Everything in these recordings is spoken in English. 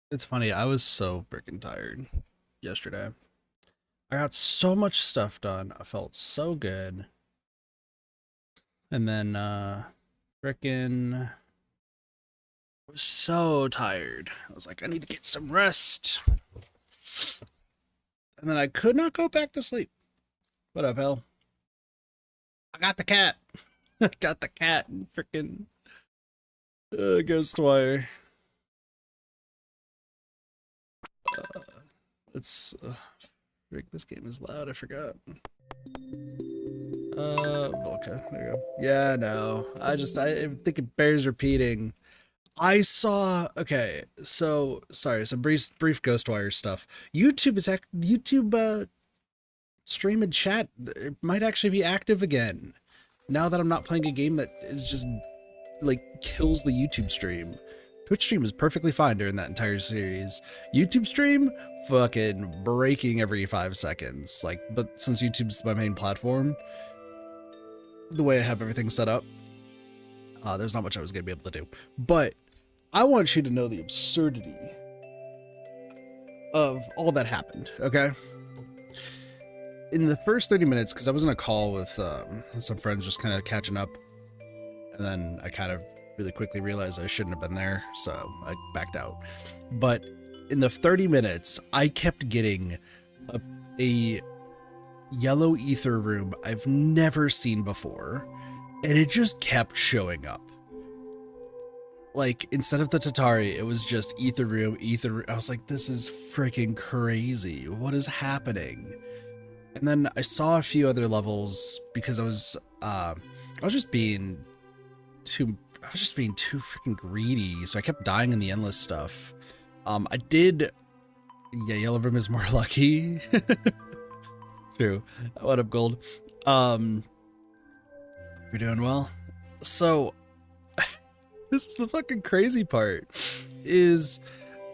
It's funny, I was so freaking tired yesterday. I got so much stuff done. I felt so good. And then freaking was so tired. I was like, I need to get some rest. And then I could not go back to sleep. What up, hell? I got the cat. I got the cat and freaking Ghostwire. Uh, it's Rick, this game is loud, I forgot. Okay, there you go. Yeah, no. I think it bears repeating. I saw okay, so sorry, some brief Ghostwire stuff. YouTube stream and chat it might actually be active again. Now that I'm not playing a game that is just like kills the YouTube stream. Twitch stream is perfectly fine during that entire series. YouTube stream, fucking breaking every 5 seconds. Like, but since YouTube's my main platform, the way I have everything set up, there's not much I was gonna be able to do. But I want you to know the absurdity of all that happened, okay? In the first 30 minutes, because I was in a call with some friends just kind of catching up, and then I kind of really quickly realized I shouldn't have been there, so I backed out. But in the 30 minutes, I kept getting a yellow ether room I've never seen before, and it just kept showing up. Like, instead of the Tatari, it was just ether room, ether room. I was like, this is freaking crazy. What is happening? And then I saw a few other levels because I was just being I was just being too freaking greedy. So I kept dying in the endless stuff. I did, yeah, yellow room is more lucky. True. What up, gold? You're doing well. So this is the fucking crazy part is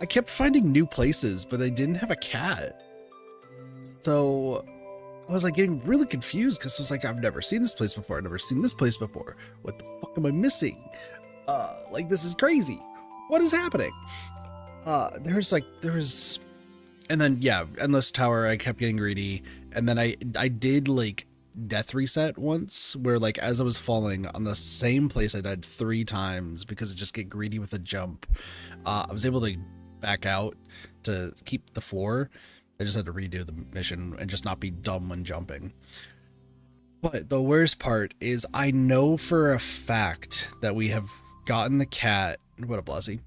I kept finding new places, but they didn't have a cat. So I was like getting really confused because I was like, I've never seen this place before. I've never seen this place before. What the fuck am I missing? Like this is crazy. What is happening? There was, and then yeah, endless tower. I kept getting greedy, and then I did like death reset once where like as I was falling on the same place I died 3 times because I just get greedy with a jump. I was able to back out to keep the floor. I just had to redo the mission and just not be dumb when jumping. But the worst part is I know for a fact that we have gotten the cat. What a blessing.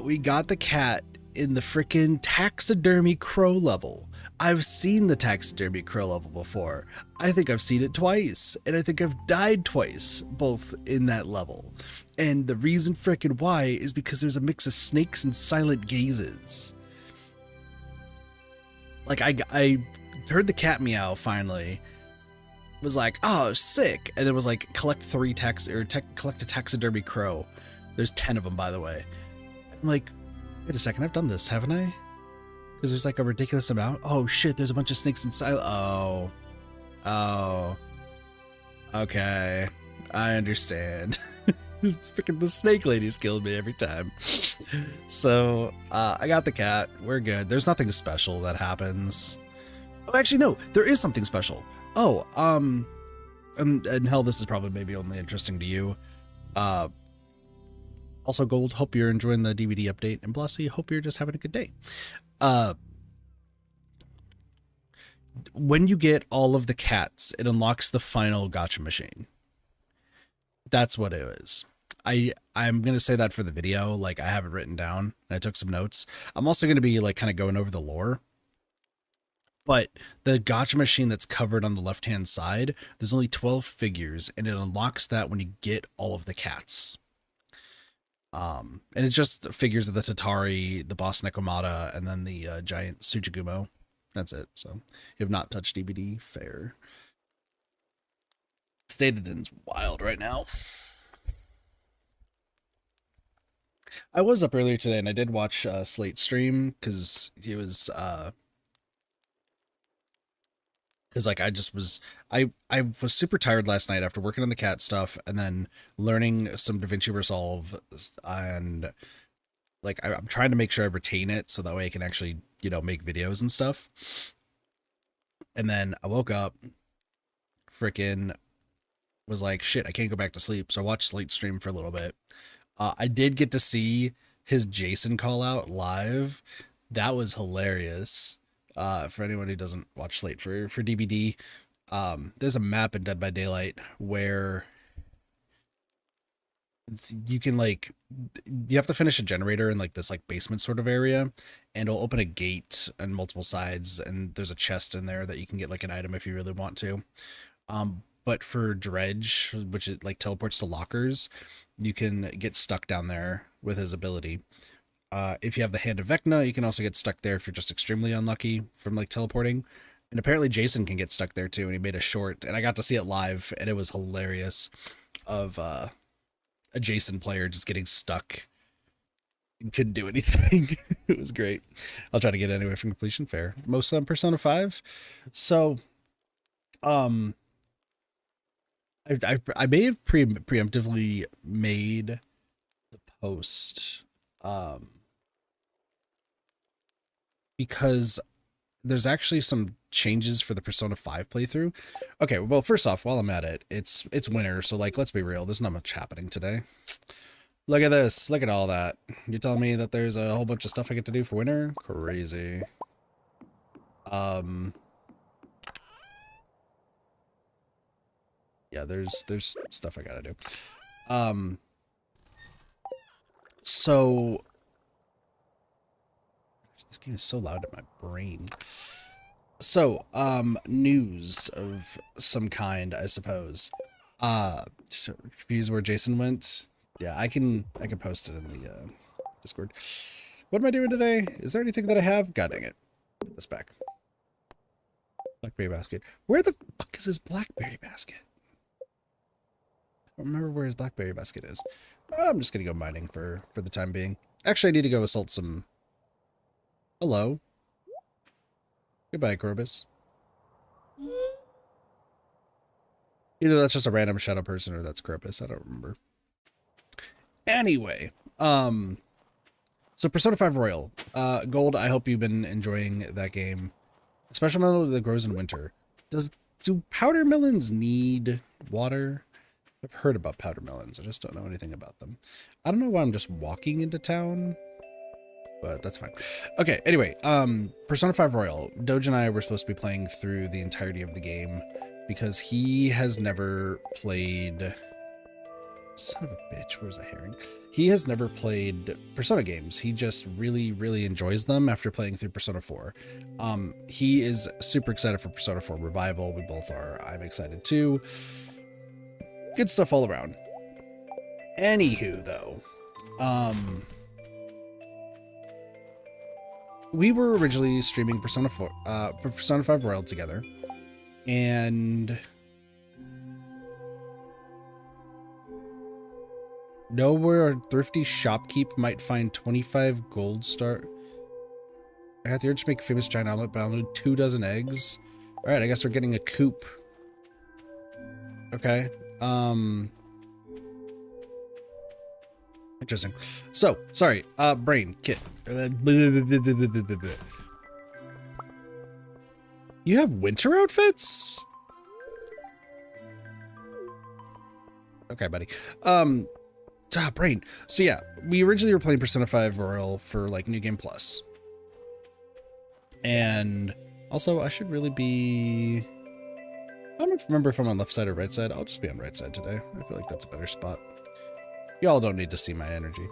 We got the cat in the freaking taxidermy crow level. I've seen the taxidermy crow level before. I think I've seen it twice, and I think I've died twice, both in that level. And the reason frickin' why is because there's a mix of snakes and silent gazes. Like I heard the cat meow finally. Was like, oh, sick, and then was like, collect 3 collect a taxidermy crow. There's 10 of them, by the way. I'm like, wait a second, I've done this, haven't I? Because there's like a ridiculous amount. Oh shit, there's a bunch of snakes inside. Oh, okay, I understand. It's freaking the snake ladies killed me every time. So I got the cat. We're good. There's nothing special that happens. Oh, actually, no, there is something special. Oh, and hell, this is probably maybe only interesting to you. Also, Gold, hope you're enjoying the DVD update, and Blessy, hope you're just having a good day. When you get all of the cats, it unlocks the final gotcha machine. That's what it is. I'm gonna say that for the video, like I have it written down. I took some notes. I'm also gonna be like kind of going over the lore. But the gotcha machine that's covered on the left-hand side, there's only 12 figures, and it unlocks that when you get all of the cats. And it's just figures of the Tatari, the boss Nekomata, and then the giant Tsuchigumo. That's it. So you have not touched DBD, fair. Statedin's wild right now. I was up earlier today, and I did watch Slate stream because he was because like I was super tired last night after working on the cat stuff and then learning some DaVinci Resolve and Like I'm trying to make sure I retain it so that way I can actually, you know, make videos and stuff. And then I woke up, freaking was like, shit, I can't go back to sleep. So I watched Slate stream for a little bit. I did get to see his Jason call out live. That was hilarious. For anyone who doesn't watch Slate for DBD, there's a map in Dead by Daylight where you can like you have to finish a generator in like this like basement sort of area, and it'll open a gate on multiple sides, and there's a chest in there that you can get like an item if you really want to. But for Dredge, which it like teleports to lockers, you can get stuck down there with his ability. If you have the Hand of Vecna, you can also get stuck there if you're just extremely unlucky from like teleporting. And apparently Jason can get stuck there too, and he made a short, and I got to see it live, and it was hilarious of a Jason player just getting stuck and couldn't do anything. It was great. I'll try to get it anyway from completion fair. Most on Persona 5. So I may have preemptively made the post because there's actually some changes for the Persona 5 playthrough. Okay, well, first off, while I'm at it, it's winter, so like let's be real, there's not much happening today. Look at this, look at all that. You're telling me that there's a whole bunch of stuff I get to do for winter? Crazy. Yeah, there's stuff I gotta do. So this game is so loud in my brain. So, news of some kind, I suppose. So confused where Jason went. Yeah, I can post it in the Discord. What am I doing today? Is there anything that I have? God dang it. Put this back. Blackberry basket. Where the fuck is his blackberry basket? I don't remember where his blackberry basket is. I'm just gonna go mining for the time being. Actually, I need to go assault some... Hello. Goodbye, Corbus. Either that's just a random shadow person or that's Corbus. I don't remember. Anyway, so Persona 5 Royal. Gold, I hope you've been enjoying that game. Especially melon that grows in winter. Do powder melons need water? I've heard about powder melons. I just don't know anything about them. I don't know why I'm just walking into town, but that's fine. Okay, anyway, Persona 5 Royal. Doge and I were supposed to be playing through the entirety of the game because he has never played... Son of a bitch, what was I hearing? He has never played Persona games. He just really, really enjoys them after playing through Persona 4. He is super excited for Persona 4 Revival. We both are. I'm excited too. Good stuff all around. Anywho, though, we were originally streaming Persona 5 Royal together, and know where a thrifty shopkeep might find 25 gold star. I got the urge to make a famous giant omelet, but I'll need 24 eggs. All right, I guess we're getting a coop. Okay. Interesting. So, sorry, brain, kit. You have winter outfits? Okay, buddy. Brain. So yeah, we originally were playing Persona 5 Royal for like New Game Plus. And also I should really be... I don't remember if I'm on left side or right side. I'll just be on right side today. I feel like that's a better spot. Y'all don't need to see my energy.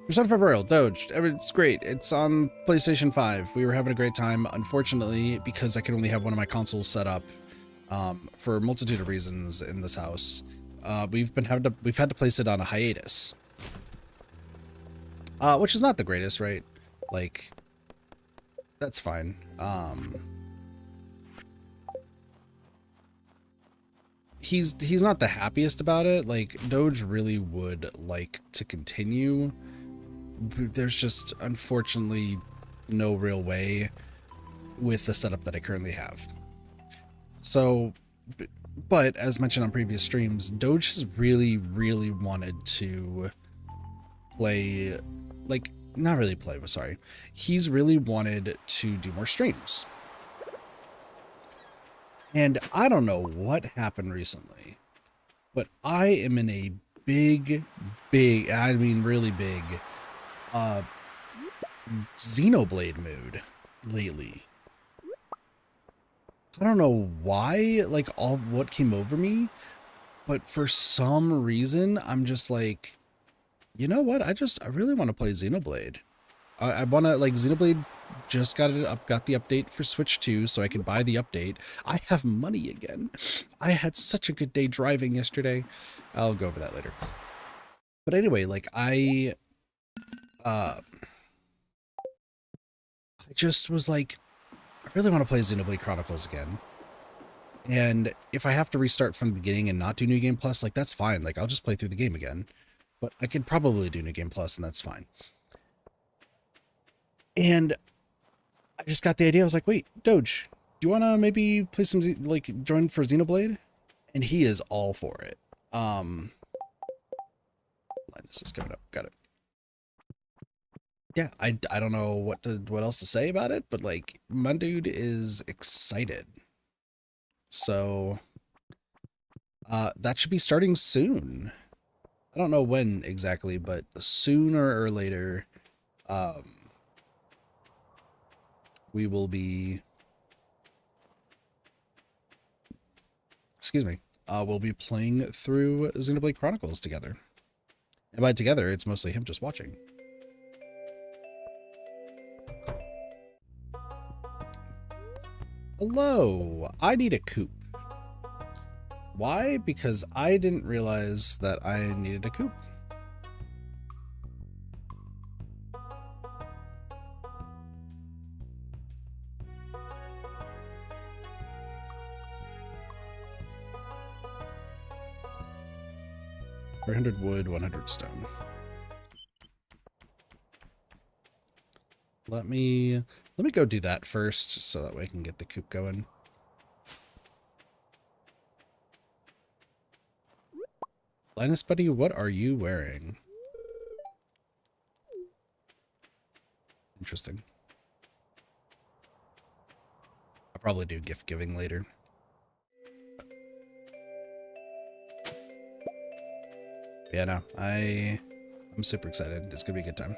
Persona 5 Royal, Doge, it's great. It's on PlayStation 5. We were having a great time. Unfortunately, because I can only have one of my consoles set up, for a multitude of reasons in this house, we've had to place it on a hiatus. Which is not the greatest, right? Like, that's fine. He's not the happiest about it. Like, Doge really would like to continue. There's just, unfortunately, no real way with the setup that I currently have. So, but as mentioned on previous streams, Doge has really, really wanted to play, like, not really play, but sorry. He's really wanted to do more streams. And I don't know what happened recently, but I am in a big, I mean really big, Xenoblade mood lately. I don't know why, like all what came over me, but for some reason, I'm just like, you know what? I really want to play Xenoblade. I want to, like, Xenoblade just got the update for Switch 2, so I can buy the update. I have money again. I had such a good day driving yesterday. I'll go over that later. But anyway, like, I just was like, I really want to play Xenoblade Chronicles again. And if I have to restart from the beginning and not do New Game Plus, like, that's fine. Like, I'll just play through the game again. But I could probably do New Game Plus, and that's fine. And I just got the idea. I was like, wait, Doge, do you want to maybe play some, like, join for Xenoblade? And he is all for it. Linus is coming up. Got it. Yeah, I don't know what else to say about it, but, like, my dude is excited. So, that should be starting soon. I don't know when exactly, but sooner or later, we will be, excuse me, we'll be playing through Xenoblade Chronicles together. And by together, it's mostly him just watching. Hello, I need a coop. Why? Because I didn't realize that I needed a coop. $300 wood, 100 stone. Let me go do that first, so that way I can get the coop going. Linus, buddy, what are you wearing? Interesting. I'll probably do gift giving later. Yeah, no, I'm super excited. It's gonna be a good time.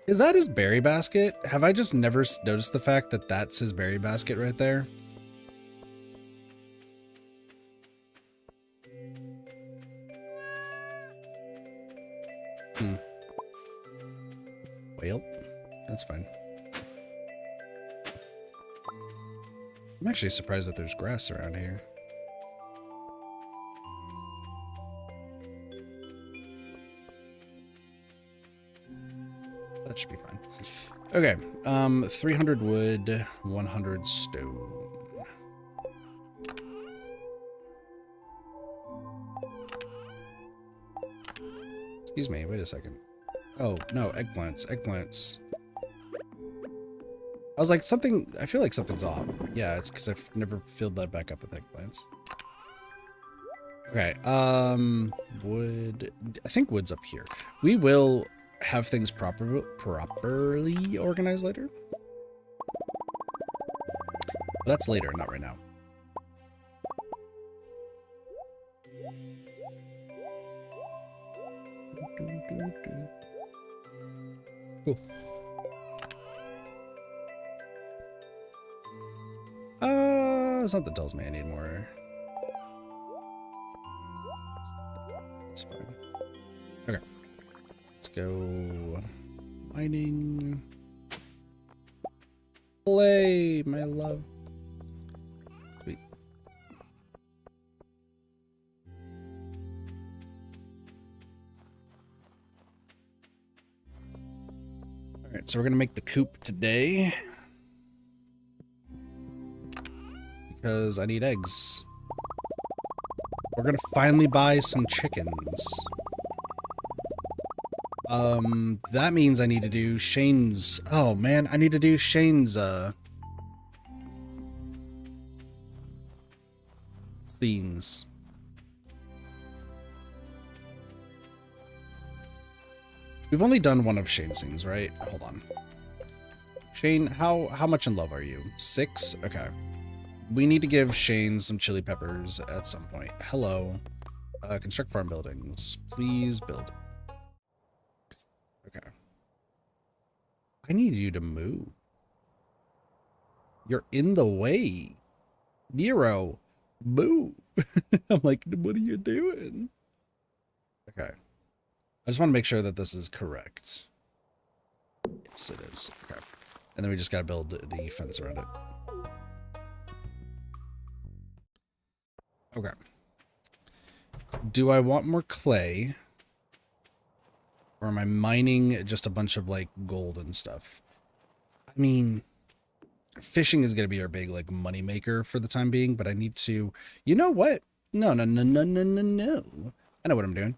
Is that his berry basket? Have I just never noticed the fact that that's his berry basket right there? Well, that's fine. I'm actually surprised that there's grass around here. That should be fine. Okay, 300 wood, 100 stone. Excuse me, wait a second. Oh, no, eggplants. I was like, I feel like something's off. Yeah, it's because I've never filled that back up with eggplants. Okay, wood, I think wood's up here. We will have things properly organized later. That's later, not right now. Cool. Something tells me I need more. That's fine. Okay. Let's go mining. Play, my love. Sweet. Alright, so we're gonna make the coop today. Because I need eggs. We're gonna finally buy some chickens. That means I need to do Shane's... Oh, man, I need to do Shane's, scenes. We've only done one of Shane's things, right? Hold on. Shane, how much in love are you? 6? Okay. We need to give Shane some chili peppers at some point. Hello. Construct farm buildings. Please build. Okay. I need you to move. You're in the way. Nero, move. I'm like, what are you doing? Okay. I just want to make sure that this is correct. Yes, it is. Okay. And then we just got to build the fence around it. Okay. Do I want more clay? Or am I mining just a bunch of, like, gold and stuff? I mean, fishing is going to be our big, like, money maker for the time being, but I need to... You know what? No. I know what I'm doing.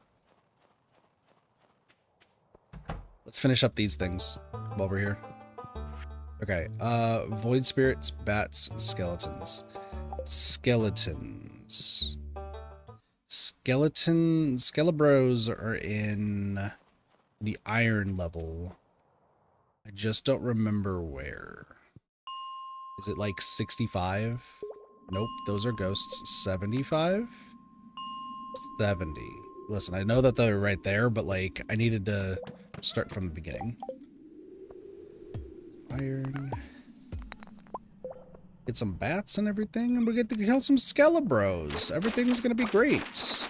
Let's finish up these things while we're here. Okay, void spirits, bats, skeletons. Skelebros are in the iron level. I just don't remember where. Is it like 65? Nope, those are ghosts. 75? 70. Listen, I know that they're right there, but like I needed to start from the beginning. Iron. Get some bats and everything, and we get to kill some Skelebros. Everything's gonna be great.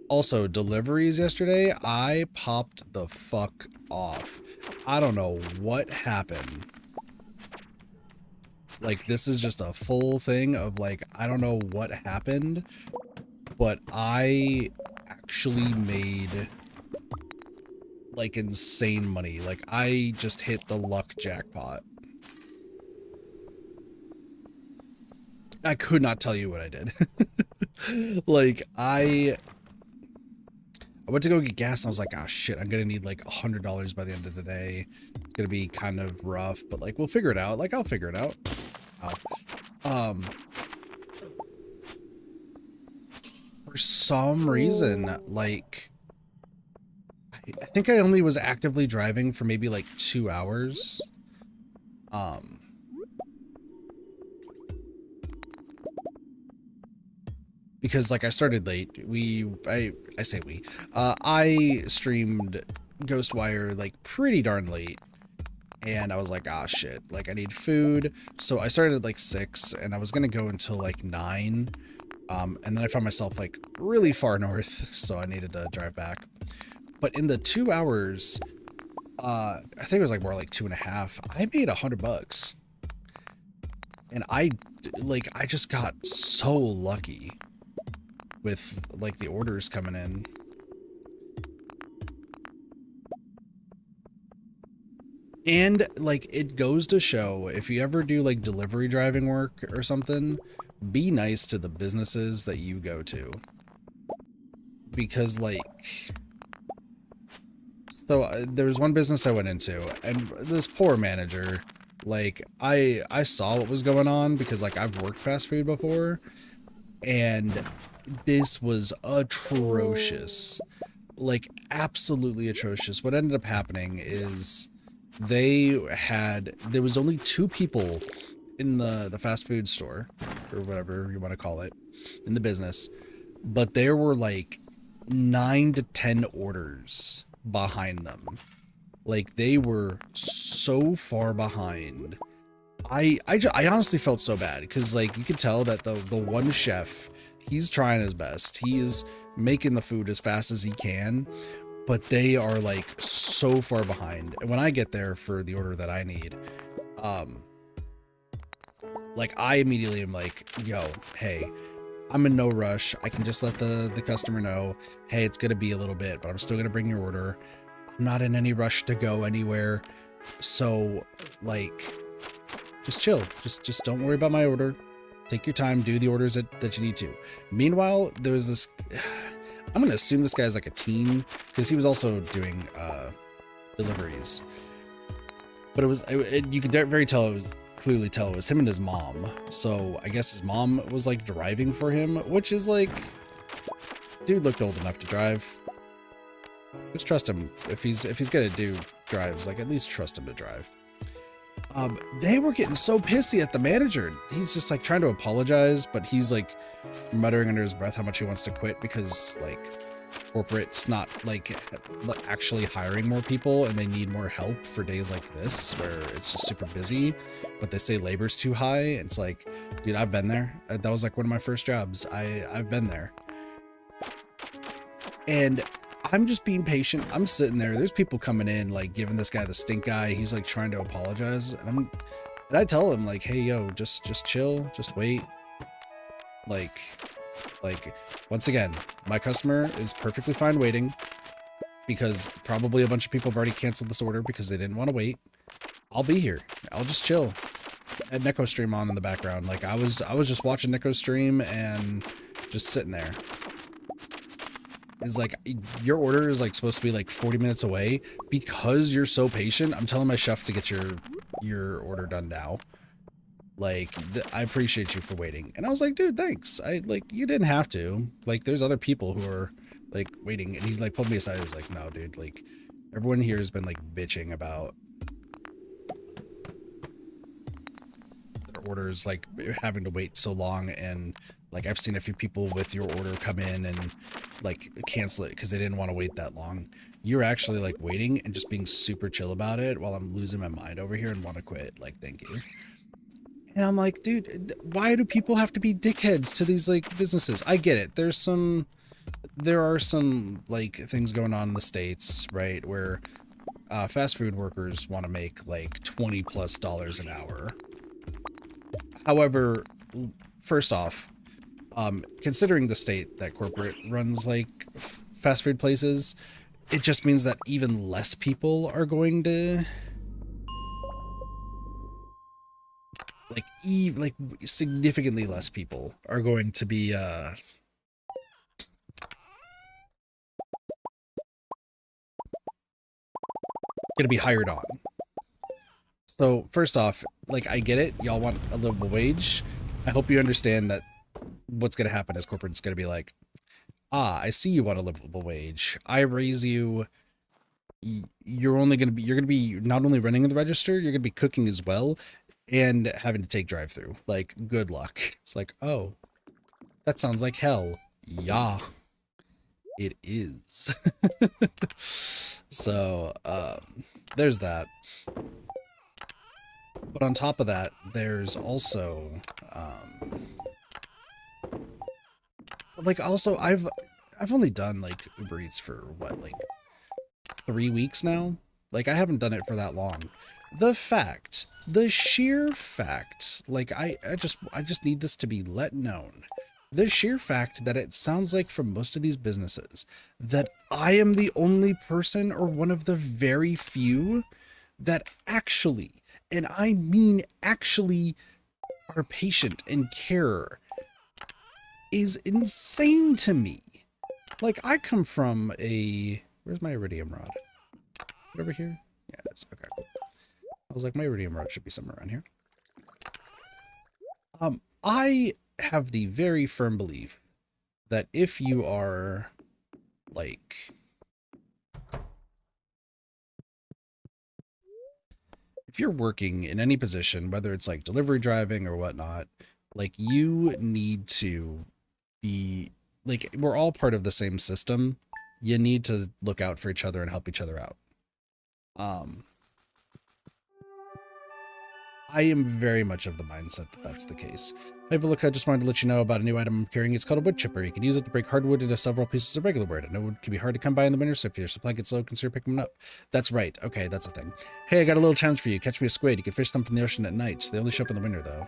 Also, deliveries yesterday, I popped the fuck off. I don't know what happened. Like, this is just a full thing of, like, I don't know what happened, but I actually made, like, insane money. Like, I just hit the luck jackpot. I could not tell you what I did. Like, I went to go get gas and I was like, ah, shit, I'm gonna need like $100 by the end of the day. It's gonna be kind of rough, but like, we'll figure it out. Like, I'll figure it out. For some reason, like, I think I only was actively driving for maybe like 2 hours. Because like I started late. I say we. I streamed Ghostwire like pretty darn late. And I was like, ah, shit, like I need food. So I started at like 6 and I was gonna go until like 9. And then I found myself like really far north, so I needed to drive back. But in the 2 hours, I think it was like more like 2.5, I made $100. And I just got so lucky with like the orders coming in. And like, it goes to show, if you ever do like delivery driving work or something, be nice to the businesses that you go to. Because like, so there was one business I went into and this poor manager, like I saw what was going on because like I've worked fast food before, and this was atrocious. Like, absolutely atrocious. What ended up happening is there was only 2 people in the fast food store, or whatever you want to call it, in the business, but there were like 9 to 10 orders behind them. Like, they were so far behind. I honestly felt so bad because like you could tell that the one chef, he's trying his best. He is making the food as fast as he can, but they are like so far behind. And when I get there for the order that I need, like I immediately am like, yo, hey, I'm in no rush. I can just let the customer know, hey, it's gonna be a little bit, but I'm still gonna bring your order. I'm not in any rush to go anywhere. So like, just chill. Just don't worry about my order. Take your time, do the orders that you need to. Meanwhile, there was this, I'm gonna assume this guy's like a teen, because he was also doing deliveries. But you could clearly tell it was him and his mom. So I guess his mom was like driving for him, which is like, dude looked old enough to drive. Just trust him. If he's gonna do drives, like at least trust him to drive. They were getting so pissy at the manager. He's just like trying to apologize, but he's like muttering under his breath how much he wants to quit because like corporate's not like actually hiring more people and they need more help for days like this where it's just super busy, but they say labor's too high. It's like, dude, I've been there. That was like one of my first jobs. I've been there. And I'm just being patient. I'm sitting there. There's people coming in, like giving this guy the stink eye. He's like trying to apologize. And I tell him like, hey, yo, just chill. Just wait. Like once again, my customer is perfectly fine waiting because probably a bunch of people have already canceled this order because they didn't want to wait. I'll be here. I'll just chill. I had Neko stream on in the background. Like I was just watching Neko stream and just sitting there. Is like, your order is like supposed to be like 40 minutes away because you're so patient. I'm telling my chef to get your order done now. Like, I appreciate you for waiting. And I was like, dude, thanks. You didn't have to. Like, there's other people who are like waiting. And he like pulled me aside. He's like, no, dude, like everyone here has been like bitching about their orders, like having to wait so long. And like, I've seen a few people with your order come in and like cancel it because they didn't want to wait that long. You're actually like waiting and just being super chill about it while I'm losing my mind over here and want to quit. Like, thank you. And I'm like, dude, why do people have to be dickheads to these like businesses? I get it. There are some like things going on in the States, right, where fast food workers want to make like $20+ an hour. However, first off, considering the state that corporate runs like fast food places, it just means that even less people are going to like significantly less people are going to be hired on. So first off, like, I get it, y'all want a livable wage. I hope you understand that what's going to happen is corporate's going to be like, I see you want a livable wage. I raise you. You're going to be not only running the register, you're going to be cooking as well and having to take drive-through. Like, good luck. It's like, oh, that sounds like hell. Yeah, it is. So, there's that. But on top of that, there's also, like, also, I've only done, like, Uber Eats for, what, like, 3 weeks now? Like, I haven't done it for that long. The sheer fact, like, I just need this to be let known. The sheer fact that it sounds like from most of these businesses that I am the only person or one of the very few that actually, and I mean actually, are patient and care is insane to me. Like, I come from a... Where's my iridium rod? Right over here? Yeah, it is. Okay, cool. I was like, my iridium rod should be somewhere around here. I have the very firm belief that if you are, like... If you're working in any position, whether it's like delivery driving or whatnot, like, you need to be, like, we're all part of the same system. You need to look out for each other and help each other out. I am very much of the mindset that that's the case. Hey, but look, I just wanted to let you know about a new item I'm carrying. It's called a wood chipper. You can use it to break hardwood into several pieces of regular wood. I know wood can be hard to come by in the winter, so if your supply gets low, consider picking one up. That's right. Okay, that's a thing. Hey, I got a little challenge for you. Catch me a squid. You can fish them from the ocean at night. So they only show up in the winter, though.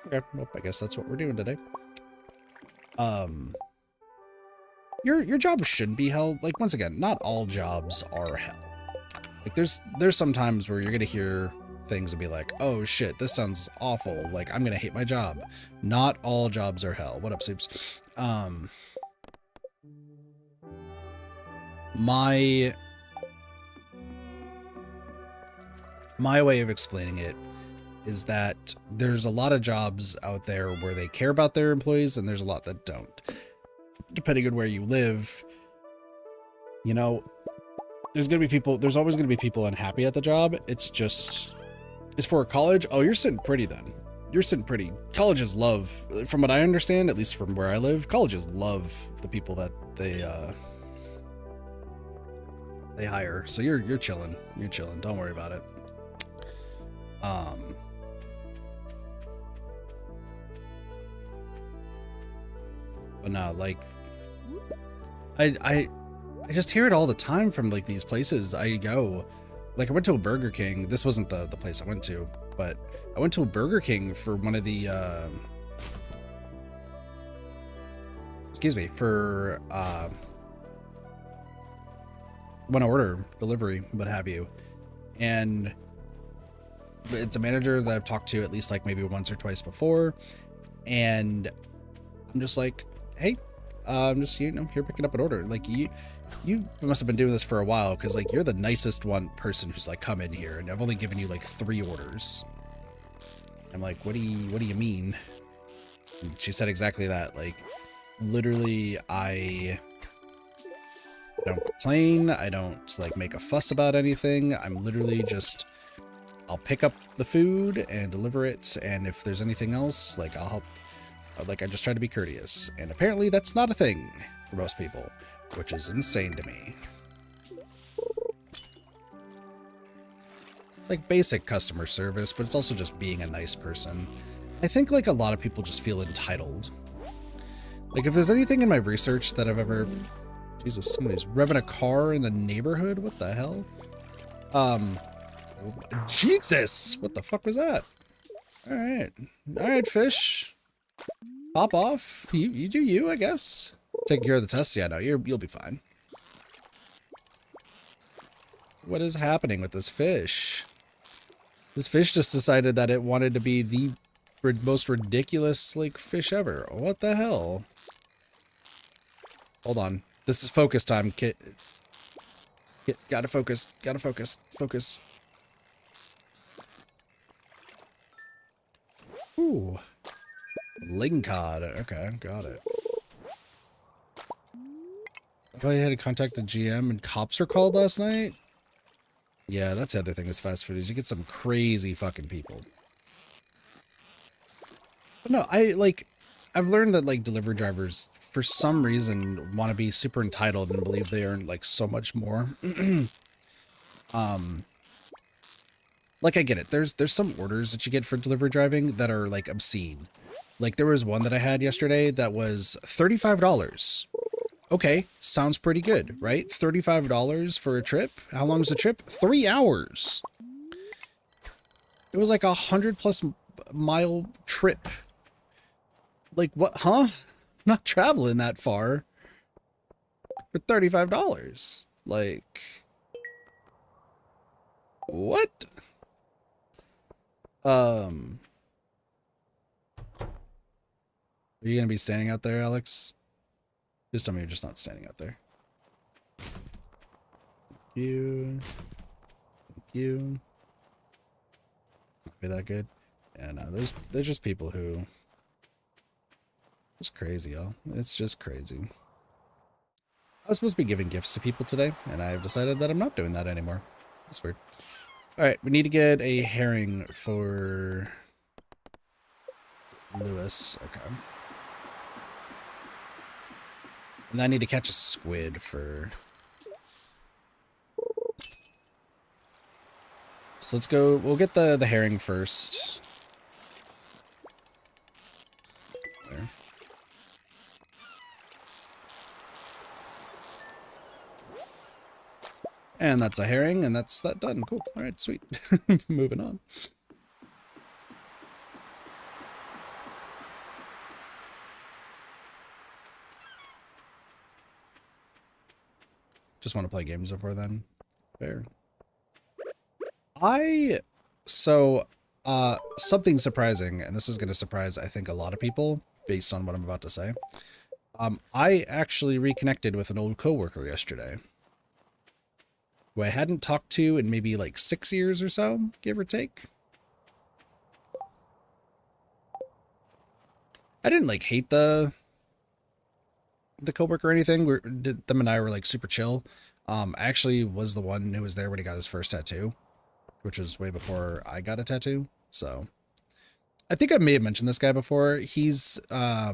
Okay, well, I guess that's what we're doing today. Your job shouldn't be hell. Like, once again, not all jobs are hell. Like, there's some times where you're gonna hear things and be like, oh shit, this sounds awful, like, I'm gonna hate my job. Not all jobs are hell. What up, Soups? My way of explaining it is that there's a lot of jobs out there where they care about their employees and there's a lot that don't. depending on where you live, you know, there's always gonna be people unhappy at the job. It's for a college. Oh, you're sitting pretty then. You're sitting pretty. Colleges love, from what I understand, at least from where I live, colleges love the people that they hire. So you're chilling. You're chilling. Don't worry about it. But no, like I just hear it all the time from like these places I go. Like I went to a Burger King. This wasn't the place I went to, but I went to a Burger King for one of the for one order, delivery, what have you. And it's a manager that I've talked to at least like maybe once or twice before. And I'm just like, hey, I'm just, you know, here picking up an order. Like you must have been doing this for a while, because like you're the nicest person who's like come in here, and I've only given you like 3 orders. I'm like, what do you mean? And she said exactly that. Like literally, I don't complain. I don't like make a fuss about anything. I'm literally just, I'll pick up the food and deliver it, and if there's anything else, like I'll help. Like I just try to be courteous, and apparently that's not a thing for most people, which is insane to me. It's like basic customer service, but it's also just being a nice person. I think like a lot of people just feel entitled. Like if there's anything in my research that I've ever, Jesus, somebody's revving a car in the neighborhood. What the hell? Jesus, what the fuck was that? All right, fish. Pop off. You do you, I guess. Taking care of the tests. Yeah, no, you'll be fine. What is happening with this fish? This fish just decided that it wanted to be the most ridiculous like fish ever. What the hell? Hold on. This is focus time. Gotta focus. Gotta focus. Focus. Ooh. Lingcod. Okay, got it. I thought you had to contact the GM and cops were called last night? Yeah, that's the other thing with fast food is you get some crazy fucking people. But no, I've learned that like delivery drivers for some reason want to be super entitled and believe they earn like so much more. Like I get it. There's some orders that you get for delivery driving that are like obscene. Like there was one that I had yesterday that was $35. Okay, sounds pretty good, right? $35 for a trip. How long is the trip? 3 hours. It was like 100+ mile trip. Like what? Huh? Not traveling that far for $35. Like what? Are you gonna be standing out there, Alex? Just tell me you're just not standing out there. Thank you. Thank you. Not be that good. Yeah, no, there's just people who. It's crazy, y'all. It's just crazy. I was supposed to be giving gifts to people today, and I've decided that I'm not doing that anymore. That's weird. Alright, we need to get a herring for Lewis. Okay. And I need to catch a squid for... So let's go, we'll get the herring first. There. And that's a herring, and that's that done. Cool. Alright, sweet. Moving on. Just want to play games before then. Fair. Something surprising, and this is going to surprise, I think, a lot of people based on what I'm about to say. I actually reconnected with an old coworker yesterday who I hadn't talked to in maybe like 6 years or so, give or take. I didn't like hate the the coworker or anything. Them and I were like super chill. I actually was the one who was there when he got his first tattoo, which was way before I got a tattoo. So I think I may have mentioned this guy before. He's a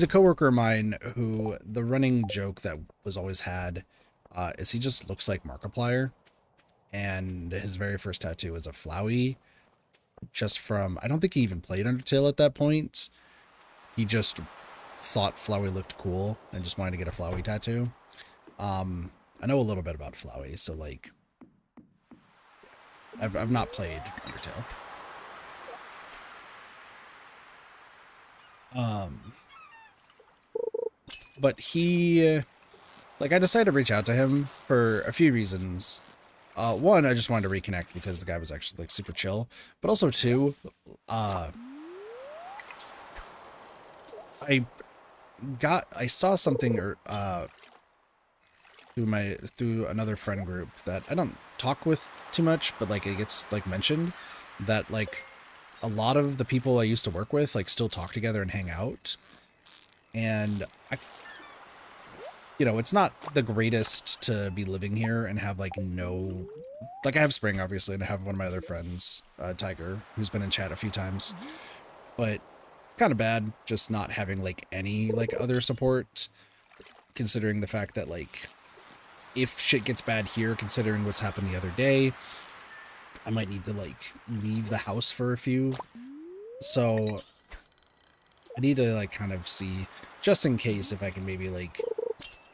coworker of mine who the running joke that was always had is he just looks like Markiplier, and his very first tattoo was a Flowey. Just from, I don't think he even played Undertale at that point. He just thought Flowey looked cool and just wanted to get a Flowey tattoo. I know a little bit about Flowey, so like, I've not played Undertale. But he, like, I decided to reach out to him for a few reasons. One, I just wanted to reconnect because the guy was actually like super chill, but also two, I saw something through another friend group that I don't talk with too much, but like it gets like mentioned that like a lot of the people I used to work with like still talk together and hang out. And it's not the greatest to be living here and have like no, like I have Spring obviously, and I have one of my other friends, Tiger, who's been in chat a few times, but it's kind of bad just not having like any like other support, considering the fact that like if shit gets bad here, considering what's happened the other day, I might need to like leave the house for a few. So I need to like kind of see, just in case, if I can maybe like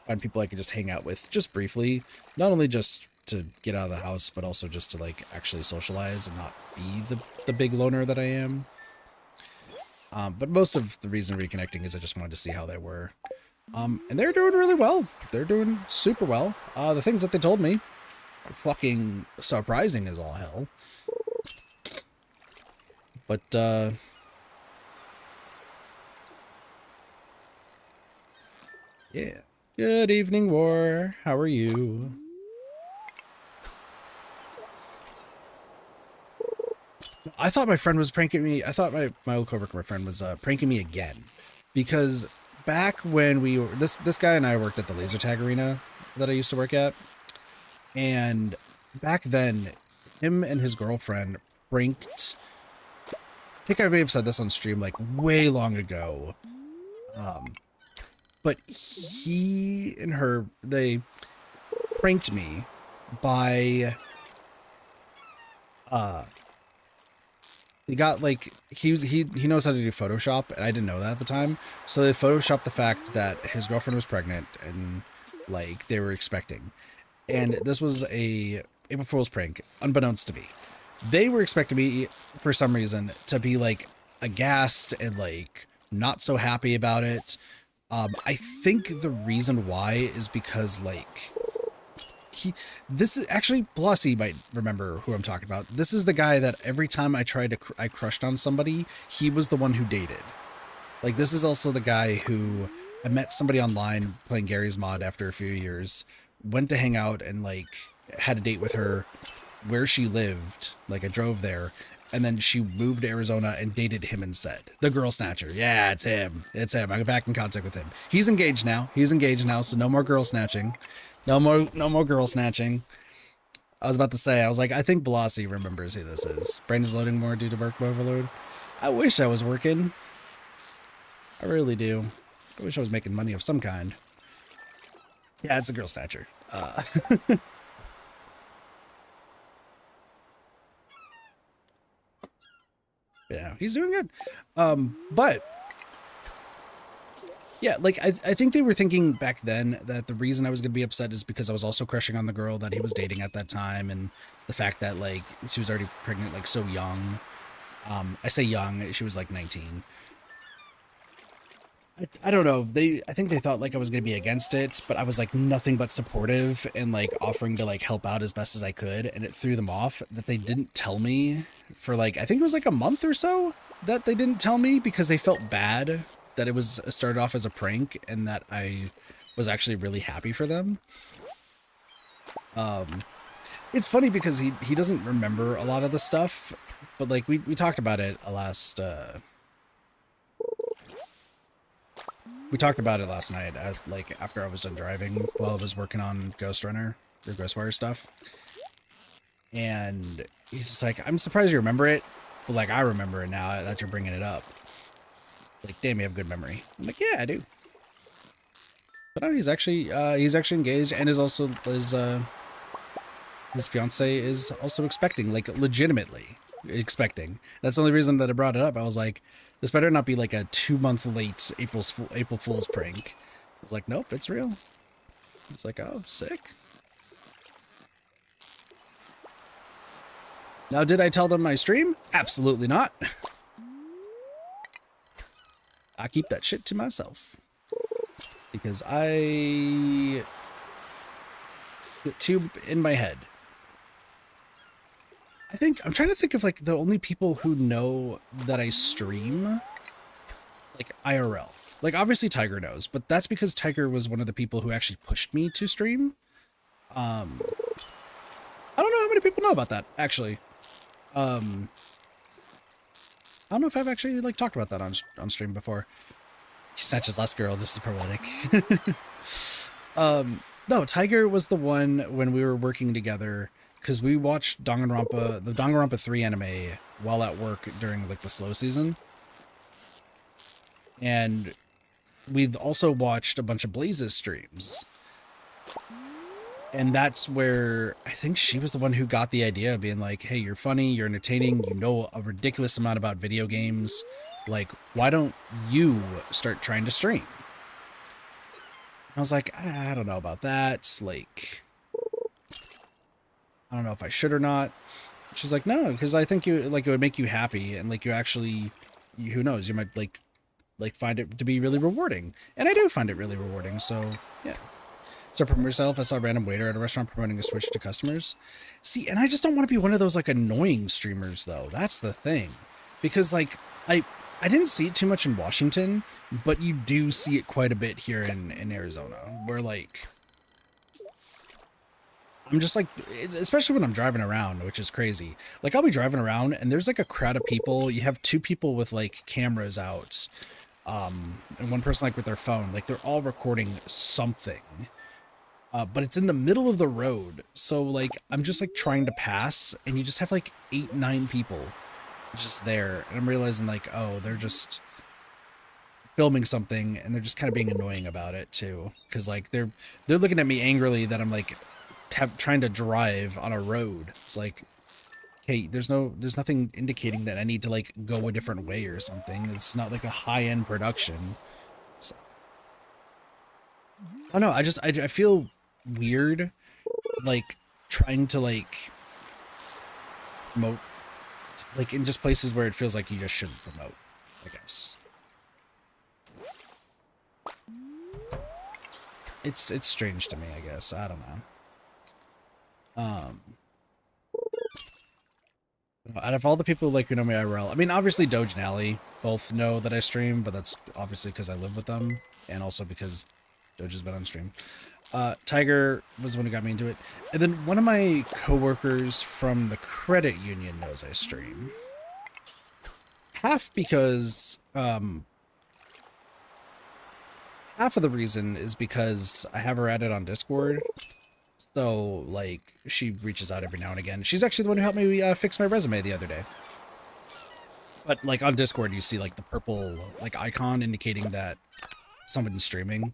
find people I can just hang out with just briefly, not only just to get out of the house, but also just to like actually socialize and not be the big loner that I am. But most of the reason reconnecting is I just wanted to see how they were. And they're doing really well. They're doing super well. The things that they told me are fucking surprising as all hell. But, yeah. Good evening, War. How are you? I thought my friend was pranking me. I thought my old coworker, my friend, was pranking me again. Because back when we were, this guy and I worked at the laser tag arena that I used to work at. And back then, him and his girlfriend pranked, I think I may have said this on stream like way long ago. But he and her, they pranked me by, he got like, he knows how to do Photoshop, and I didn't know that at the time. So they Photoshopped the fact that his girlfriend was pregnant and like they were expecting. And this was a April Fool's prank, unbeknownst to me. They were expecting me, for some reason, to be like aghast and like not so happy about it. I think the reason why is because like this is actually, Blossy might remember who I'm talking about. This is the guy that every time I crushed on somebody, he was the one who dated. Like, this is also the guy who I met somebody online playing Gary's mod after a few years, went to hang out and like had a date with her where she lived. Like, I drove there, and then she moved to Arizona and dated him instead. The girl snatcher. Yeah, it's him. It's him. I got back in contact with him. He's engaged now. So no more girl snatching. No more girl snatching. I was about to say, I was like, I think Blossy remembers who this is. Brain is loading more due to work overload. I wish I was working. I really do. I wish I was making money of some kind. Yeah, it's a girl snatcher. Yeah, he's doing good. But yeah, like I think they were thinking back then that the reason I was gonna be upset is because I was also crushing on the girl that he was dating at that time, and the fact that like she was already pregnant like so young. I say young, she was like 19. I don't know. I think they thought like I was gonna be against it, but I was like nothing but supportive and like offering to like help out as best as I could, and it threw them off that they didn't tell me for like, I think it was like a month or so that they didn't tell me because they felt bad that it was started off as a prank and that I was actually really happy for them. It's funny because he doesn't remember a lot of the stuff, but like we talked about it last we talked about it last night as like after I was done driving while I was working on Ghost Runner or Ghostwire stuff. And he's just like, I'm surprised you remember it, but like I remember it now that you're bringing it up. Like, damn, you have good memory. I'm like, yeah, I do. But no, he's actually engaged, and is also his fiance is also expecting, like legitimately expecting. That's the only reason that I brought it up. I was like, this better not be like a 2-month late April Fool's prank. I was like, nope, it's real. It's like, oh, sick. Now, did I tell them my stream? Absolutely not. I keep that shit to myself because I get too in my head. I'm trying to think of like the only people who know that I stream, like IRL. Like obviously Tiger knows, but that's because Tiger was one of the people who actually pushed me to stream. I don't know how many people know about that actually. I don't know if I've actually like talked about that on stream before. He snatches last girl, just is poetic. No, Tiger was the one when we were working together because we watched the Danganronpa 3 anime while at work during like the slow season. And we've also watched a bunch of Blaze's streams. And that's where I think she was the one who got the idea of being like, hey, you're funny, you're entertaining, you know a ridiculous amount about video games. Like, why don't you start trying to stream? I was like, I don't know about that. Like, I don't know if I should or not. She's like, no, because I think it would make you happy, and like you actually, who knows, you might like find it to be really rewarding. And I do find it really rewarding. So yeah. So promote yourself. I saw a random waiter at a restaurant promoting a Switch to customers. See, and I just don't want to be one of those like annoying streamers though. That's the thing. Because like I didn't see it too much in Washington, but you do see it quite a bit here in Arizona, where like I'm just like, especially when I'm driving around, which is crazy. Like I'll be driving around and there's like a crowd of people. You have 2 people with like cameras out, and one person like with their phone. Like they're all recording something. But it's in the middle of the road. So like, I'm just like trying to pass and you just have like 8, 9 people just there. And I'm realizing like, oh, they're just filming something and they're just kind of being annoying about it too. Cause like they're looking at me angrily that I'm like trying to drive on a road. It's like, hey, there's nothing indicating that I need to like go a different way or something. It's not like a high-end production. So, I don't know. I feel weird like trying to like promote like in just places where it feels like you just shouldn't promote, I guess. It's strange to me, I guess. I don't know. Out of all the people like who know me IRL, I mean obviously Doge and Allie both know that I stream, but that's obviously because I live with them and also because Doge has been on stream. Tiger was the one who got me into it. And then one of my coworkers from the credit union knows I stream. Half because, half of the reason is because I have her added on Discord. So, like, she reaches out every now and again. She's actually the one who helped me fix my resume the other day. But, like, on Discord, you see, like, the purple, like, icon indicating that someone's streaming.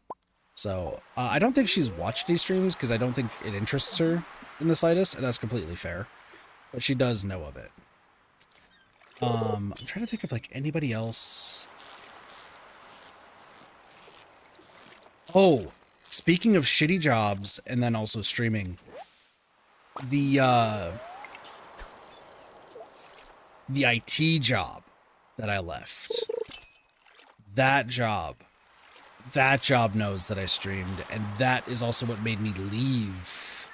So, I don't think she's watched any streams because I don't think it interests her in the slightest, and that's completely fair. But she does know of it. I'm trying to think of, like, anybody else. Oh, speaking of shitty jobs and then also streaming, the IT job that I left, that job knows that I streamed, and that is also what made me leave.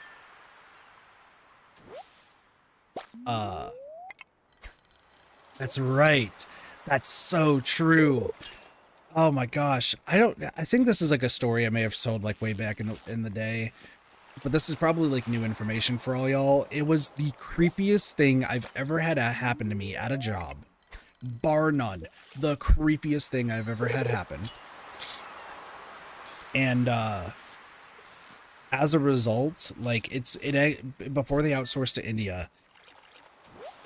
That's right. That's so true. Oh my gosh. I think this is like a story I may have told like way back in the day, but this is probably like new information for all y'all. It was the creepiest thing I've ever had happen to me at a job. Bar none. The creepiest thing I've ever had happen. And as a result, like before they outsourced to India,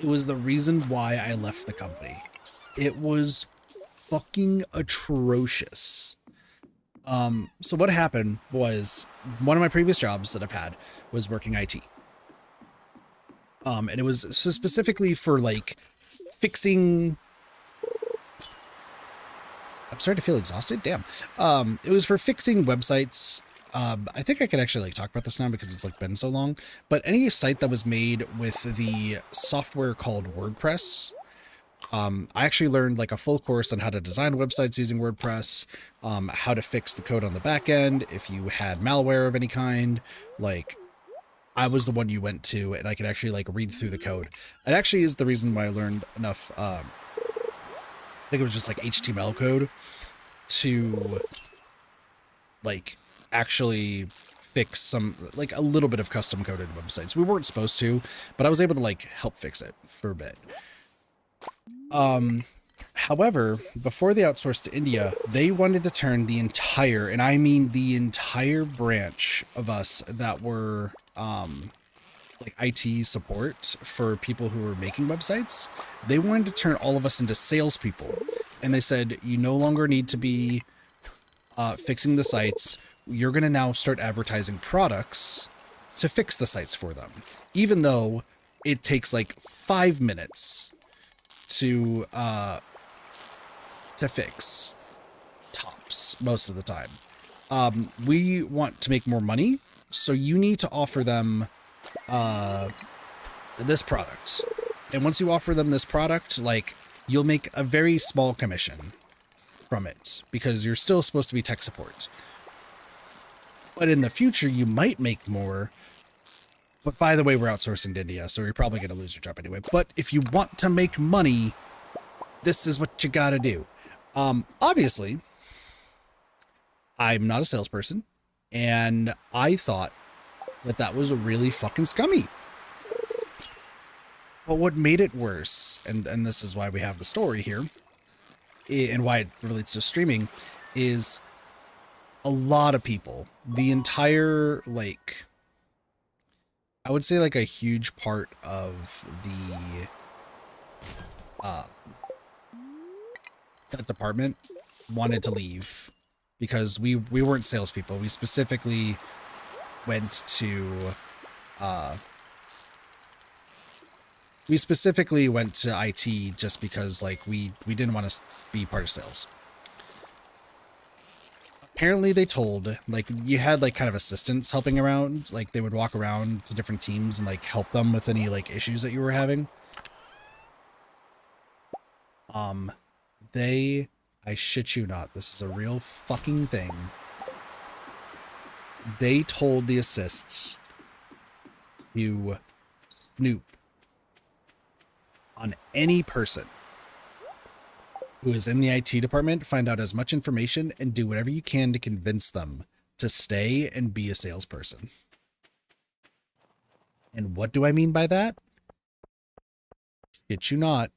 it was the reason why I left the company. It was fucking atrocious. So what happened was one of my previous jobs that I've had was working IT. And it was specifically for like fixing. I'm starting to feel exhausted. Damn. It was for fixing websites. I think I could actually like talk about this now because it's like been so long, but any site that was made with the software called WordPress, I actually learned like a full course on how to design websites using WordPress, how to fix the code on the back end. If you had malware of any kind, like I was the one you went to and I could actually like read through the code. It actually is the reason why I learned enough. I think it was just like HTML code to like actually fix some like a little bit of custom coded websites. We weren't supposed to, but I was able to like help fix it for a bit. However, before they outsourced to India, they wanted to turn the entire, and I mean the entire branch of us that were like IT support for people who were making websites, they wanted to turn all of us into salespeople. And they said, you no longer need to be fixing the sites. You're going to now start advertising products to fix the sites for them, even though it takes like 5 minutes to fix tops most of the time. We want to make more money, so you need to offer them this product. And once you offer them this product, like you'll make a very small commission from it because you're still supposed to be tech support. But in the future, you might make more. But by the way, we're outsourcing to India, so you're probably going to lose your job anyway. But if you want to make money, this is what you got to do. Obviously, I'm not a salesperson, and I thought that that was really fucking scummy. But what made it worse, and this is why we have the story here, and why it relates to streaming, is a lot of people, the entire, like, I would say like a huge part of the, that department wanted to leave because we weren't salespeople. We specifically went to, IT just because like we didn't want to be part of sales. Apparently they told, like, you had like kind of assistants helping around, like they would walk around to different teams and like help them with any like issues that you were having. I shit you not, this is a real fucking thing. They told the assists to snoop on any person who is in the IT department, find out as much information, and do whatever you can to convince them to stay and be a salesperson. And what do I mean by that? Shit you not.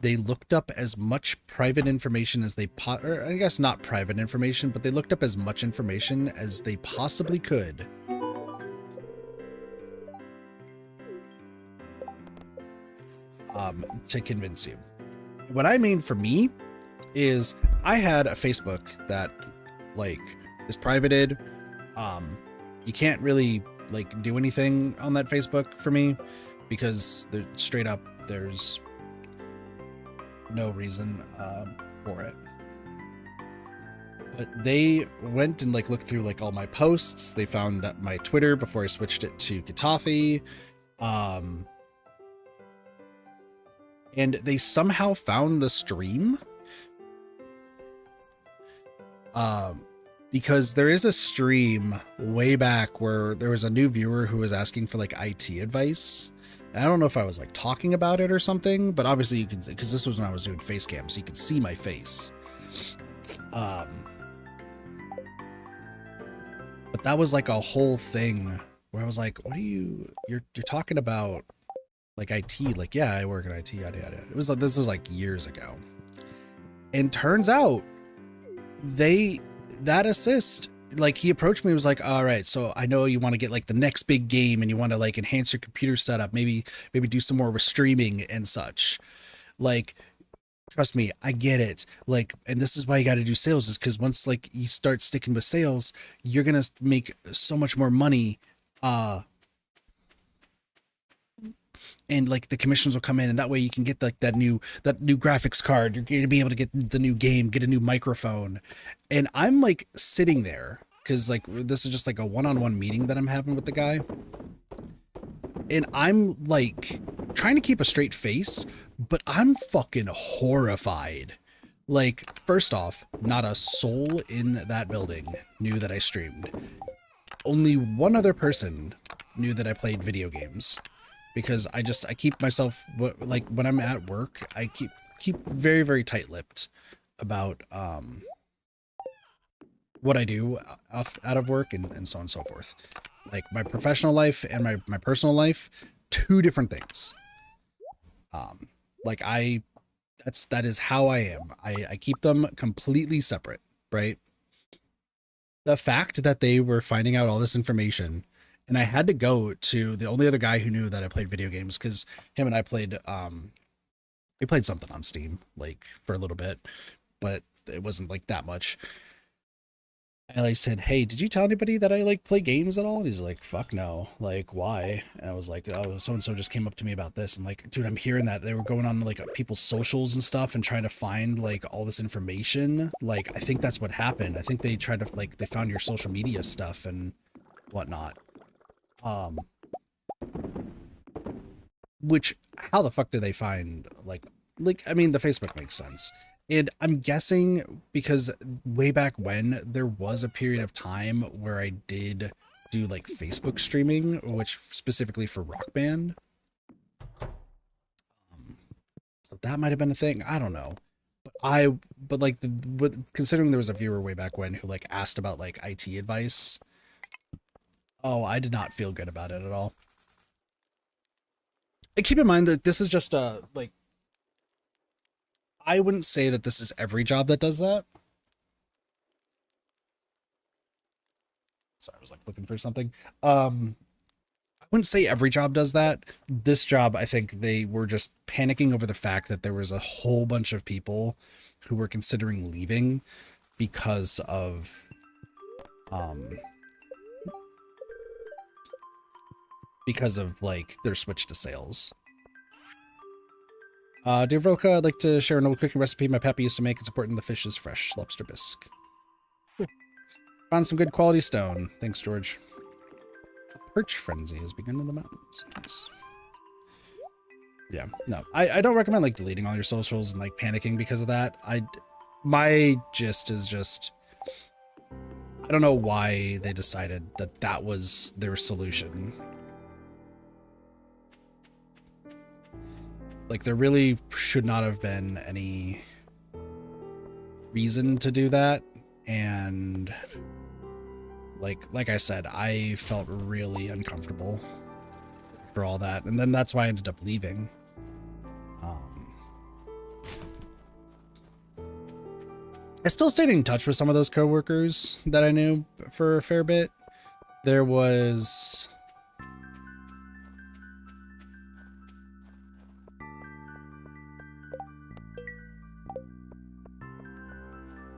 They looked up as much private information as they or I guess not private information, but they looked up as much information as they possibly could to convince you. What I mean for me is I had a Facebook that like is privated. You can't really like do anything on that Facebook for me because they're straight up, there's no reason for it. But they went and like looked through like all my posts. They found my Twitter before I switched it to Gitathi. And they somehow found the stream. Because there is a stream way back where there was a new viewer who was asking for like IT advice. And I don't know if I was like talking about it or something, but obviously you can, because this was when I was doing face cam, so you could see my face. But that was like a whole thing where I was like, what are you, you're talking about like IT, like, yeah, I work in IT, yada, yada. It was like, this was like years ago. And turns out they that assist, like he approached me and was like, all right, so I know you want to get like the next big game and you want to like enhance your computer setup, maybe do some more with streaming and such. Like, trust me, I get it. Like, and this is why you got to do sales, is because once like you start sticking with sales, you're gonna make so much more money. And like the commissions will come in, and that way you can get like that new graphics card. You're gonna be able to get the new game, get a new microphone. And I'm like sitting there because like this is just like a one-on-one meeting that I'm having with the guy, and I'm like trying to keep a straight face, but I'm fucking horrified. Like, first off, not a soul in that building knew that I streamed. Only one other person knew that I played video games, because I keep myself, like when I'm at work, I keep very, very tight-lipped about what I do out of work, and so on and so forth. Like my professional life and my personal life, two different things. Like that is how I am. I keep them completely separate, right? The fact that they were finding out all this information, and I had to go to the only other guy who knew that I played video games, because him and I played we played something on Steam like for a little bit, but it wasn't like that much. I like said, hey, did you tell anybody that I like play games at all? And he's like, fuck no. Like, why? And I was like, oh, so-and-so just came up to me about this. I'm like, dude, I'm hearing that they were going on like people's socials and stuff and trying to find like all this information. Like, I think that's what happened. I think they tried to like, they found your social media stuff and whatnot. Which, how the fuck did they find like, I mean, the Facebook makes sense. And I'm guessing because way back when there was a period of time where I did do like Facebook streaming, which specifically for Rock Band. So that might have been a thing. I don't know. But like considering there was a viewer way back when who like asked about like IT advice. Oh, I did not feel good about it at all. And keep in mind that this is just like, I wouldn't say that this is every job that does that. Sorry, I was like looking for something. I wouldn't say every job does that. This job, I think they were just panicking over the fact that there was a whole bunch of people who were considering leaving because of like their switch to sales. Dear Volka, I'd like to share an old cooking recipe my pappy used to make. It's important the fish is fresh. Lobster bisque. Cool. Found some good quality stone. Thanks, George. A perch frenzy has begun in the mountains. Nice. Yeah, no. I don't recommend like deleting all your socials and like panicking because of that. My gist is just, I don't know why they decided that that was their solution. Like, there really should not have been any reason to do that. And like I said, I felt really uncomfortable for all that. And then that's why I ended up leaving. I still stayed in touch with some of those coworkers that I knew for a fair bit. There was...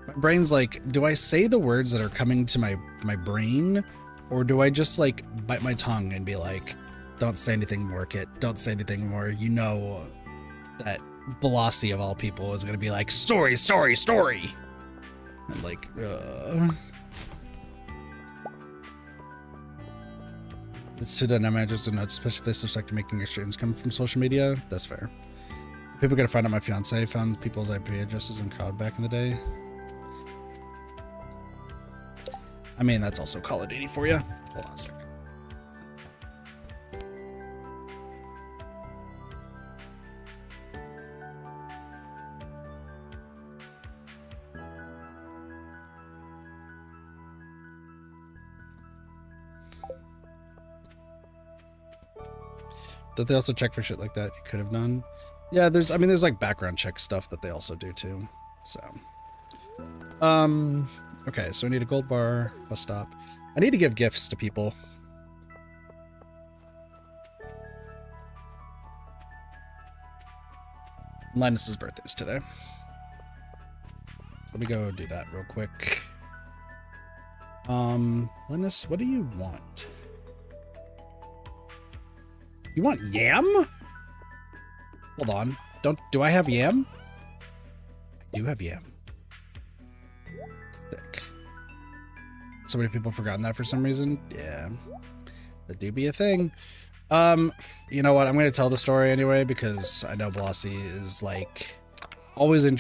My brain's like, do I say the words that are coming to my brain, or do I just like bite my tongue and be like, don't say anything more, Kit. Don't say anything more. You know that Blasi of all people is going to be like, story, story, story. I'm like, It's too dynamic. I just don't know, especially if they suspect making extra income from social media. That's fair. People gotta find out my fiance found people's IP addresses in COD back in the day. I mean, that's also Call of Duty for you. Hold on a second. Don't they also check for shit like that you could have done? Yeah, there's like background check stuff that they also do too. So, Okay, so I need a gold bar, bus stop. I need to give gifts to people. Linus's birthday is today. So let me go do that real quick. Linus, what do you want? You want yam? Hold on. Do I have yam? I do have yam. Thick. So many people have forgotten that for some reason. Yeah. That do be a thing. You know what? I'm going to tell the story anyway, because I know Blossy is like always at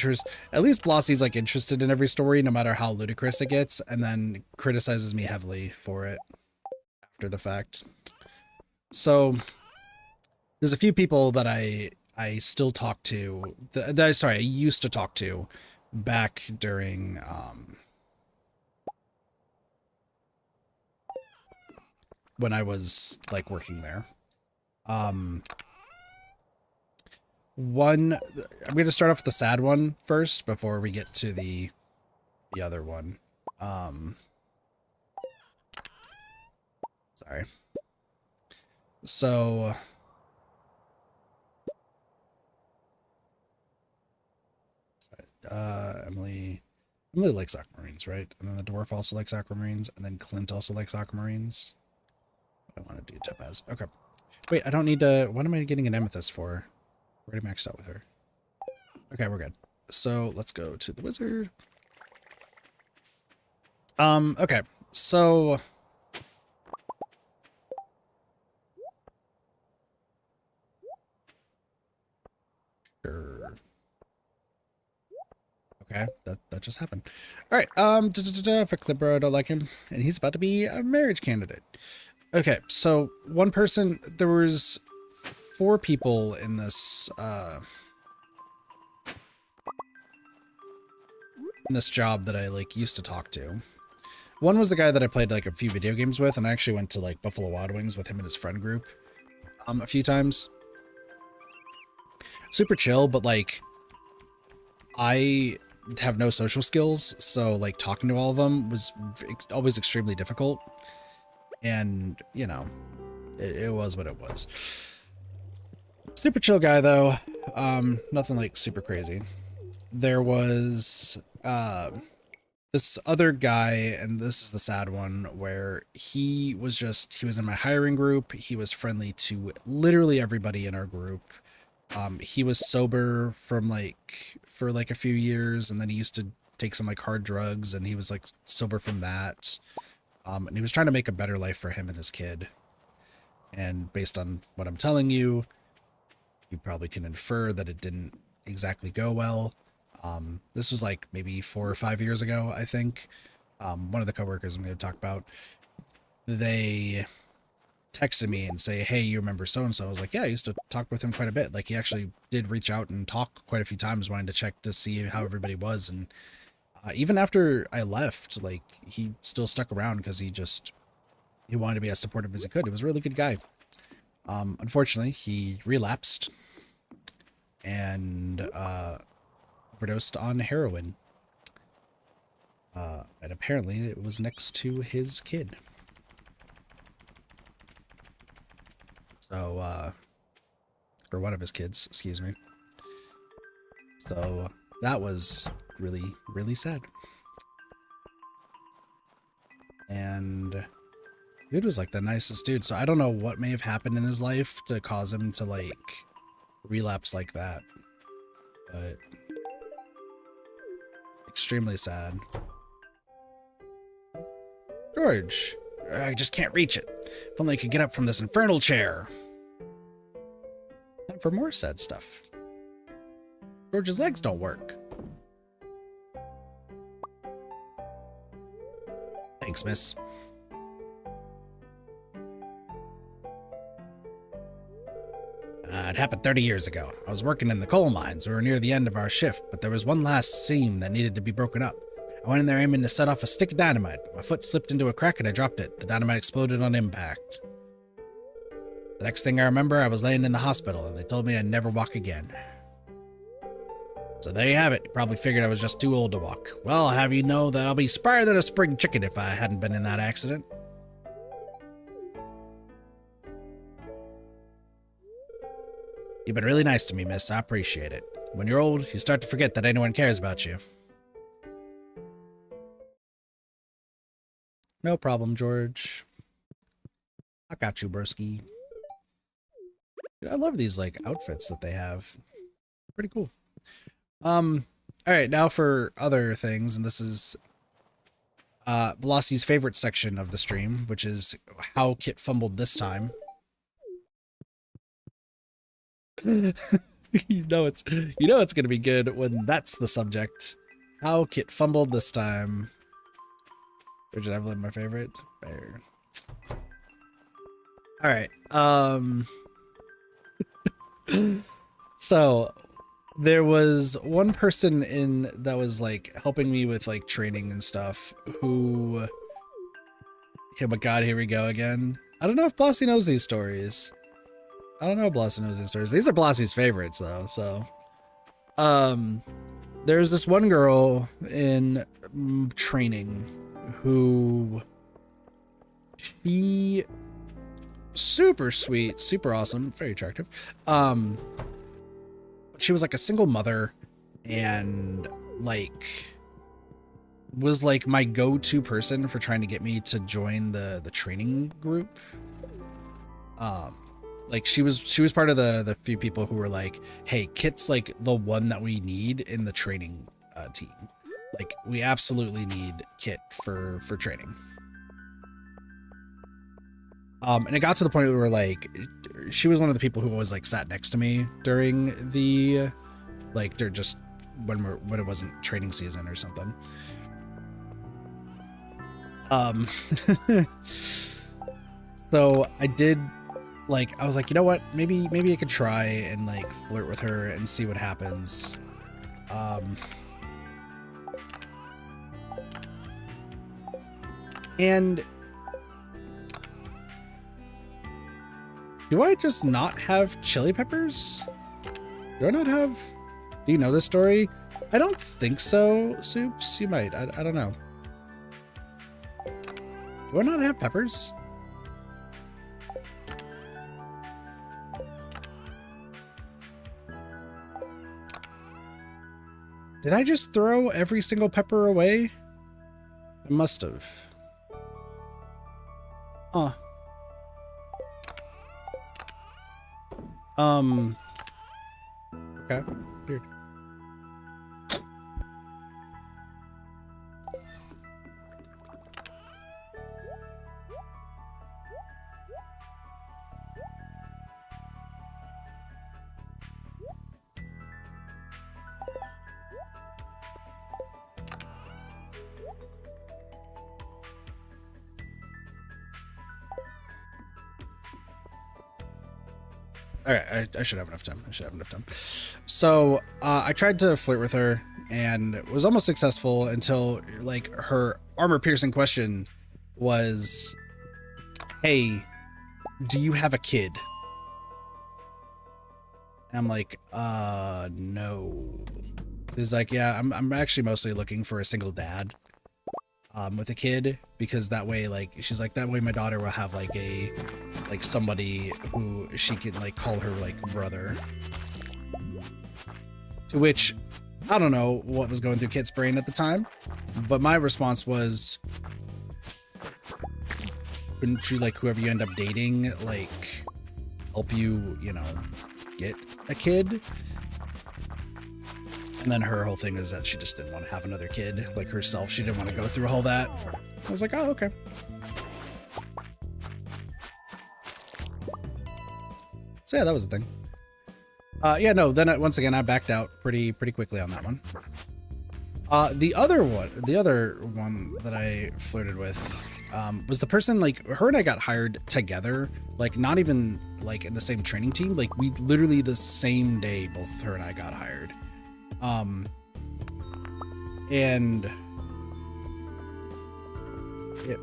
least Blossy's like interested in every story, no matter how ludicrous it gets, and then criticizes me heavily for it after the fact. So there's a few people that I still talk to, I used to talk to back during, when I was like working there. I'm going to start off with the sad one first before we get to the other one. Sorry. So Emily likes aquamarines, right? And then the dwarf also likes aquamarines, and then Clint also likes aquamarines. I want to do topaz. Okay. Wait, I don't need to... What am I getting an amethyst for? Already maxed out with her. Okay, we're good. So let's go to the wizard. Okay. So sure. Okay, that just happened. All right. For Clipper, I don't like him, and he's about to be a marriage candidate. Okay, so one person, there was 4 people in this job that I like used to talk to. One was the guy that I played like a few video games with, and I actually went to like Buffalo Wild Wings with him and his friend group a few times. Super chill, but like I have no social skills, so like talking to all of them was always extremely difficult. And, you know, it was what it was. Super chill guy, though. Nothing, like, super crazy. There was, this other guy, and this is the sad one, where he was in my hiring group. He was friendly to literally everybody in our group. He was sober for a few years, and then he used to take some, like, hard drugs, and he was, like, sober from that. And he was trying to make a better life for him and his kid. And based on what I'm telling you, you probably can infer that it didn't exactly go well. This was like maybe 4 or 5 years ago, I think. One of the coworkers I'm going to talk about, they texted me and say, hey, you remember so-and-so? I was like, yeah, I used to talk with him quite a bit. Like, he actually did reach out and talk quite a few times, wanting to check to see how everybody was. And even after I left, like, he still stuck around because he wanted to be as supportive as he could. He was a really good guy. Unfortunately, he relapsed and overdosed on heroin. And apparently it was next to his kid. So, or one of his kids, excuse me. So that was really, really sad. And dude was like the nicest dude. So I don't know what may have happened in his life to cause him to like relapse like that, but extremely sad. George, I just can't reach it. If only I could get up from this infernal chair. Time for more sad stuff. George's legs don't work. Thanks, miss. It happened 30 years ago. I was working in the coal mines. We were near the end of our shift, but there was one last seam that needed to be broken up. I went in there aiming to set off a stick of dynamite, but my foot slipped into a crack and I dropped it. The dynamite exploded on impact. The next thing I remember, I was laying in the hospital and they told me I'd never walk again. So there you have it. You probably figured I was just too old to walk. Well, I'll have you know that I'll be sprier than a spring chicken if I hadn't been in that accident. You've been really nice to me, miss. I appreciate it. When you're old, you start to forget that anyone cares about you. No problem, George. I got you, broski. Dude, I love these, like, outfits that they have. Pretty cool. Alright, now for other things, and this is Velocity's favorite section of the stream, which is how Kit fumbled this time. you know it's gonna be good when that's the subject. How Kit fumbled this time. Bridget Evelyn, my favorite. Bear. Alright, so there was one person in that was like helping me with like training and stuff who, oh my god, here we go again. I don't know if Blossy knows these stories. I don't know if Blossy knows these stories. These are Blossy's favorites though, so. There's this one girl in training who, she, super sweet, super awesome, very attractive. She was like a single mother and like was like my go-to person for trying to get me to join the training group. Like she was part of the few people who were like, hey, Kit's like the one that we need in the training team. Like we absolutely need Kit for training. And it got to the point where like she was one of the people who always like sat next to me during the like they're just when it wasn't training season or something. So I did like I was like, you know what, maybe I could try and like flirt with her and see what happens. And do I just not have chili peppers? Do I not have... Do you know this story? I don't think so, Soups. You might. I don't know. Do I not have peppers? Did I just throw every single pepper away? I must have. Huh. Okay, weird. All right, I should have enough time. So I tried to flirt with her and was almost successful until like her armor-piercing question was, "Hey, do you have a kid?" And I'm like, no. He's like, yeah, I'm actually mostly looking for a single dad. With a kid, because that way, like, she's like, that way my daughter will have like a, like somebody who she can like call her like brother. To which, I don't know what was going through Kit's brain at the time, but my response was, couldn't you, like, whoever you end up dating, like, help you, you know, get a kid? And then her whole thing is that she just didn't want to have another kid, like herself. She didn't want to go through all that. I was like, oh, okay. So yeah, that was the thing. Yeah, no, then once again, I backed out pretty quickly on that one. The other one that I flirted with was the person, like, her and I got hired together, like, not even like in the same training team. Like, we literally the same day, both her and I got hired. And yeah,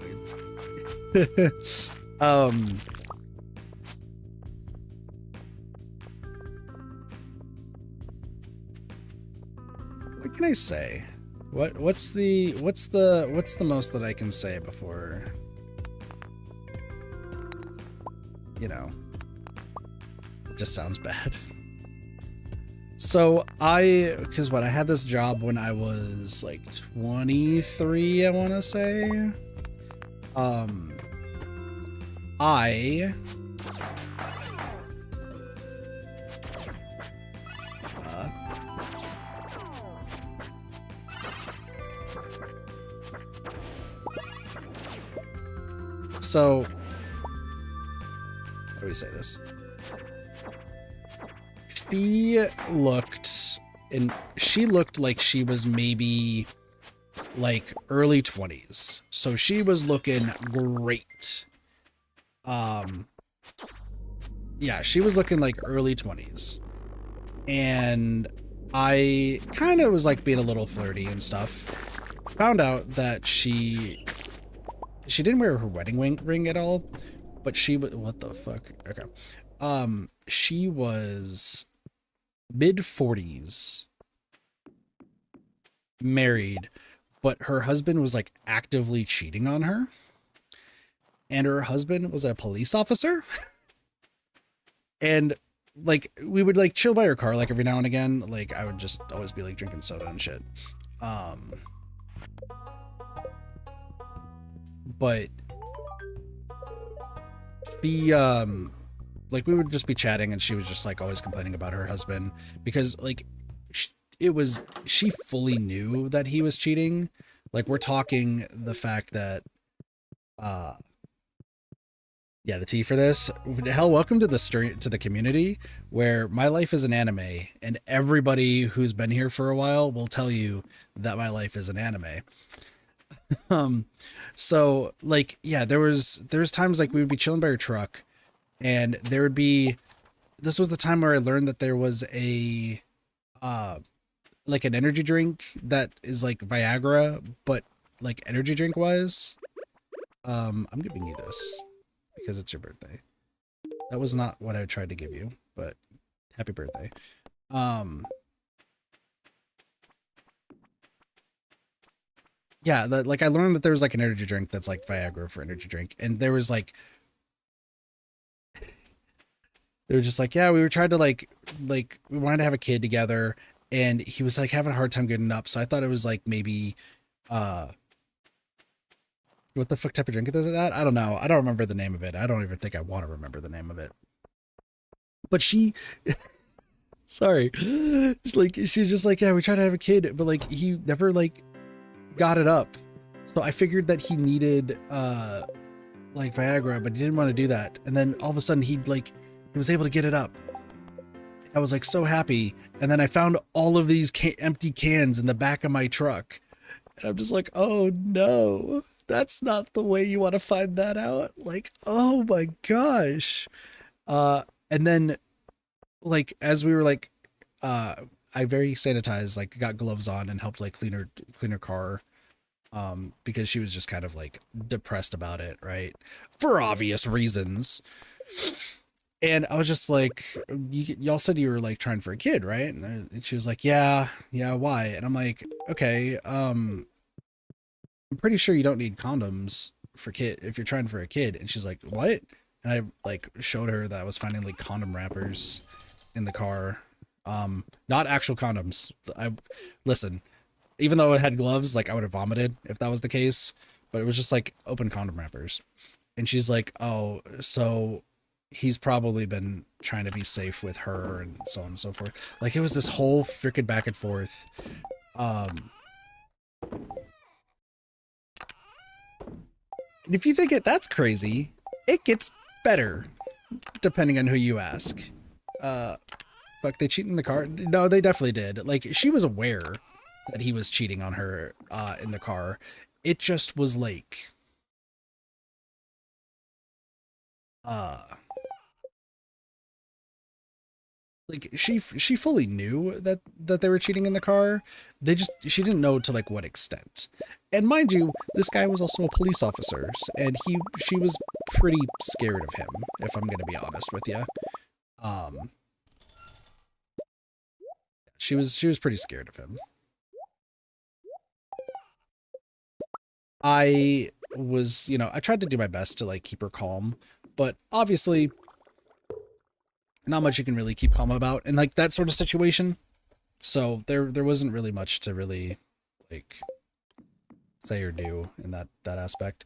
what can I say? What's the most that I can say before, you know, it just sounds bad. So because I had this job when I was like 23, I want to say. So, how do we say this? She looked like she was maybe like early 20s. So she was looking great. Yeah, she was looking like early 20s. And I kind of was like being a little flirty and stuff. Found out that she didn't wear her wedding ring at all, but what the fuck? Okay. She was mid 40s, married, but her husband was like actively cheating on her. And her husband was a police officer. And like we would like chill by her car like every now and again. Like I would just always be like drinking soda and shit. But like we would just be chatting and she was just like always complaining about her husband because like she fully knew that he was cheating. Like we're talking the fact that yeah, the tea for this. Hell, welcome to the community where my life is an anime, and everybody who's been here for a while will tell you that my life is an anime. So like, yeah, there was times like we would be chilling by her truck, and this was the time where I learned that there was a like an energy drink that is like Viagra, but like energy drink wise. I'm giving you this because it's your birthday. That was not what I tried to give you, but happy birthday. Yeah, like I learned that there was like an energy drink that's like Viagra for energy drink, and there was like they were just like, yeah, we were trying to like we wanted to have a kid together, and he was like having a hard time getting up, so I thought it was like maybe what the fuck type of drink is that? I don't know. I don't remember the name of it. I don't even think I want to remember the name of it. But she, sorry, she's just like, yeah, we tried to have a kid, but like he never like got it up. So I figured that he needed like Viagra, but he didn't want to do that. And then all of a sudden he was able to get it up. I was like so happy. And then I found all of these empty cans in the back of my truck. And I'm just like, oh no. That's not the way you want to find that out. Like, oh my gosh. And then like, as we were like, I very sanitized, like got gloves on and helped like clean her car. Because she was just kind of like depressed about it. Right. For obvious reasons. And I was just like, y'all said you were like trying for a kid, right? And she was like, yeah, why? And I'm like, okay, I'm pretty sure you don't need condoms if you're trying for a kid. And she's like, what? And I like showed her that I was finding like condom wrappers in the car. Not actual condoms. Listen, even though it had gloves, like I would have vomited if that was the case, but it was just like open condom wrappers. And she's like, oh, so he's probably been trying to be safe with her and so on and so forth. Like it was this whole freaking back and forth. And if you think that's crazy, it gets better, depending on who you ask. Fuck, they cheated in the car? No, they definitely did. Like, she was aware that he was cheating on her in the car. It just was like... like she fully knew that they were cheating in the car. She didn't know to like what extent. And mind you, this guy was also a police officer, and she was pretty scared of him, if I'm gonna be honest with you. She was pretty scared of him. I was, you know, I tried to do my best to like keep her calm, but obviously not much you can really keep calm about in like that sort of situation. So there wasn't really much to really like say or do in that aspect.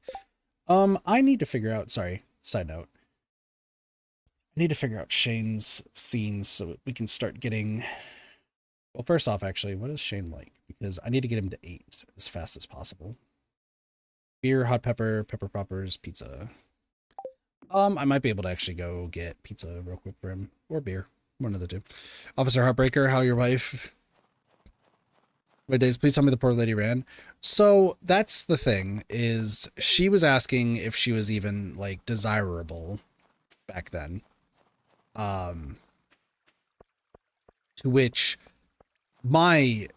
I need to figure out, sorry, side note. I need to figure out Shane's scenes so we can start getting, well, first off, actually, what is Shane like? Because I need to get him to 8 as fast as possible. Beer, hot pepper, pepper poppers, pizza. I might be able to actually go get pizza real quick for him, or beer, one of the two. Officer Heartbreaker, how your wife? My days, please tell me the poor lady ran. So that's the thing, is she was asking if she was even like desirable back then. To which my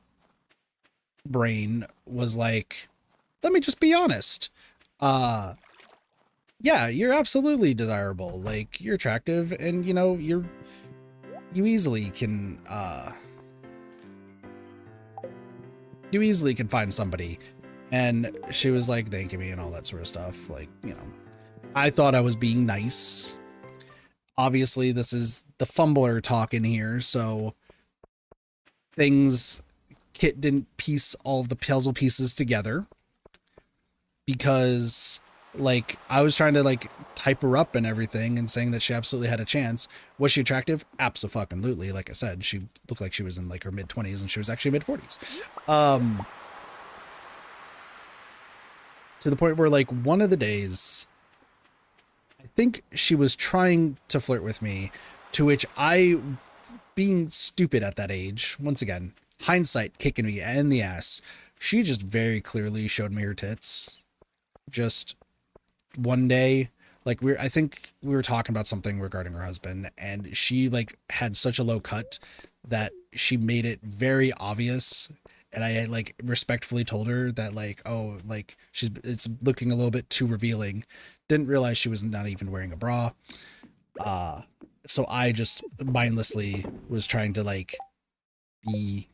brain was like, let me just be honest. Yeah, you're absolutely desirable. Like, you're attractive, and you know, you easily can find somebody. And she was like thanking me and all that sort of stuff. Like, you know, I thought I was being nice. Obviously, this is the fumbler talking here, so Kit didn't piece all of the puzzle pieces together, because like I was trying to like type her up and everything and saying that she absolutely had a chance. Was she attractive? Abso-fucking-lutely. Like I said, she looked like she was in like her mid-20s and she was actually mid-40s. To the point where like one of the days, I think she was trying to flirt with me, to which I, being stupid at that age, once again, hindsight kicking me in the ass, she just very clearly showed me her tits. Just one day, like I think we were talking about something regarding her husband, and she like had such a low cut that she made it very obvious. And I like respectfully told her that like, oh, like it's looking a little bit too revealing. Didn't realize she was not even wearing a bra. So I just mindlessly was trying to like be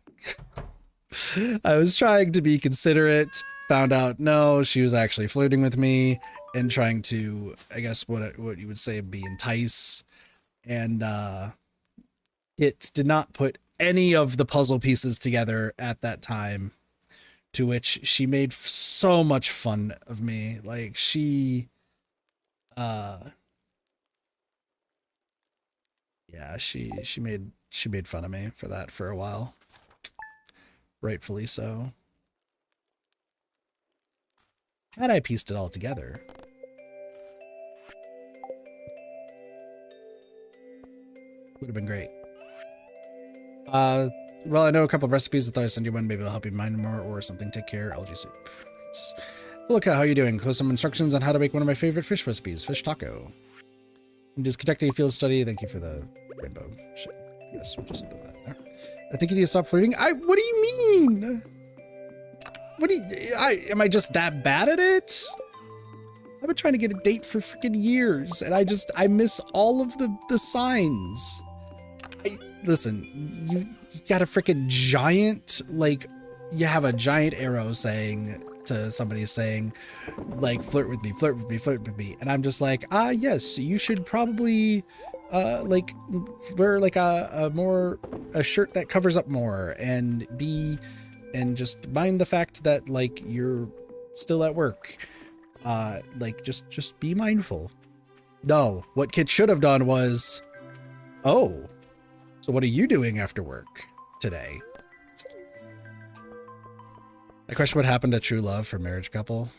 I was trying to be considerate, found out no, she was actually flirting with me and trying to, I guess what you would say, be entice. And it did not put any of the puzzle pieces together at that time, to which she made so much fun of me. Like she yeah, she made fun of me for that for a while. Rightfully so. Had I pieced it all together, would have been great. Well, I know a couple of recipes. I thought I'd send you one. Maybe it'll help you mind more or something. Take care. Algae soup. Nice. Look, how you doing? Close some instructions on how to make one of my favorite fish recipes, fish taco. Just conducting a field study. Thank you for the rainbow shit. Yes, we'll just put that there. I think you need to stop flirting. What do you mean? What do you, am I just that bad at it? I've been trying to get a date for freaking years, and I miss all of the signs. Listen, you got a freaking giant, like, you have a giant arrow saying to somebody saying, like, flirt with me, flirt with me, flirt with me. And I'm just like, yes, you should probably, like, wear, like, a shirt that covers up more and just mind the fact that, like, you're still at work. Like, just be mindful. No, what Kit should have done was, oh, so what are you doing after work today? I question what happened to true love for marriage couple.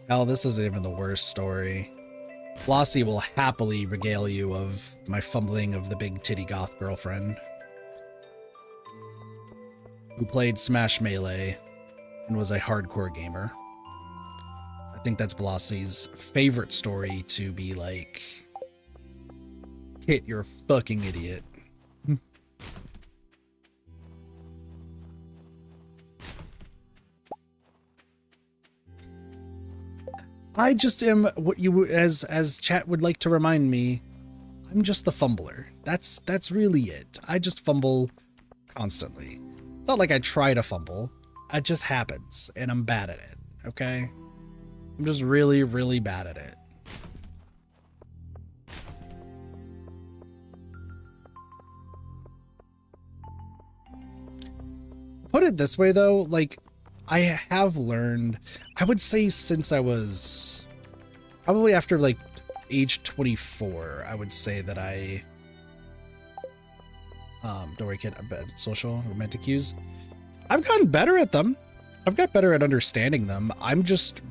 Hell, this isn't even the worst story. Flossie will happily regale you of my fumbling of the big titty goth girlfriend who played Smash Melee and was a hardcore gamer. I think that's Blossie's favorite story to be like, Kit, you're a fucking idiot. I just am what you, as chat would like to remind me, I'm just the fumbler. That's really it. I just fumble constantly. It's not like I try to fumble. It just happens, and I'm bad at it, okay? I'm just really, really bad at it. Put it this way, though, like, I have learned, I would say since I was probably after, like, age 24, I would say that I, don't worry, kid, I'm bad at social romantic cues. I've gotten better at them. I've got better at understanding them. I'm just,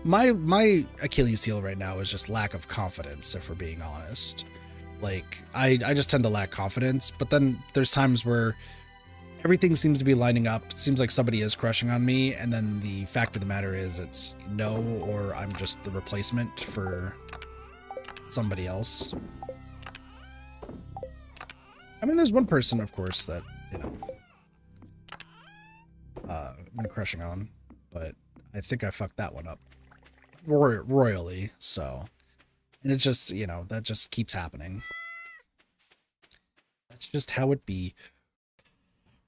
my Achilles heel right now is just lack of confidence, if we're being honest. Like, I just tend to lack confidence, but then there's times where everything seems to be lining up. It seems like somebody is crushing on me, and then the fact of the matter is it's no, or I'm just the replacement for somebody else. I mean, there's one person, of course, that, you know, I've been crushing on, but I think I fucked that one up royally, so. And it's just, you know, that just keeps happening. That's just how it be.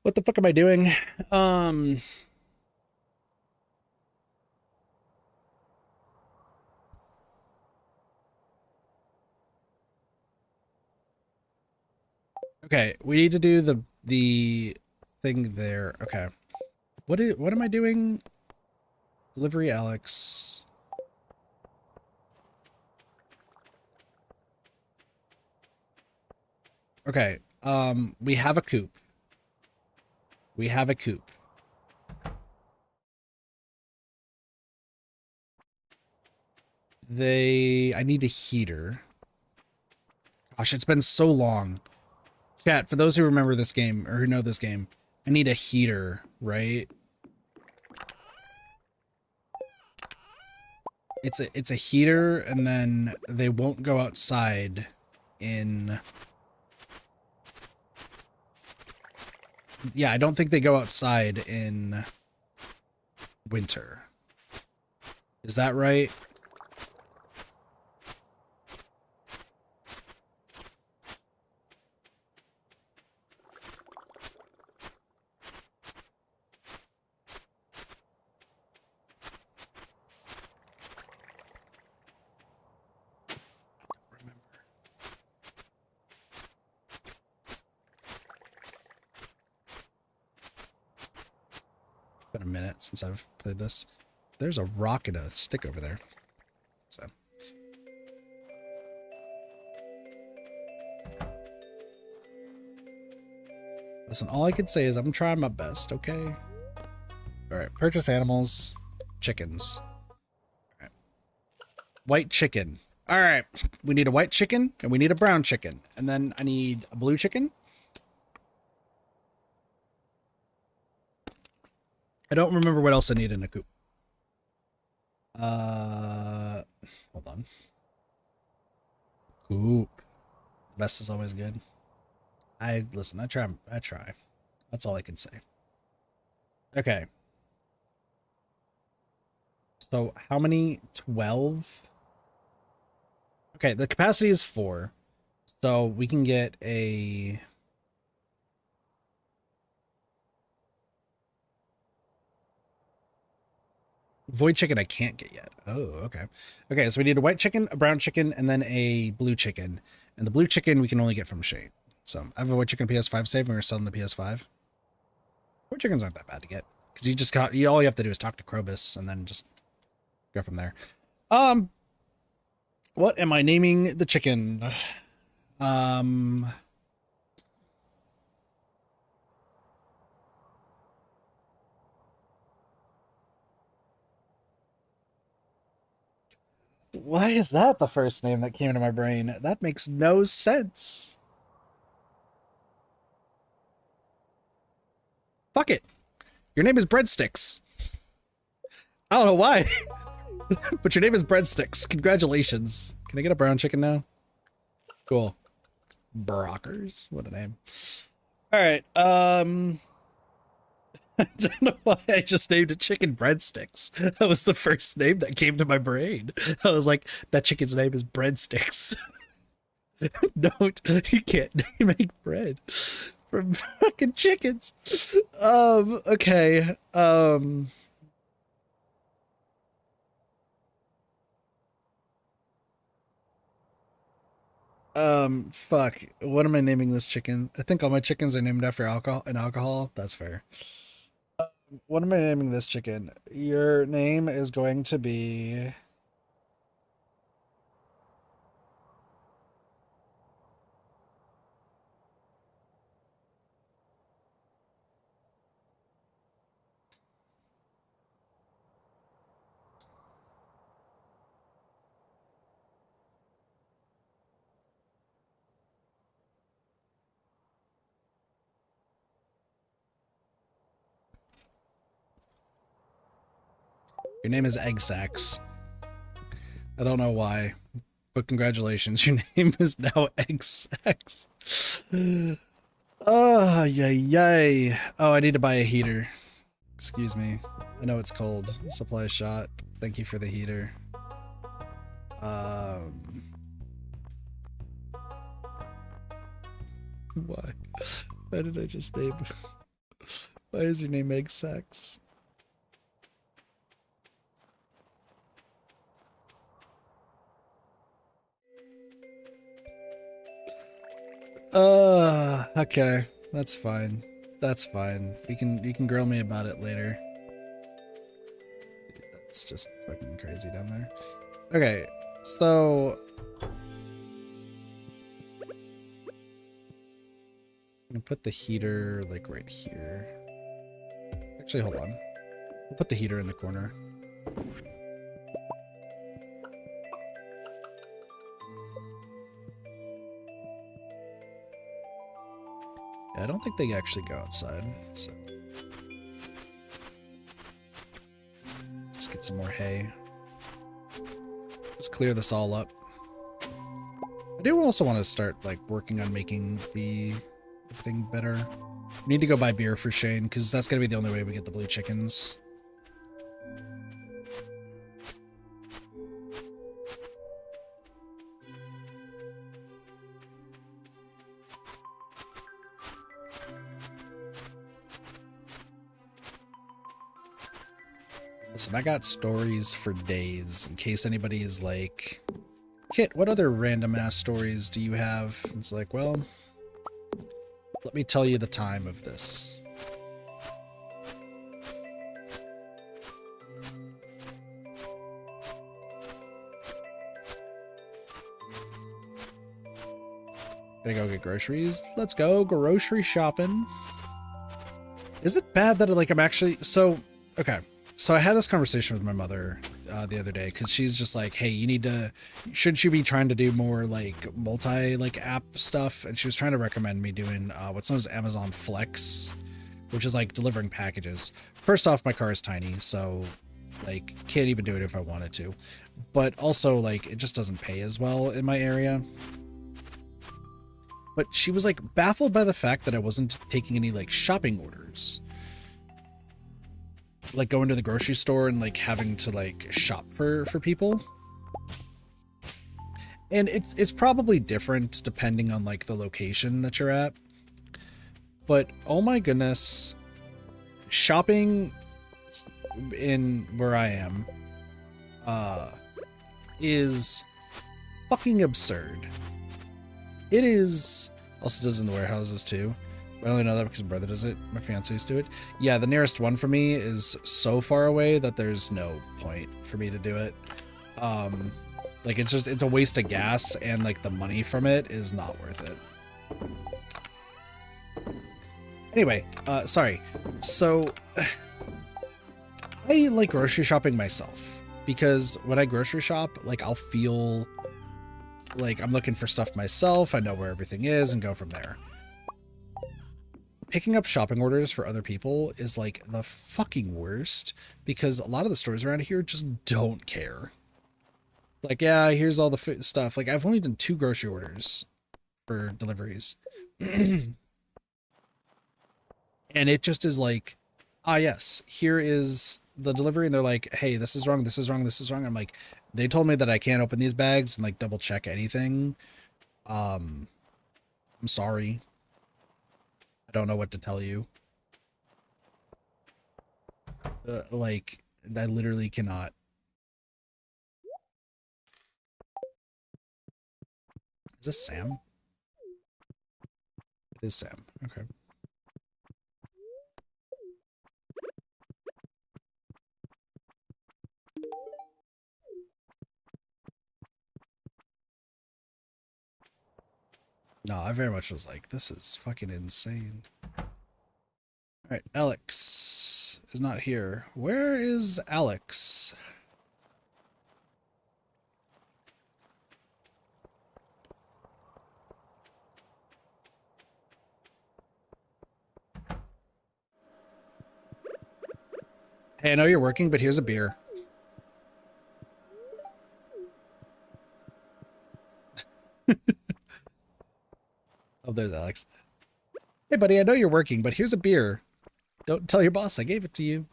What the fuck am I doing? Okay, we need to do the thing there. Okay. What am I doing? Delivery Alex. Okay, we have a coop. We have a coop. I need a heater. Gosh, it's been so long. Chat, for those who remember this game, or who know this game, I need a heater, right? It's a heater, and then they won't go outside in... Yeah, I don't think they go outside in winter. Is that right? Been a minute since I've played this. There's a rock and a stick over there. So. Listen, all I can say is I'm trying my best, okay? Alright, purchase animals. Chickens. Alright. White chicken. Alright, we need a white chicken, and we need a brown chicken. And then I need a blue chicken. I don't remember what else I need in a coop. Hold on. Coop. The best is always good. Listen, I try. That's all I can say. Okay. So how many? 12? Okay, the capacity is 4. So we can get a... Void chicken I can't get yet. Oh, okay. Okay, so we need a white chicken, a brown chicken, and then a blue chicken. And the blue chicken we can only get from Shane. So I have a white chicken PS5 save and we're selling the PS5. White chickens aren't that bad to get. Because all you have to do is talk to Krobus and then just go from there. What am I naming the chicken? Why is that the first name that came to my brain? That makes no sense. Fuck it. Your name is Breadsticks. I don't know why. But your name is Breadsticks. Congratulations. Can I get a brown chicken now? Cool. Brockers? What a name. Alright, I don't know why I just named it chicken breadsticks. That was the first name that came to my brain. I was like, that chicken's name is breadsticks. Don't, you can't make bread from fucking chickens. Okay. Fuck. What am I naming this chicken? I think all my chickens are named after alcohol and alcohol. That's fair. What am I naming this chicken? Your name is going to be... Your name is Egg Sacks. I don't know why, but congratulations. Your name is now Egg Sacks. Oh, yay, yay. Oh, I need to buy a heater. Excuse me. I know it's cold. Supply shot. Thank you for the heater. Why? Why did I just name... Why is your name Egg Sacks? Okay. That's fine. That's fine. You can grill me about it later. That's just fucking crazy down there. Okay, so I'm gonna put the heater like right here. Actually, hold on. We'll put the heater in the corner. Yeah, I don't think they actually go outside, so just get some more hay. Just clear this all up. I do also want to start like working on making the thing better. We need to go buy beer for Shane because that's gonna be the only way we get the blue chickens. Listen, I got stories for days in case anybody is like, Kit, what other random ass stories do you have? It's like, well, let me tell you the time of this. Gonna go get groceries. Let's go grocery shopping. Is it bad that like I'm actually okay? So I had this conversation with my mother the other day because she's just like, hey, shouldn't you be trying to do more like multi like app stuff? And she was trying to recommend me doing what's known as Amazon Flex, which is like delivering packages. First off, my car is tiny, so like can't even do it if I wanted to. But also like it just doesn't pay as well in my area. But she was like baffled by the fact that I wasn't taking any like shopping orders. Like going to the grocery store and like having to like shop for people. And it's probably different depending on like the location that you're at. But oh my goodness, shopping in where I am is fucking absurd. It is. Also does in the warehouses too. I only know that because my brother does it. My fiance used to do it. Yeah, the nearest one for me is so far away that there's no point for me to do it. Like it's a waste of gas, and like the money from it is not worth it. Anyway, sorry. So I like grocery shopping myself because when I grocery shop, like I'll feel like I'm looking for stuff myself. I know where everything is and go from there. Picking up shopping orders for other people is like the fucking worst because a lot of the stores around here just don't care. Like, yeah, here's all the stuff. Like, I've only done 2 grocery orders for deliveries. And it just is like, ah, yes, here is the delivery. And they're like, hey, this is wrong. This is wrong. This is wrong. I'm like, they told me that I can't open these bags and like double check anything. I'm sorry. I don't know what to tell you. Like, I literally cannot. Is this Sam? It is Sam. Okay. No, I very much was like, this is fucking insane. All right, Alex is not here. Where is Alex? Hey, I know you're working, but here's a beer. Oh, there's Alex. Hey, buddy, I know you're working, but here's a beer. Don't tell your boss I gave it to you.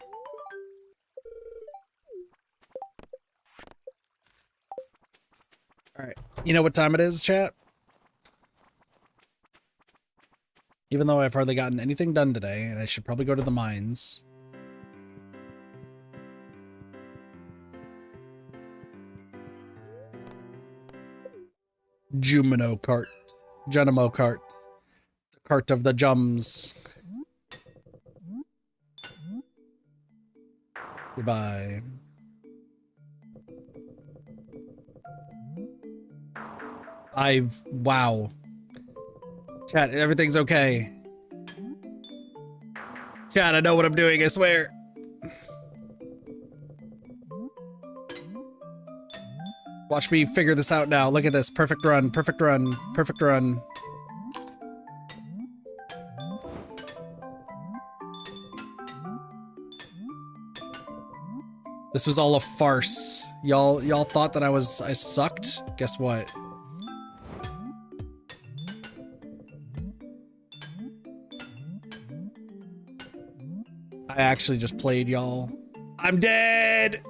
All right. You know what time it is, chat? Even though I've hardly gotten anything done today, and I should probably go to the mines. Jumino cart. Junimo cart. The cart of the jums. Goodbye. Wow. Chat, everything's okay. Chat, I know what I'm doing, I swear. Watch me figure this out now. Look at this. Perfect run, perfect run, perfect run. This was all a farce. Y'all thought that I sucked? Guess what? I actually just played y'all. I'm dead!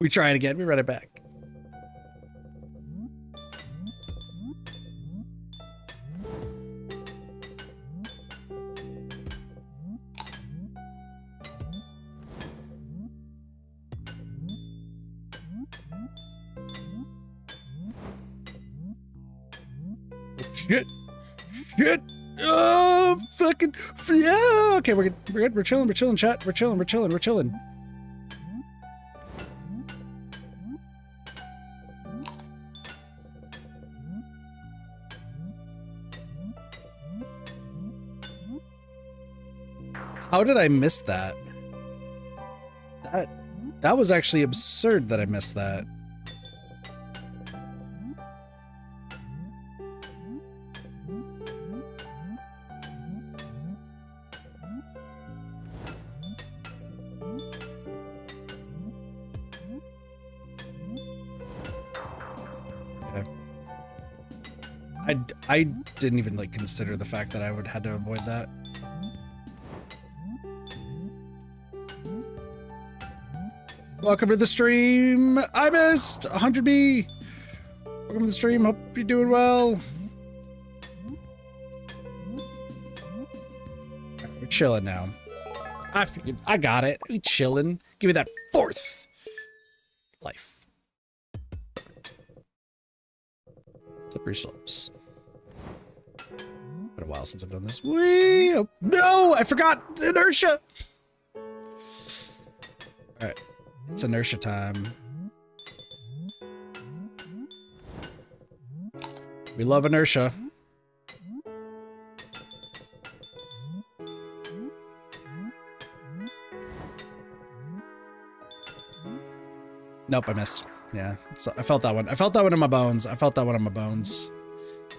We try it again, we run it back. Shit! Shit! Oh, fucking yeah! Okay, we're good. We're good. We're chilling. We're chilling. Chat. We're chilling. We're chilling. We're chilling. How did I miss that? That was actually absurd that I missed that. I didn't even like consider the fact that I would had to avoid that. Welcome to the stream. I missed 100B. Welcome to the stream. Hope you're doing well. We're chilling now. I figured I got it. We chilling. Give me that fourth life. Slippery slopes. Been a while since I've done this. Whee! Oh, no, I forgot the inertia. All right, it's inertia time. We love inertia. Nope, I missed. Yeah, so I felt that one. I felt that one in my bones. I felt that one in my bones.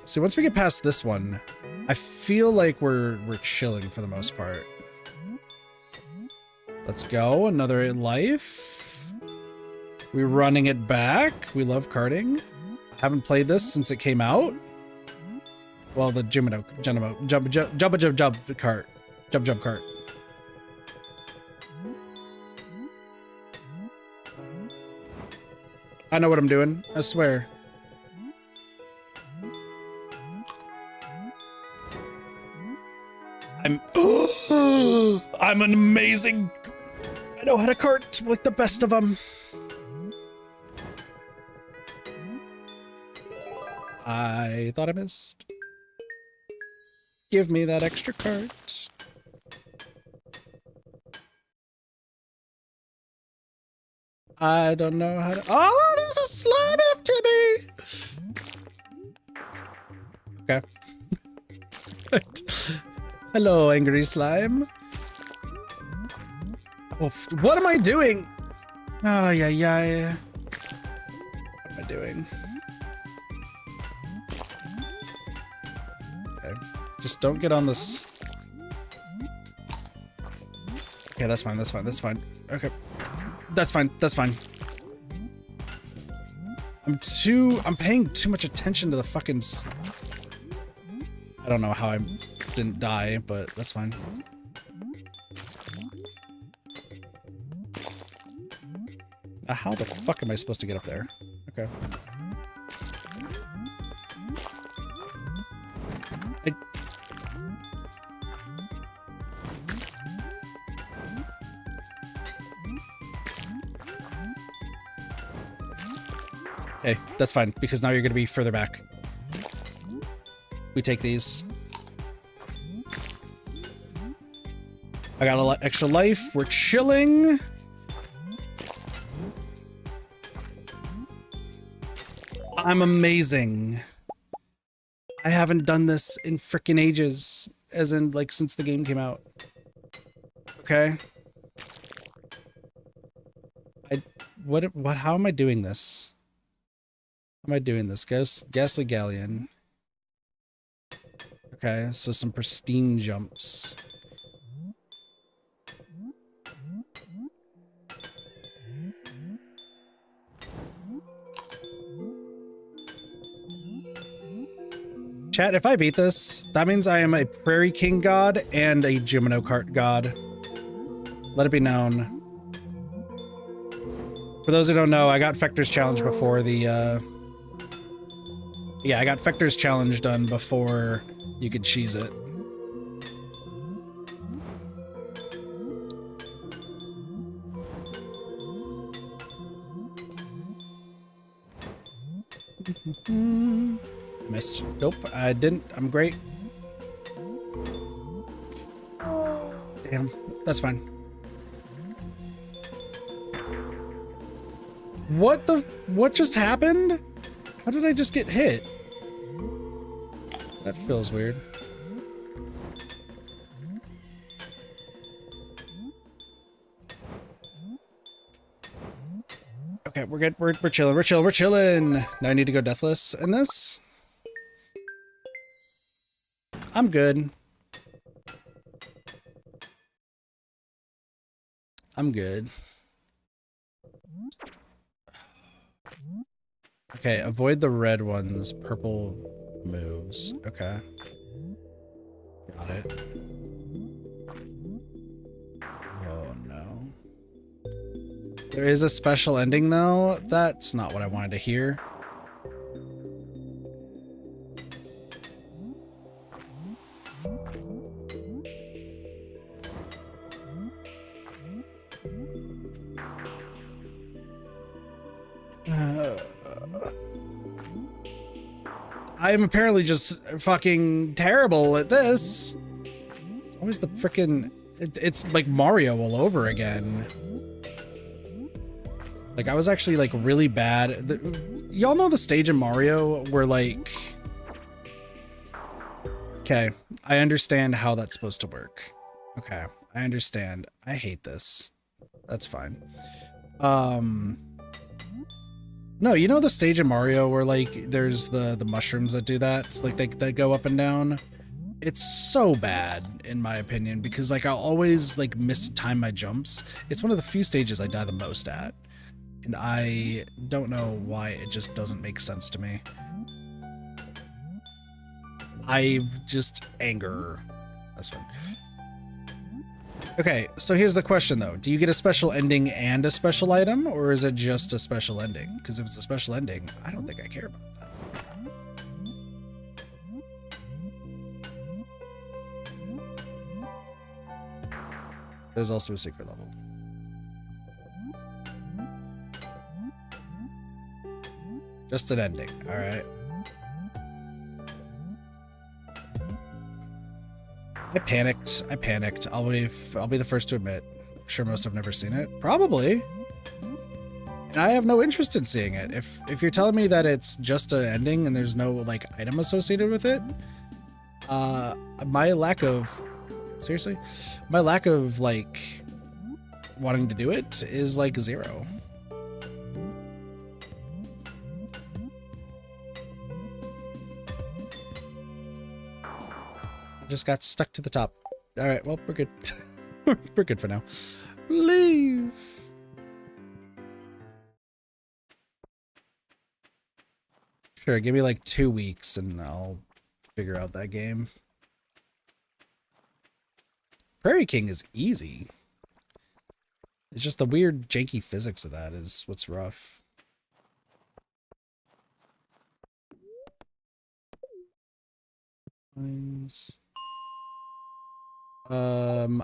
See, once we get past this one, I feel like we're chilling for the most part. Let's go, another life. We're running it back. We love karting. I haven't played this since it came out. Well, the jump cart. Jump cart. I know what I'm doing, I swear. I'm an amazing... I know how to cart like the best of them. I thought I missed. Give me that extra cart. I don't know how to... Oh, there's a slime after me! Okay. Hello, angry slime. Oh, what am I doing? Oh, yeah. What am I doing? Okay. Just don't get on this. Okay, that's fine. Okay. That's fine. I'm paying too much attention to the fucking... I don't know how I didn't die, but that's fine. How the fuck am I supposed to get up there? Okay. Okay, that's fine, because now you're gonna be further back. We take these. I got a lot extra life. We're chilling. I'm amazing. I haven't done this in frickin' ages, as in like since the game came out. Okay. How am I doing this? How am I doing this? Ghastly Galleon. Okay, so some pristine jumps. Chat, if I beat this, that means I am a Prairie King god and a Jumino Cart god. Let it be known. For those who don't know, I got Fector's challenge before the, yeah, I got Fector's challenge done before you could cheese it. Missed. Nope, I didn't. I'm great. Damn, that's fine. What just happened? How did I just get hit? That feels weird. Okay, we're good. We're chilling. Now I need to go deathless in this. I'm good. I'm good. Okay, avoid the red ones. Purple moves. Okay. Got it. Oh no. There is a special ending though. That's not what I wanted to hear. I'm apparently just fucking terrible at this. It's always the frickin'... It's like Mario all over again. Like, I was actually, like, really bad. Y'all know the stage in Mario where, like... Okay, I understand how that's supposed to work. Okay, I understand. I hate this. That's fine. No, you know the stage in Mario where, like, there's the mushrooms that do that? Like, they go up and down? It's so bad, in my opinion, because, like, I'll always, like, mistime my jumps. It's one of the few stages I die the most at. And I don't know why it just doesn't make sense to me. I just anger. That's fine. Okay, so here's the question though. Do you get a special ending and a special item, or is it just a special ending? Because if it's a special ending, I don't think I care about that. There's also a secret level. Just an ending, all right. I panicked. I'll be the first to admit. I'm sure most have never seen it. Probably. And I have no interest in seeing it. If you're telling me that it's just an ending and there's no like item associated with it, my lack of like wanting to do it is like 0. Just got stuck to the top. All right, well, we're good. We're good for now. Leave. Sure, give me like 2 weeks and I'll figure out that game. Prairie King is easy. It's just the weird janky physics of that is what's rough.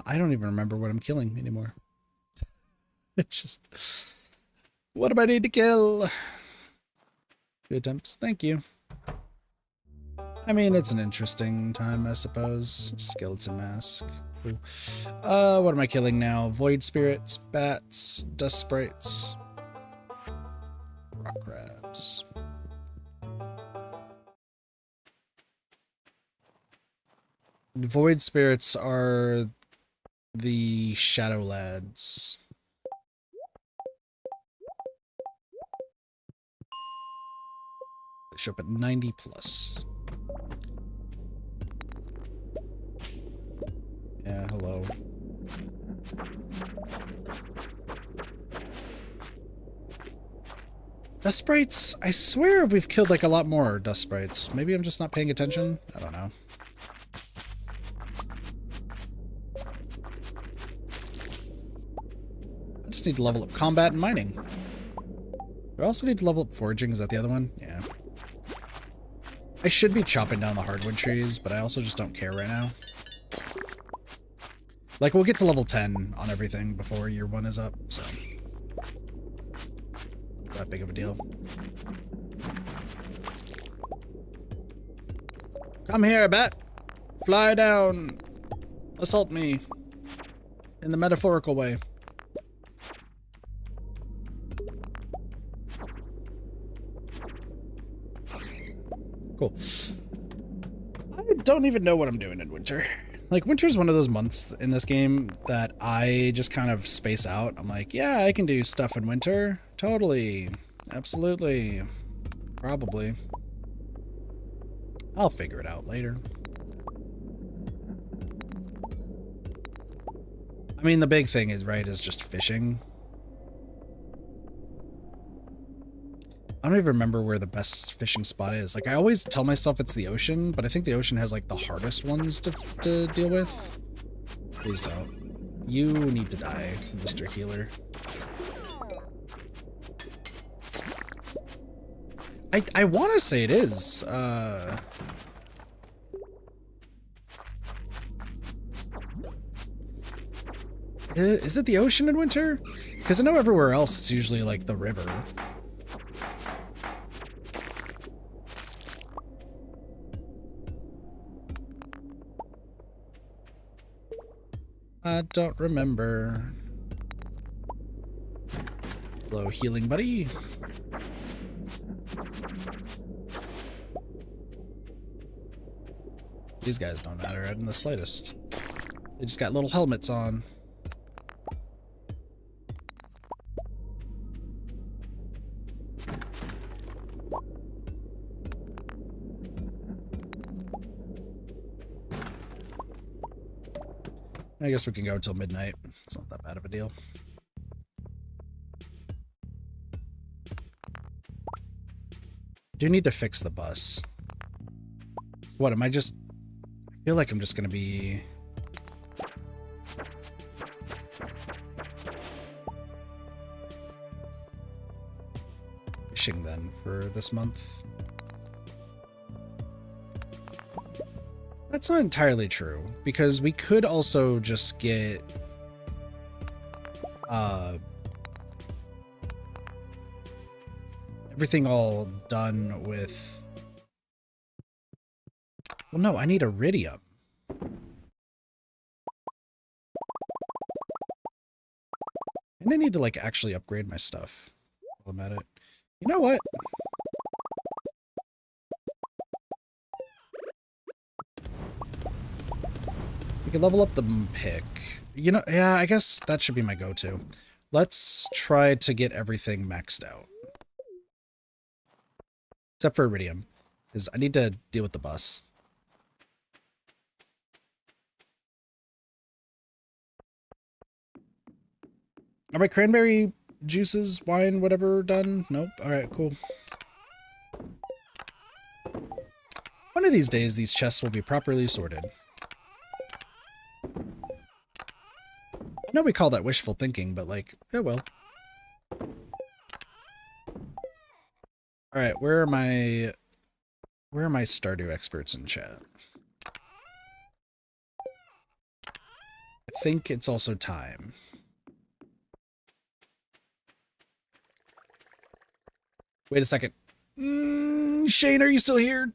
I don't even remember what I'm killing anymore. It's just, what do I need to kill? Good attempts, thank you. I mean, it's an interesting time, I suppose. Skeleton mask. Cool. What am I killing now? Void spirits, bats, dust sprites, rock crabs. Void spirits are the shadow lads. They show up at 90 plus. Yeah, hello. Dust sprites, I swear we've killed like a lot more dust sprites. Maybe I'm just not paying attention? I don't know. I just need to level up combat and mining. Do I also need to level up foraging? Is that the other one? Yeah. I should be chopping down the hardwood trees, but I also just don't care right now. Like, we'll get to level 10 on everything before year 1 is up, so... not that big of a deal. Come here, bat! Fly down! Assault me! In the metaphorical way. Cool. I don't even know what I'm doing in winter. Like, winter is one of those months in this game that I just kind of space out. I'm like, yeah, I can do stuff in winter. Totally. Absolutely. Probably. I'll figure it out later. I mean, the big thing is, right, is just fishing. I don't even remember where the best fishing spot is. Like, I always tell myself it's the ocean, but I think the ocean has, like, the hardest ones to deal with. Please don't. You need to die, Mr. Healer. I want to say it is. Is it the ocean in winter? Because I know everywhere else it's usually, like, the river. I don't remember. Hello, healing buddy. These guys don't matter in the slightest. They just got little helmets on. I guess we can go until midnight. It's not that bad of a deal. Do need to fix the bus. What, am I just... I feel like I'm just gonna be... fishing then for this month. That's not entirely true, because we could also just get everything all done with... Well, no, I need iridium. And I need to, like, actually upgrade my stuff while I'm at it. You know what? We can level up the pick. You know, yeah, I guess that should be my go-to. Let's try to get everything maxed out. Except for iridium, because I need to deal with the bus. Are my cranberry juices, wine, whatever done? Nope. Alright, cool. One of these days, these chests will be properly sorted. I know we call that wishful thinking, but like, oh well. Alright, where are my Stardew experts in chat? I think it's also time. Wait a second. Shane, are you still here?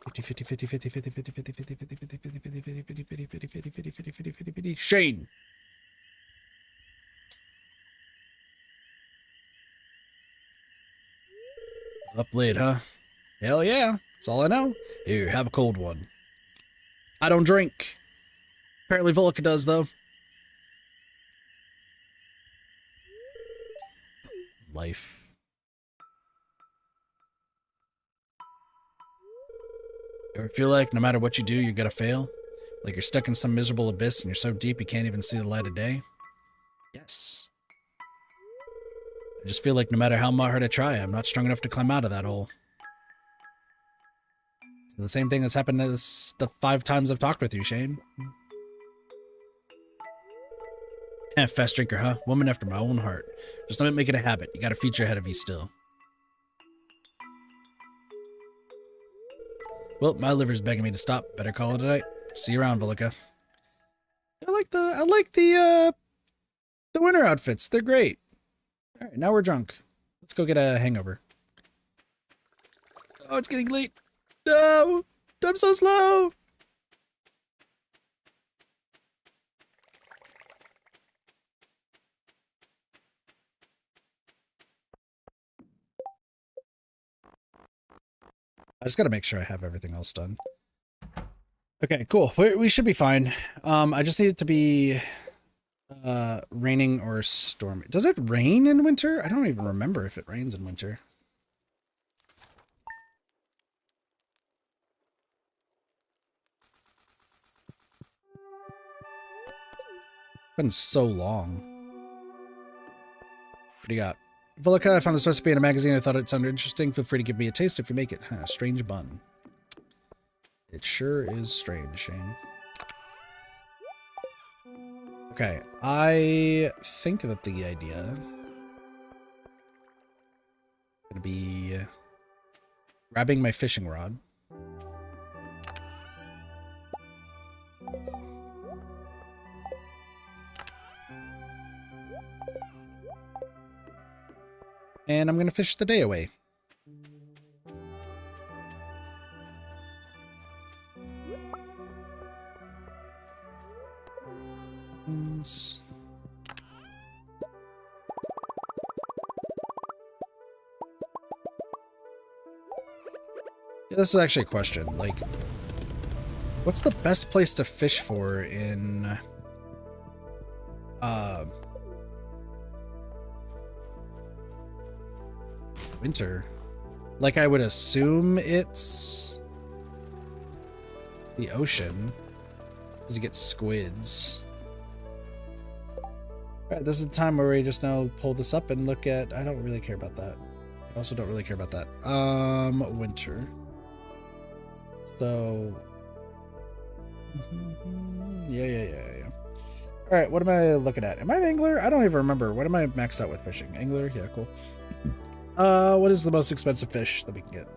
50, 50, 50, 50, 50, 50, 50, 50, 50, 50, 50, 50, 50, 50, 50, 50, 50, 50, 50, 50, 50, Shane. Up late, huh? Hell yeah. That's all I know. Here, have a cold one. I don't drink. Apparently Volca does, though. Life. You ever feel like no matter what you do, you're gonna fail? Like you're stuck in some miserable abyss and you're so deep you can't even see the light of day? Yes. I just feel like no matter how hard I try, I'm not strong enough to climb out of that hole. It's the same thing that's happened to this, the 5 times I've talked with you, Shane. Fast drinker, huh? Woman after my own heart. Just don't make it a habit. You got a future ahead of you still. Well, my liver's begging me to stop. Better call it a night. See you around, Volca. I like the winter outfits. They're great. All right, now we're drunk. Let's go get a hangover. Oh, it's getting late. No, I'm so slow. I just got to make sure I have everything else done. Okay, cool. We should be fine. I just need it to be raining or stormy. Does it rain in winter? I don't even remember if it rains in winter. It's been so long. What do you got? Volca, I found this recipe in a magazine. I thought it sounded interesting. Feel free to give me a taste if you make it. Huh, strange bun. It sure is strange, Shane. Okay, I think that the idea is gonna be grabbing my fishing rod. And I'm gonna fish the day away. Yeah, this is actually a question. Like, what's the best place to fish for in winter? Like, I would assume it's the ocean, because you get squids. Alright, this is the time where we just now pull this up and look at... I don't really care about that. I also don't really care about that. Winter. So, yeah. All right, what am I looking at? Am I an angler? I don't even remember. What am I maxed out with fishing? Angler? Yeah, cool. What is the most expensive fish that we can get?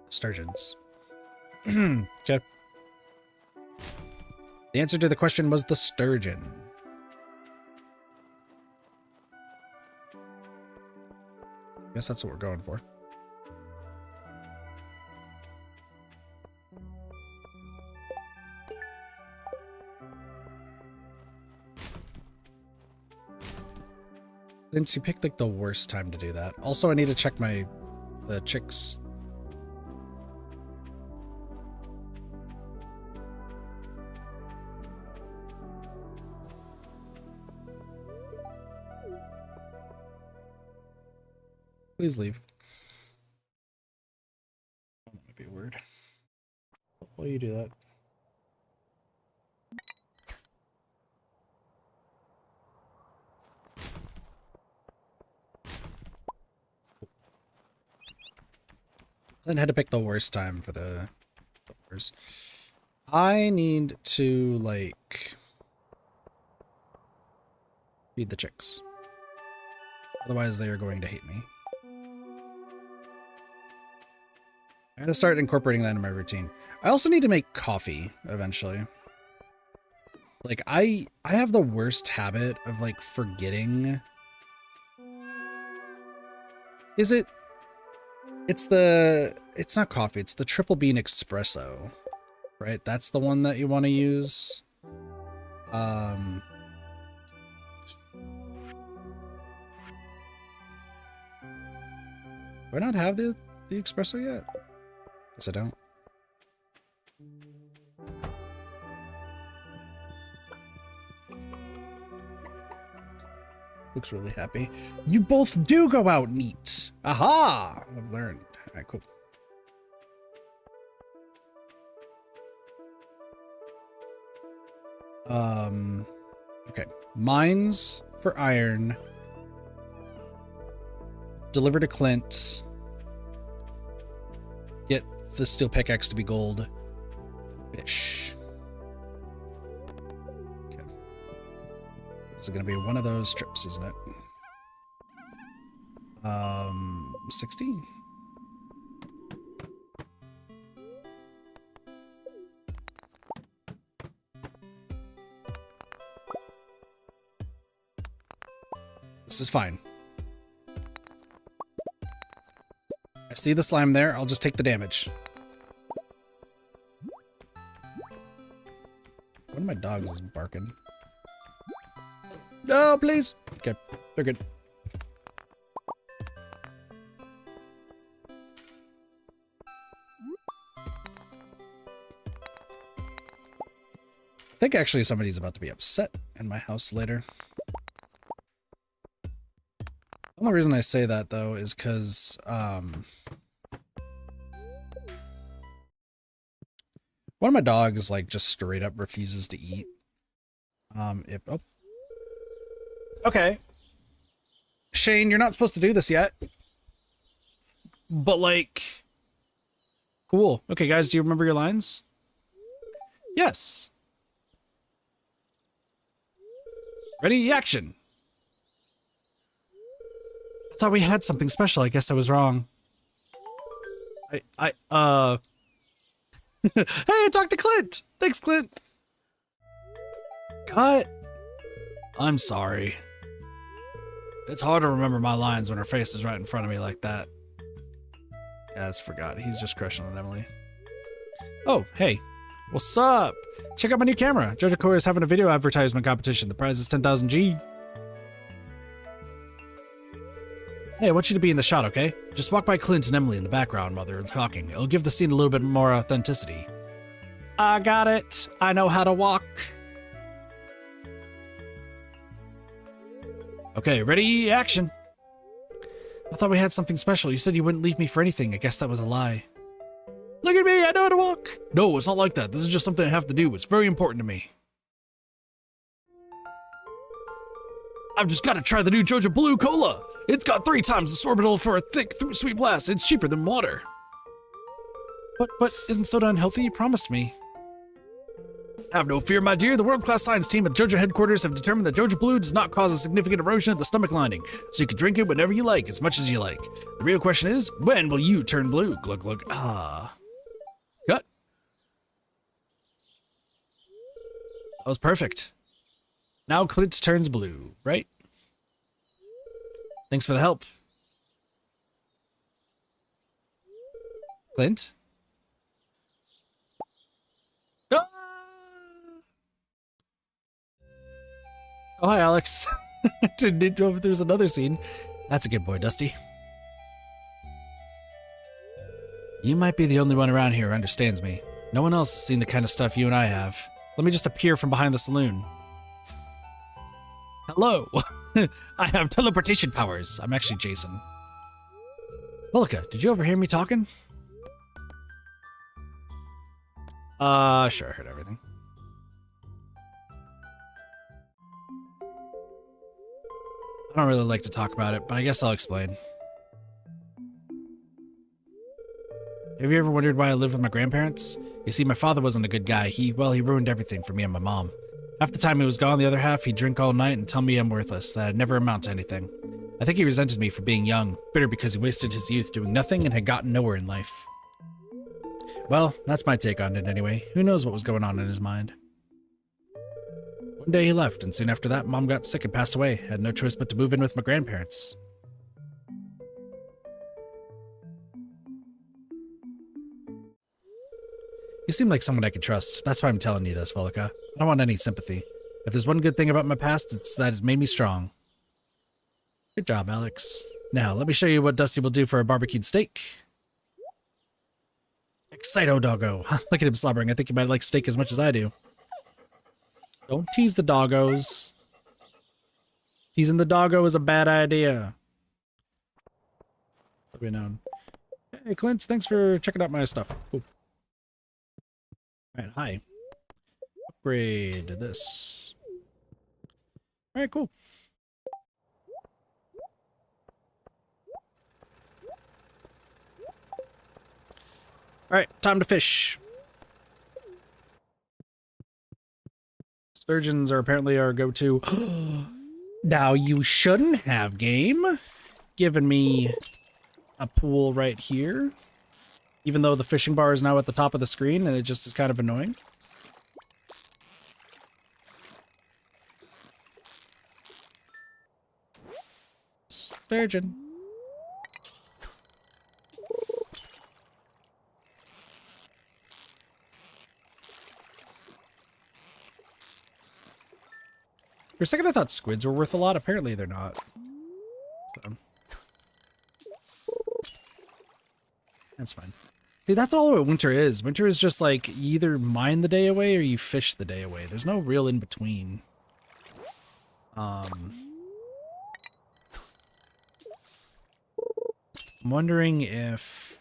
Sturgeons. Okay. The answer to the question was the sturgeon. Guess that's what we're going for. Since you picked like the worst time to do that. Also, I need to check the chicks. Please leave. That might be weird. Will you do that? Then had to pick the worst time for the doors. I need to like feed the chicks. Otherwise they are going to hate me. I gotta start incorporating that in my routine. I also need to make coffee eventually. Like I have the worst habit of like forgetting. It's not coffee, it's the triple bean espresso, right? That's the one that you want to use. Do I not have the espresso yet? Guess I don't. Looks really happy. You both do go out and eat. Aha! I've learned. All right, cool. Okay. Mines for iron. Deliver to Clint. Get the steel pickaxe to be gold. Fish. Okay. This is gonna be one of those trips, isn't it? 60? This is fine. I see the slime there. I'll just take the damage. One of my dogs is barking. No, please. Okay, they're good. I think actually somebody's about to be upset in my house later. The only reason I say that though is because one of my dogs like just straight up refuses to eat. Okay. Shane, you're not supposed to do this yet. But like cool. Okay, guys, do you remember your lines? Yes. Ready, action. I thought we had something special. I guess I was wrong. Hey, I talked to Clint. Thanks, Clint. Cut. I'm sorry. It's hard to remember my lines when her face is right in front of me like that. Yeah, I just forgot. He's just crushing on Emily. Oh, hey. What's up? Check out my new camera. Jojo Core is having a video advertisement competition. The prize is 10,000 G. Hey, I want you to be in the shot, okay? Just walk by Clint and Emily in the background while they're talking. It'll give the scene a little bit more authenticity. I got it. I know how to walk. Okay, ready, action. I thought we had something special. You said you wouldn't leave me for anything. I guess that was a lie. Look at me, I know how to walk. No, it's not like that. This is just something I have to do. It's very important to me. I've just got to try the new Joja Blue Cola. It's got 3 times the sorbitol for a thick, sweet blast. It's cheaper than water. But isn't soda unhealthy? You promised me. Have no fear, my dear. The world-class science team at Joja headquarters have determined that Joja Blue does not cause a significant erosion of the stomach lining, so you can drink it whenever you like, as much as you like. The real question is, when will you turn blue? Glug, glug. Ah. Cut. That was perfect. Now Clint turns blue, right? Thanks for the help. Clint? Ah! Oh, hi, Alex. Didn't know if there's another scene. That's a good boy, Dusty. You might be the only one around here who understands me. No one else has seen the kind of stuff you and I have. Let me just appear from behind the saloon. Hello. I have teleportation powers. I'm actually Jason. Mullica, did you overhear me talking? Sure, I heard everything. I don't really like to talk about it, but I guess I'll explain. Have you ever wondered why I live with my grandparents? You see, my father wasn't a good guy. He ruined everything for me and my mom. Half the time he was gone, the other half, he'd drink all night and tell me I'm worthless, that I'd never amount to anything. I think he resented me for being young, bitter because he wasted his youth doing nothing and had gotten nowhere in life. Well, that's my take on it anyway. Who knows what was going on in his mind? One day he left, and soon after that, Mom got sick and passed away. I had no choice but to move in with my grandparents. You seem like someone I could trust. That's why I'm telling you this, Volika. I don't want any sympathy. If there's one good thing about my past, it's that it made me strong. Good job, Alex. Now, let me show you what Dusty will do for a barbecued steak. Excito doggo. Look at him slobbering. I think he might like steak as much as I do. Don't tease the doggos. Teasing the doggo is a bad idea. Let me know. Hey, Clint, thanks for checking out my stuff. Cool. Alright, hi. Upgrade this. Alright, cool. Alright, time to fish. Sturgeons are apparently our go-to. Now you shouldn't have, game. Given me a pool right here. Even though the fishing bar is now at the top of the screen and it just is kind of annoying. Sturgeon. For a second I thought squids were worth a lot. Apparently they're not. So. That's fine. See, that's all what winter is. Winter is just like, you either mine the day away or you fish the day away. There's no real in between. I'm wondering if...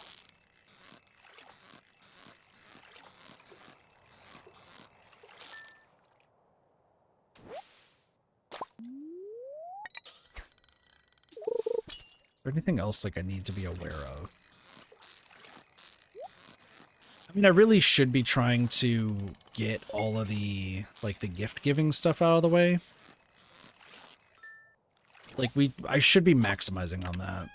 Is there anything else like I need to be aware of? I mean, I really should be trying to get all of the, like, the gift-giving stuff out of the way. Like, I should be maximizing on that.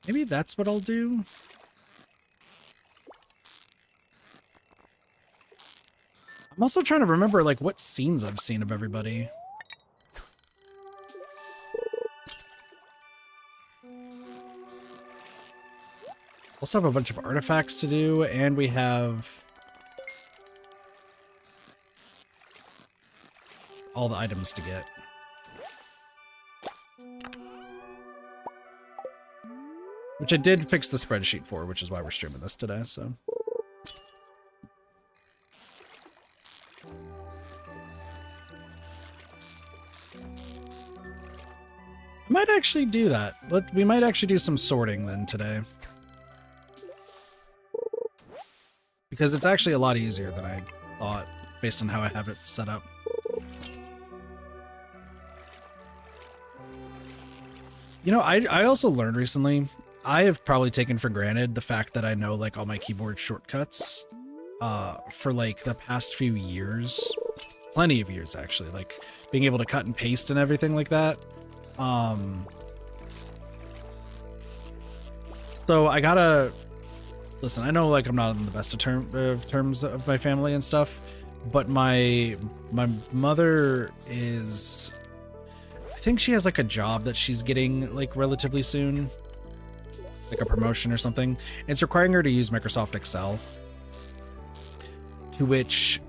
Maybe that's what I'll do? I'm also trying to remember, like, what scenes I've seen of everybody. Also have a bunch of artifacts to do, and we have all the items to get. which I did fix the spreadsheet for, which is why we're streaming this today, so. I might actually do that. We might actually do some sorting then today. Because it's actually a lot easier than I thought, based on how I have it set up. You know, I also learned recently, I have probably taken for granted the fact that I know like all my keyboard shortcuts for like the past few years. Plenty of years, actually. Like being able to cut and paste and everything like that. So I gotta listen. I know, like, I'm not in the best of terms of my family and stuff, but my mother is. I think she has like a job that she's getting like relatively soon, like a promotion or something. It's requiring her to use Microsoft Excel. To which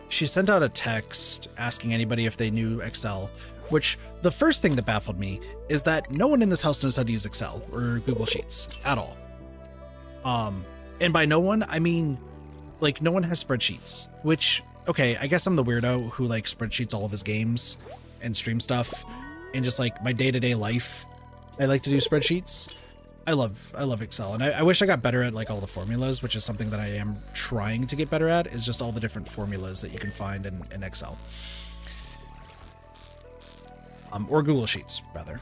she sent out a text asking anybody if they knew Excel. Which, the first thing that baffled me is that no one in this house knows how to use Excel or Google Sheets at all. And by no one, I mean, like, no one has spreadsheets, which, okay, I guess I'm the weirdo who, like, spreadsheets all of his games and stream stuff, and just, like, my day-to-day life, I like to do spreadsheets. I love Excel, and I wish I got better at, like, all the formulas, which is something that I am trying to get better at, is just all the different formulas that you can find in Excel. Or Google Sheets, rather.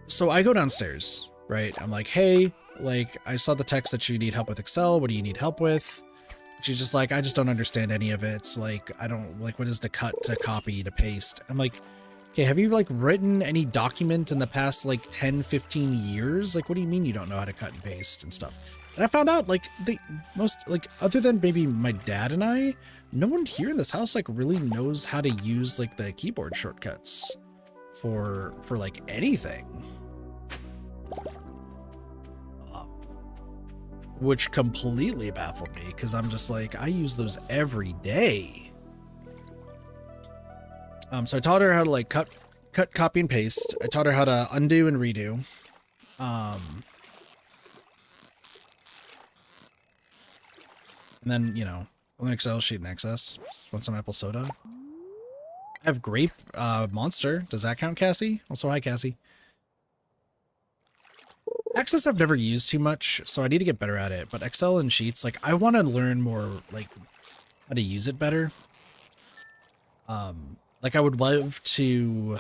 So I go downstairs, right? I'm like, hey, like, I saw the text that you need help with Excel. What do you need help with? She's just like, I just don't understand any of it. It's like, I don't, like, what is to cut, to copy, to paste? I'm like, okay, have you, like, written any document in the past, like, 10, 15 years? Like, what do you mean you don't know how to cut and paste and stuff? And I found out, like, other than maybe my dad and I, no one here in this house, like, really knows how to use, like, the keyboard shortcuts for like, anything. Which completely baffled me, because I'm just like, I use those every day. So I taught her how to, like, cut, copy, and paste. I taught her how to undo and redo. And then, you know, an Excel sheet and access. Want some apple soda? I have grape monster. Does that count, Cassie? Also, hi, Cassie. Access I've never used too much, so I need to get better at it. But Excel and Sheets, like, I want to learn more, like, how to use it better. Like, I would love to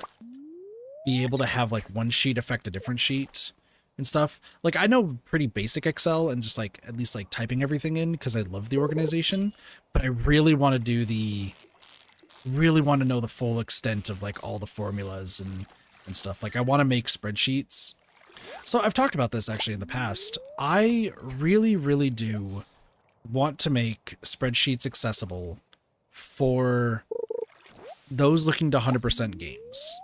be able to have, like, one sheet affect a different sheet and stuff. Like, I know pretty basic Excel and just, like, at least, like, typing everything in because I love the organization. But I really want to do really want to know the full extent of, like, all the formulas and stuff. Like, I want to make spreadsheets. So I've talked about this actually in the past. I really, really do want to make spreadsheets accessible for those looking to 100% games.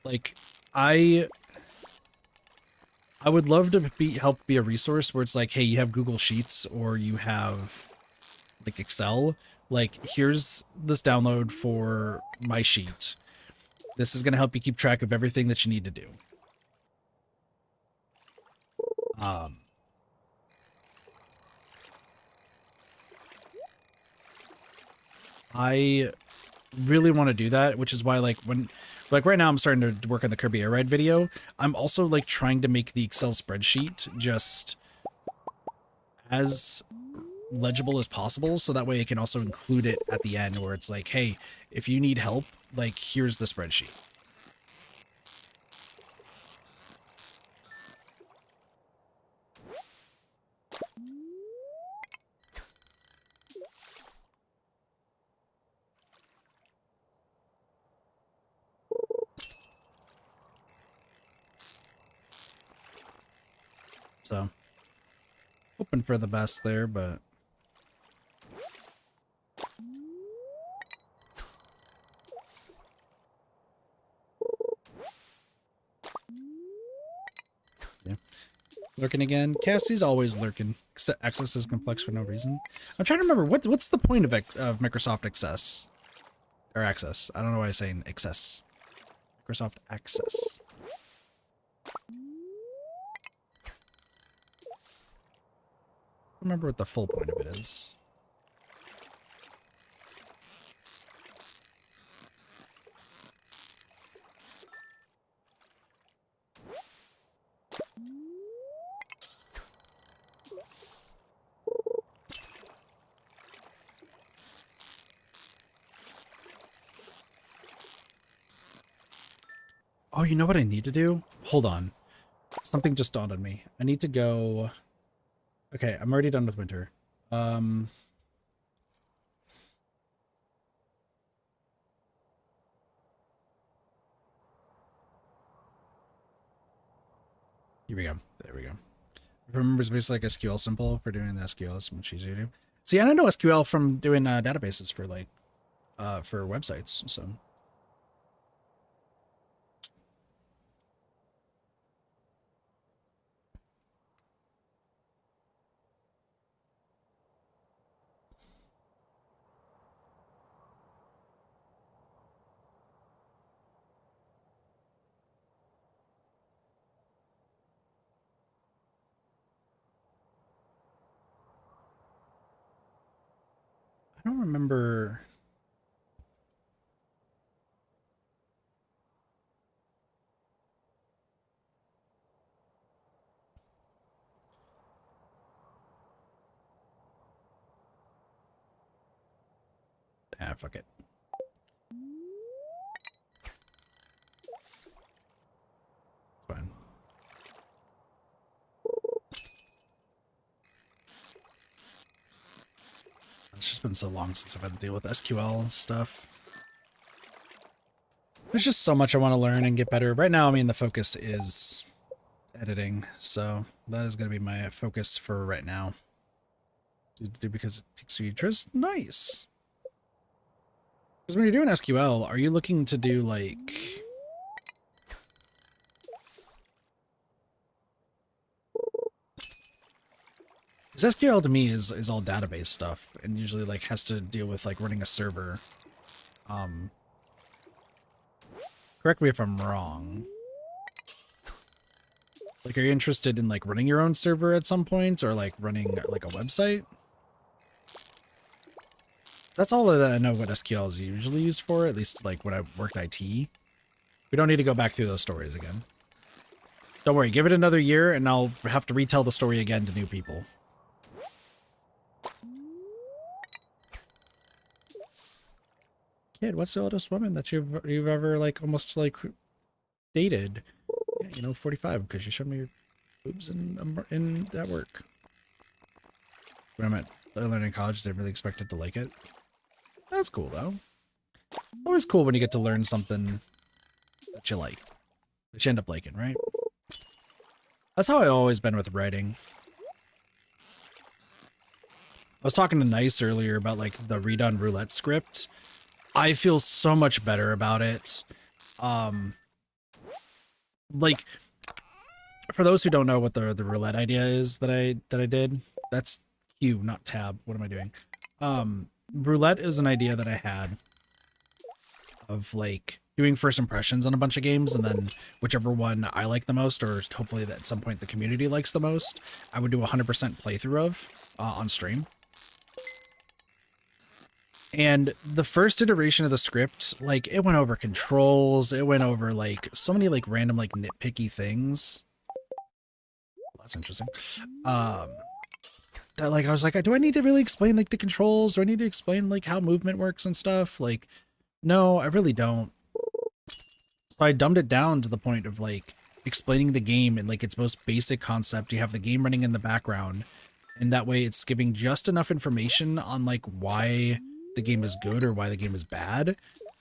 Like, I would love to help be a resource where it's like, hey, you have Google Sheets or you have, like, Excel. Like, here's this download for my sheet. This is going to help you keep track of everything that you need to do. I really want to do that, which is why, like, right now I'm starting to work on the Kirby Air Ride video. I'm also, like, trying to make the Excel spreadsheet just as legible as possible, so that way I can also include it at the end where it's like, hey, if you need help, like, here's the spreadsheet. So, hoping for the best there, but yeah. Lurking again. Cassie's always lurking. Access is complex for no reason. I'm trying to remember what's the point of Microsoft Access Or Access. I don't know why I'm saying Access. Microsoft Access. I don't remember what the full point of it is. Oh, you know what I need to do? Hold on. Something just dawned on me. I need to go... Okay, I'm already done with winter. Here we go. There we go. Remember, it's basically like SQL simple for doing the SQL. It's much easier to do. See, I don't know SQL from doing databases for like, for websites, so... I don't remember... Ah, fuck it. It's fine. It's just been so long since I've had to deal with SQL stuff. There's just so much I want to learn and get better. Right now, I mean, the focus is editing, so that is going to be my focus for right now. Because it takes you just nice. Because when you're doing SQL, are you looking to do like... Because SQL to me is all database stuff, and usually like has to deal with like running a server. Correct me if I'm wrong. Like, are you interested in like running your own server at some point, or like running like a website? That's all that I know what SQL is usually used for, at least like when I worked IT. We don't need to go back through those stories again. Don't worry, give it another year and I'll have to retell the story again to new people. Kid, what's the oldest woman that you've ever like almost like dated? Yeah, you know, 45, because you showed me your boobs in at work. When I'm at learning college, they really expected to like it. That's cool though. Always cool when you get to learn something that you like, that you end up liking, right? That's how I've always been with writing. I was talking to Nice earlier about like the redone roulette script. I feel so much better about it. Like, for those who don't know what the roulette idea is that I did, that's Q, not tab. What am I doing? Roulette is an idea that I had of like doing first impressions on a bunch of games, and then whichever one I like the most, or hopefully that at some point the community likes the most, I would do 100% playthrough of on stream. And the first iteration of the script, like, it went over controls, it went over like so many like random like nitpicky things. That's interesting. That like I was like, do I need to really explain like the controls? Do I need to explain like how movement works and stuff? Like, no, I really don't. So I dumbed it down to the point of like explaining the game in like its most basic concept. You have the game running in the background, and that way it's giving just enough information on like why the game is good or why the game is bad,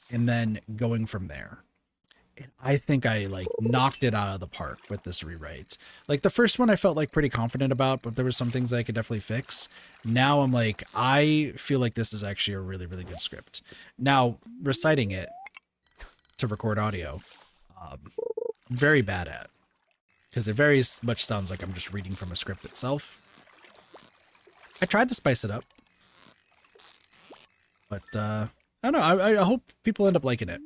and then going from there. And I think I like knocked it out of the park with this rewrite. Like the first one I felt like pretty confident about, but there were some things I could definitely fix. Now I'm like, I feel like this is actually a really, really good script. Now, reciting it to record audio, I'm very bad at, because it very much sounds like I'm just reading from a script itself. I tried to spice it up, but I I don't know. I hope people end up liking it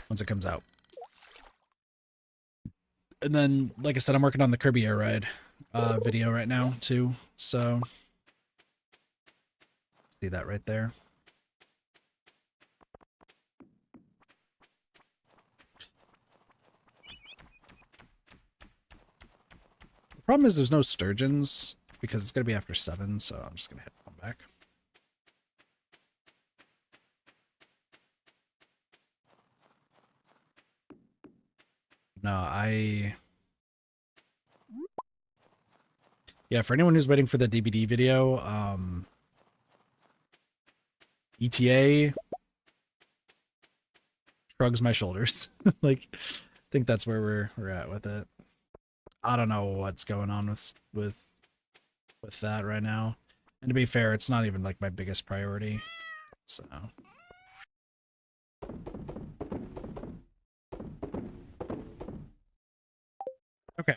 once it comes out. And then, like I said, I'm working on the Kirby Air Ride video right now too. So see that right there. The problem is there's no sturgeons because it's gonna be after 7, so I'm just gonna head on back. No, yeah, for anyone who's waiting for the DVD video, ETA shrugs my shoulders. Like, I think that's where we're at with it. I don't know what's going on with that right now. And to be fair, it's not even like my biggest priority. So okay.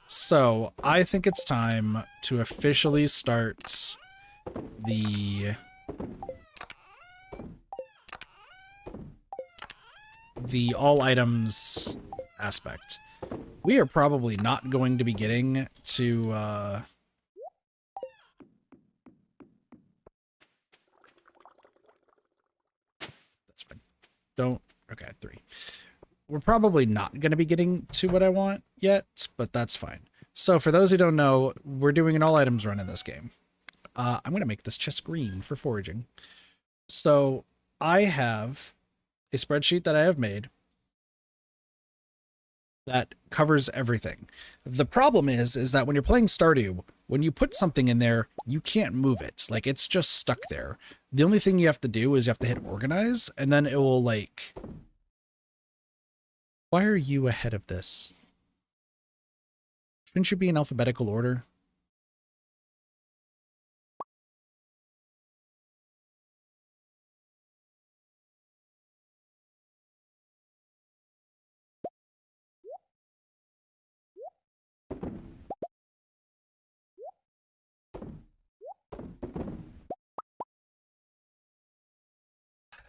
So I think it's time to officially start the all items aspect. We are probably not going to be getting to that's fine. Don't okay, 3. We're probably not going to be getting to what I want yet, but that's fine. So for those who don't know, we're doing an all items run in this game. I'm going to make this chest green for foraging. So I have a spreadsheet that I have made that covers everything. The problem is that when you're playing Stardew, when you put something in there, you can't move it. Like, it's just stuck there. The only thing you have to do is you have to hit organize, and then it will, like... Why are you ahead of this? Shouldn't you be in alphabetical order?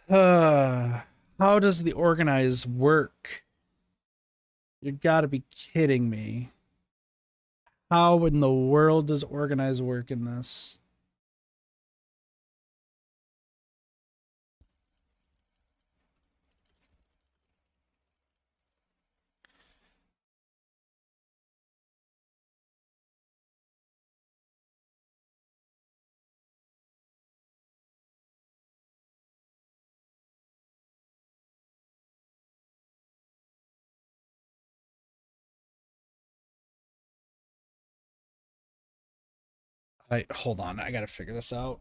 How does the organize work? You gotta be kidding me. How in the world does organize work in this? Hold on, I gotta figure this out.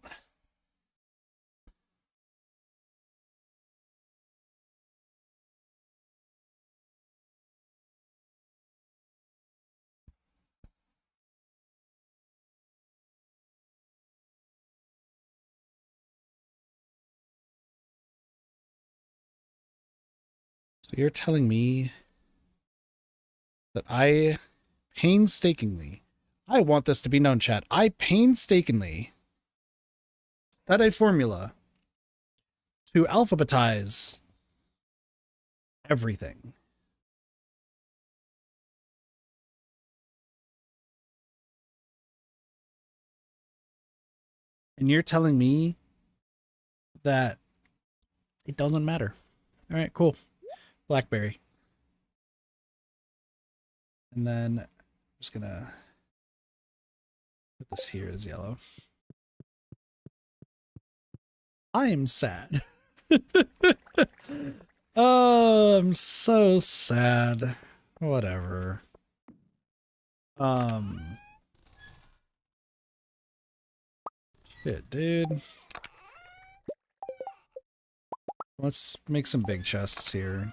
So you're telling me that I want this to be known, chat. I painstakingly set a formula to alphabetize everything. And you're telling me that it doesn't matter. All right, cool. Blackberry. And then I'm just gonna put this here as yellow. I am sad. Oh, I'm so sad. Whatever. Shit, dude. Let's make some big chests here.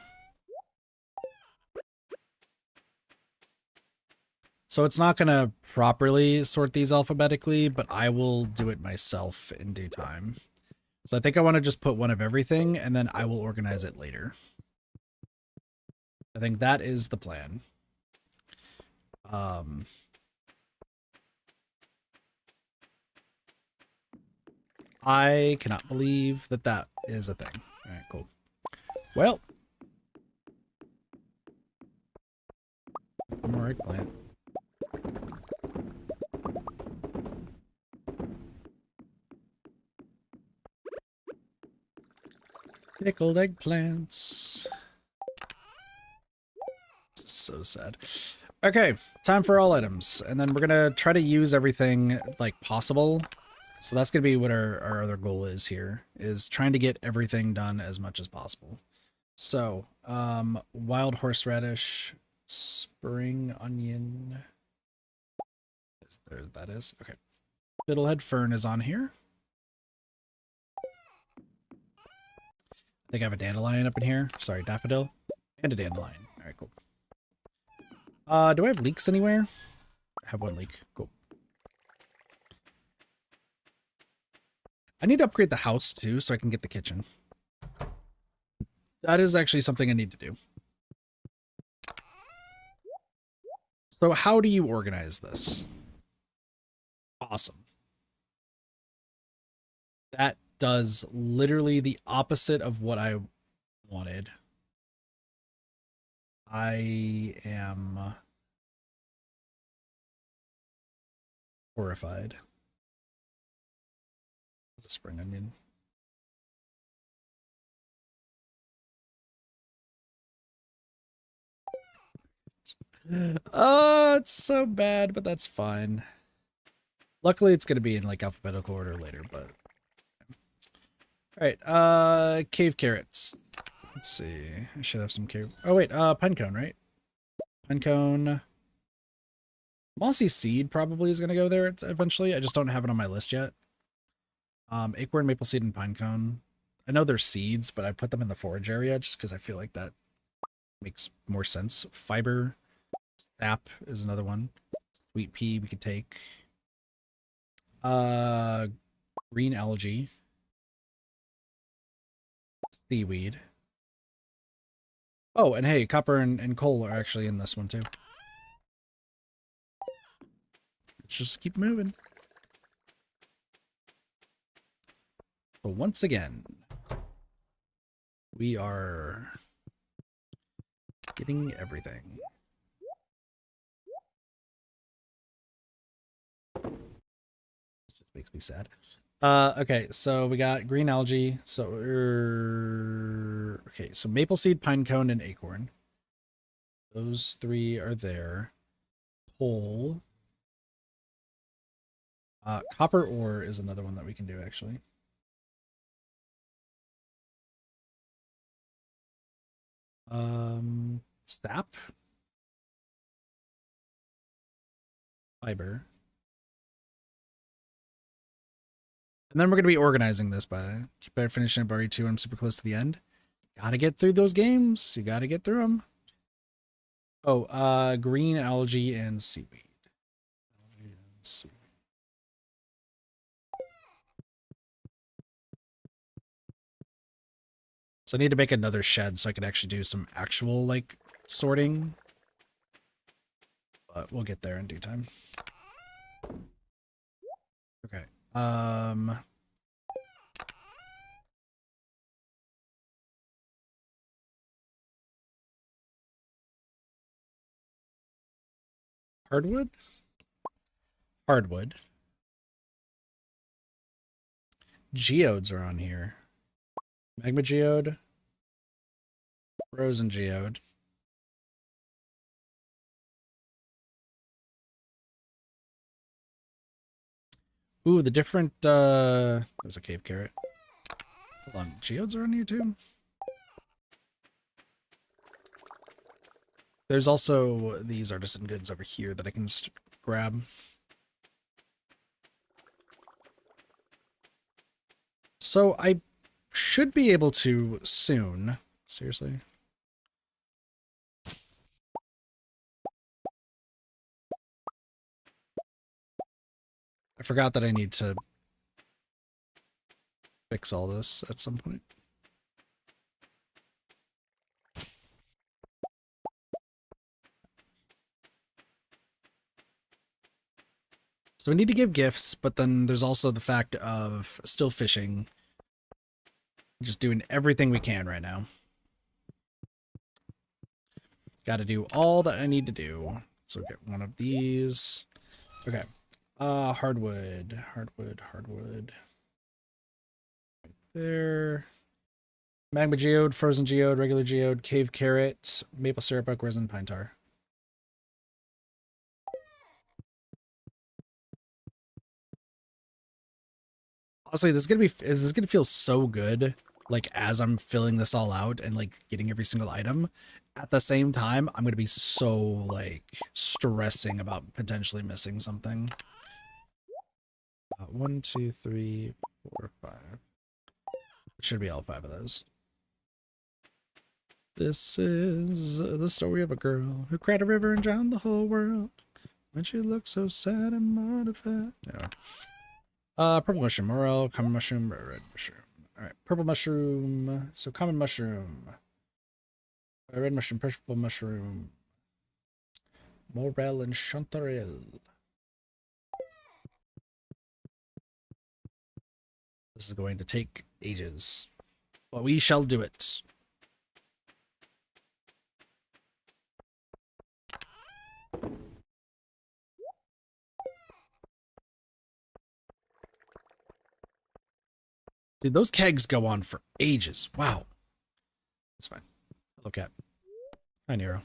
So it's not gonna properly sort these alphabetically, but I will do it myself in due time. So I think I want to just put one of everything, and then I will organize it later. I think that is the plan. I cannot believe that that is a thing. All right, cool. Well, I'm alright, plant. Pickled eggplants. This is so sad. Okay, time for all items. And then we're gonna try to use everything like possible. So that's gonna be what our other goal is here, is trying to get everything done as much as possible. So, wild horseradish, spring onion. There that is. Okay. Fiddlehead fern is on here. I think I have a dandelion up in here. Sorry, daffodil. And a dandelion. Alright, cool. Do I have leeks anywhere? I have one leek. Cool. I need to upgrade the house too so I can get the kitchen. That is actually something I need to do. So how do you organize this? Awesome. That does literally the opposite of what I wanted. I am horrified. It's a spring onion. Oh, it's so bad, but that's fine. Luckily, it's going to be in like alphabetical order later, but... Alright, cave carrots. Let's see. I should have some cave... Oh, wait, pine cone, right? Pine cone. Mossy seed probably is going to go there eventually. I just don't have it on my list yet. Acorn, maple seed, and pine cone. I know they're seeds, but I put them in the forage area just because I feel like that makes more sense. Fiber, sap is another one. Sweet pea we could take. Green algae. Seaweed. Oh, and hey, copper and coal are actually in this one too. Let's just keep moving. So once again, we are getting everything. This just makes me sad. Okay, so we got green algae. So, okay, so maple seed, pine cone, and acorn. Those three are there. Coal. Copper ore is another one that we can do, actually. Sap. Fiber. And then we're going to be organizing this by better finishing up RE2. I'm super close to the end. Gotta get through those games. You gotta get through them. Oh, green algae and seaweed. So I need to make another shed so I can actually do some actual, like, sorting. But we'll get there in due time. Okay. Hardwood? Hardwood. Geodes are on here. Magma geode. Frozen geode. Ooh, the different, there's a cave carrot. Hold on, geodes are on here too? There's also these artisan goods over here that I can grab. So I should be able to soon. Seriously. I forgot that I need to fix all this at some point. So we need to give gifts, but then there's also the fact of still fishing. Just doing everything we can right now. Got to do all that I need to do. So get one of these. Okay. Hardwood. There. Magma geode, frozen geode, regular geode, cave carrot, maple syrup, oak resin, pine tar. Honestly, this is gonna feel so good, like as I'm filling this all out and like getting every single item. At the same time, I'm gonna be so like stressing about potentially missing something. 1, 2, 3, 4, 5. It should be all 5 of those. This is the story of a girl who cried a river and drowned the whole world when she looked so sad and mortified. Anyway. Purple mushroom, morel, common mushroom, red mushroom. All right, purple mushroom. So common mushroom, red mushroom, purple mushroom, morel, and chanterelle. This is going to take ages, but we shall do it. Dude, those kegs go on for ages. Wow. That's fine. Hello, cat. Hi, Nero.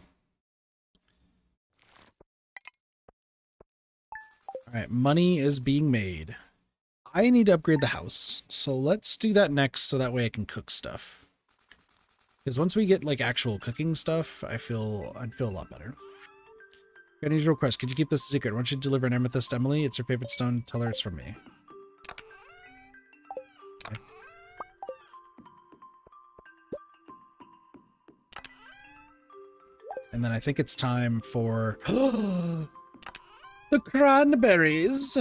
All right, money is being made. I need to upgrade the house, so let's do that next so that way I can cook stuff. Because once we get, like, actual cooking stuff, I'd feel a lot better. Got an unusual request. Could you keep this a secret? Why don't you deliver an amethyst to Emily? It's her favorite stone. Tell her it's from me. Okay. And then I think it's time for the cranberries.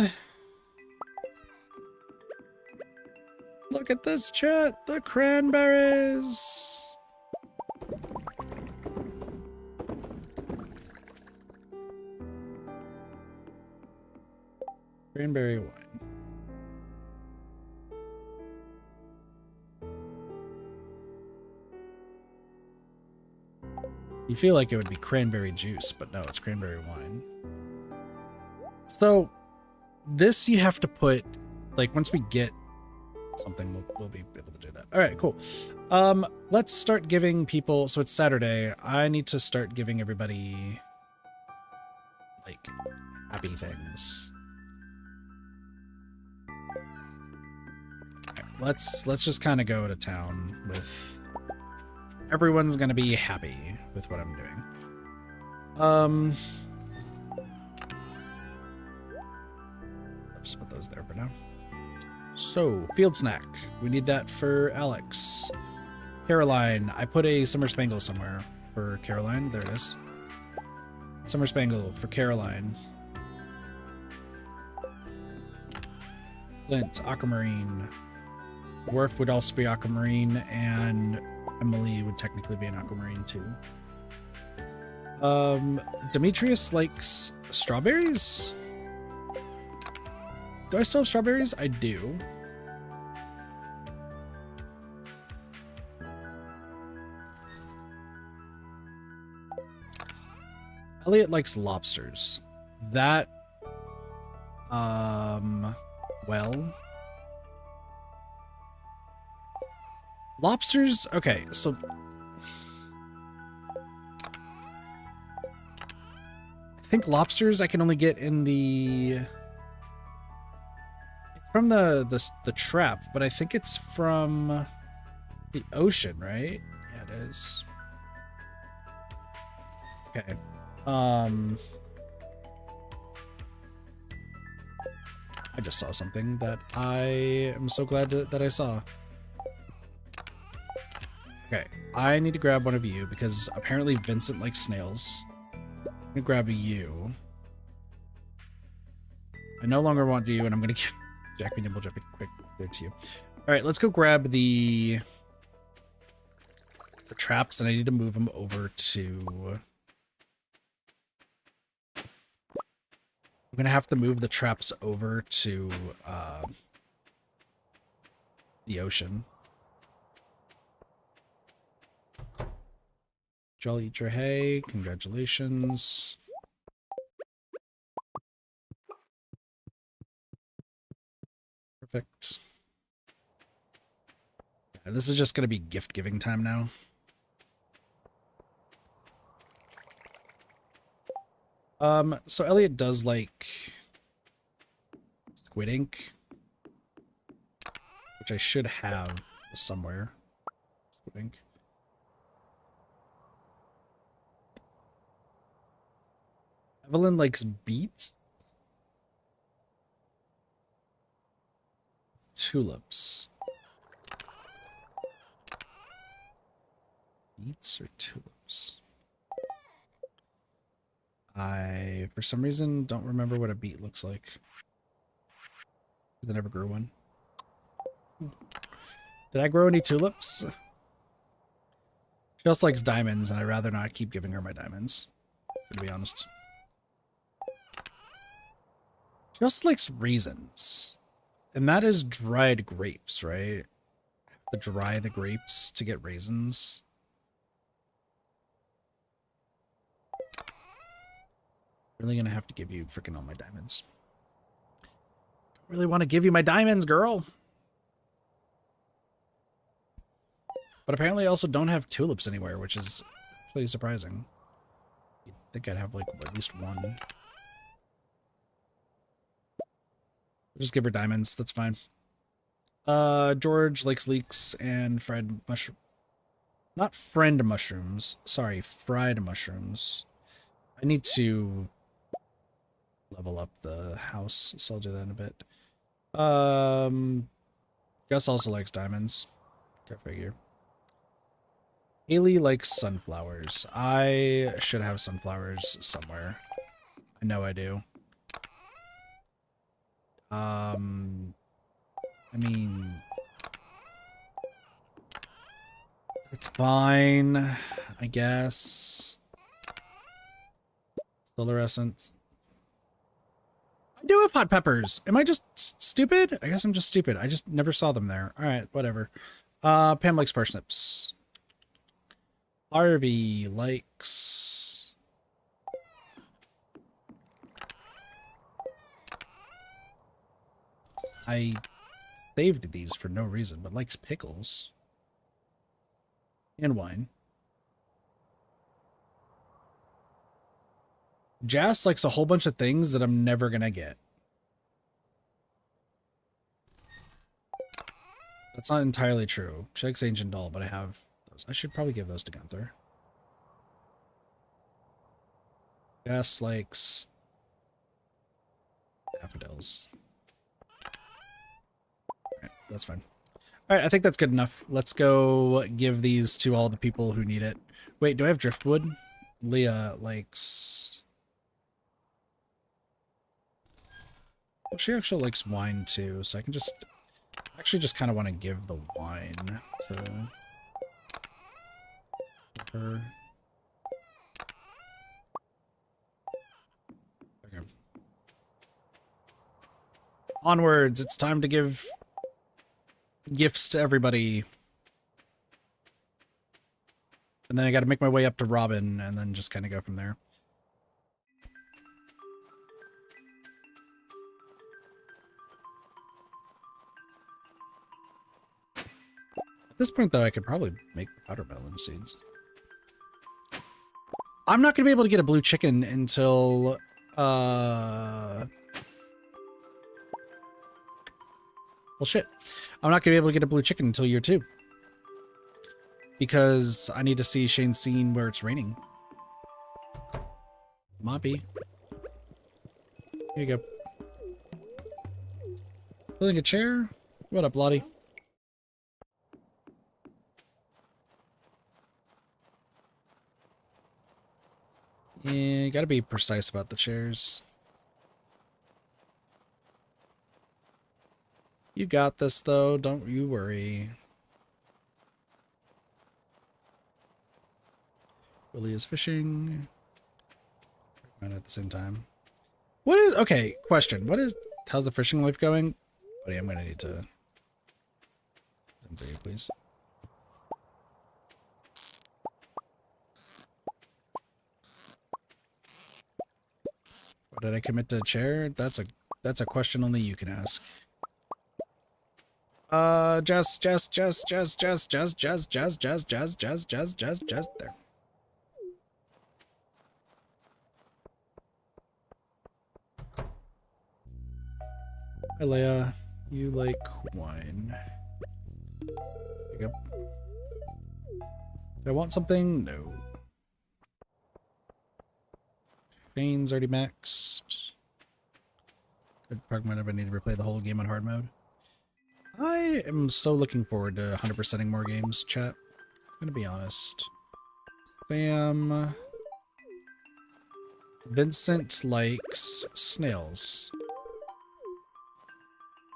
Look at this, chat. The cranberries. Cranberry wine. You feel like it would be cranberry juice, but no, it's cranberry wine. So this you have to put, like, once we get something, we'll be able to do that. All right, cool. Let's start giving people, so it's Saturday. I need to start giving everybody, like, happy things. Okay, let's just kind of go to town with, everyone's gonna be happy with what I'm doing. I'll just put those there for now. So, field snack. We need that for Alex. Caroline. I put a summer spangle somewhere for Caroline. There it is. Summer spangle for Caroline. Flint, aquamarine. Worf would also be aquamarine, and Emily would technically be an aquamarine too. Demetrius likes strawberries? Do I still have strawberries? I do. Elliot likes lobsters. That, well, lobsters, okay, so I think lobsters I can only get in the, it's from the trap, but I think it's from the ocean, right? Yeah, it is. Okay. I just saw something that I am so glad that I saw. Okay, I need to grab one of you because apparently Vincent likes snails. I'm gonna grab you. I no longer want you, and I'm gonna give Jack Nibble Jump quick there to you. All right, let's go grab the traps, and I need to move them over to I'm gonna have to move the traps over to the ocean. Jolly eat your hay. Congratulations. Perfect. Yeah, this is just gonna be gift giving time now. So Elliot does like squid ink, which I should have somewhere. Squid ink. Evelyn likes beets. Tulips. Beets or tulips? I, for some reason, don't remember what a beet looks like. Because I never grew one. Did I grow any tulips? She also likes diamonds, and I'd rather not keep giving her my diamonds, to be honest. She also likes raisins. And that is dried grapes, right? To dry the grapes to get raisins. Really gonna have to give you freaking all my diamonds. Don't really want to give you my diamonds, girl. But apparently I also don't have tulips anywhere, which is really surprising. You'd think I'd have like at least one. Just give her diamonds, that's fine. George likes leeks and fried mushroom. Not friend mushrooms. Sorry, fried mushrooms. I need to level up the house, so I'll do that in a bit. Gus also likes diamonds. Go figure. Haley likes sunflowers. I should have sunflowers somewhere. I know I do. I mean, it's fine, I guess. Solar essence. I do have hot peppers. Am I just stupid? I guess I'm just stupid. I just never saw them there. All right, whatever. Pam likes parsnips. Harvey likes... I saved these for no reason, but likes pickles. And wine. Jas likes a whole bunch of things that I'm never gonna get. That's not entirely true. She likes Ancient Doll, but I have those. I should probably give those to Gunther. Jas likes daffodils. Alright, that's fine. Alright, I think that's good enough. Let's go give these to all the people who need it. Wait, do I have driftwood? Leah likes... Well, she actually likes wine too, so I can just... I actually just kind of want to give the wine to her. Okay. Onwards, it's time to give gifts to everybody. And then I got to make my way up to Robin and then just kind of go from there. At this point, though, I could probably make the watermelon seeds. I'm not going to be able to get a blue chicken until... Well, shit. I'm not going to be able to get a blue chicken until year 2. Because I need to see Shane's scene where it's raining. Moppy. Here you go. Building a chair? What up, Lottie? Yeah, gotta be precise about the chairs. You got this, though. Don't you worry. Willie is fishing. And at the same time. What is, okay, question. How's the fishing life going? Buddy, I'm gonna need to zoom through you, please. What, did I commit to a chair? That's a question only you can ask. Just there. Hi, Leia. You like wine. There you go. Do I want something? No. Chain's already maxed. Good part whenever I need to replay the whole game on hard mode. I am so looking forward to 100%ing more games, chat. I'm gonna be honest. Sam. Vincent likes snails.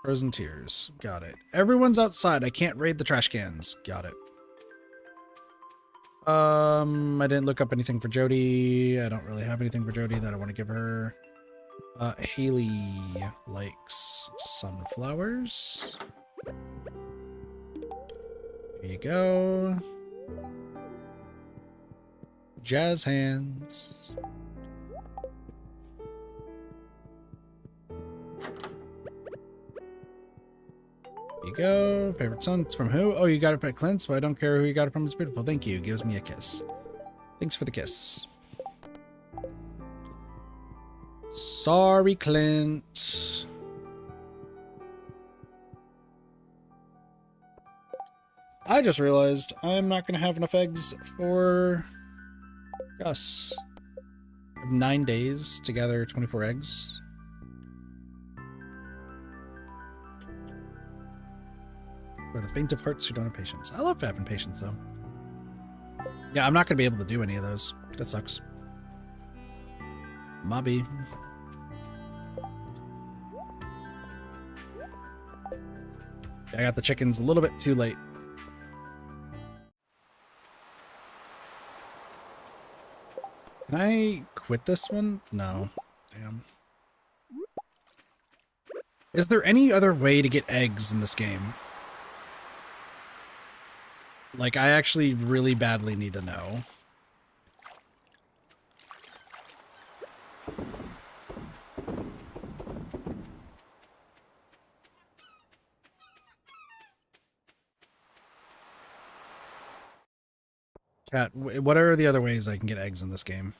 Frozen tears. Got it. Everyone's outside. I can't raid the trash cans. Got it. I didn't look up anything for Jody. I don't really have anything for Jody that I want to give her. Haley likes sunflowers. Here you go. Jazz hands. Here you go. Favorite song. It's from who? Oh, you got it from Clint's, but I don't care who you got it from. It's beautiful. Thank you. Gives me a kiss. Thanks for the kiss. Sorry, Clint. I just realized I'm not going to have enough eggs for Gus. I have 9 days to gather 24 eggs. For the faint of hearts who don't have patience. I love having patience, though. Yeah, I'm not going to be able to do any of those. That sucks. Mobby. I got the chickens a little bit too late. Can I quit this one? No. Damn. Is there any other way to get eggs in this game? Like, I actually really badly need to know. Chat, what are the other ways I can get eggs in this game?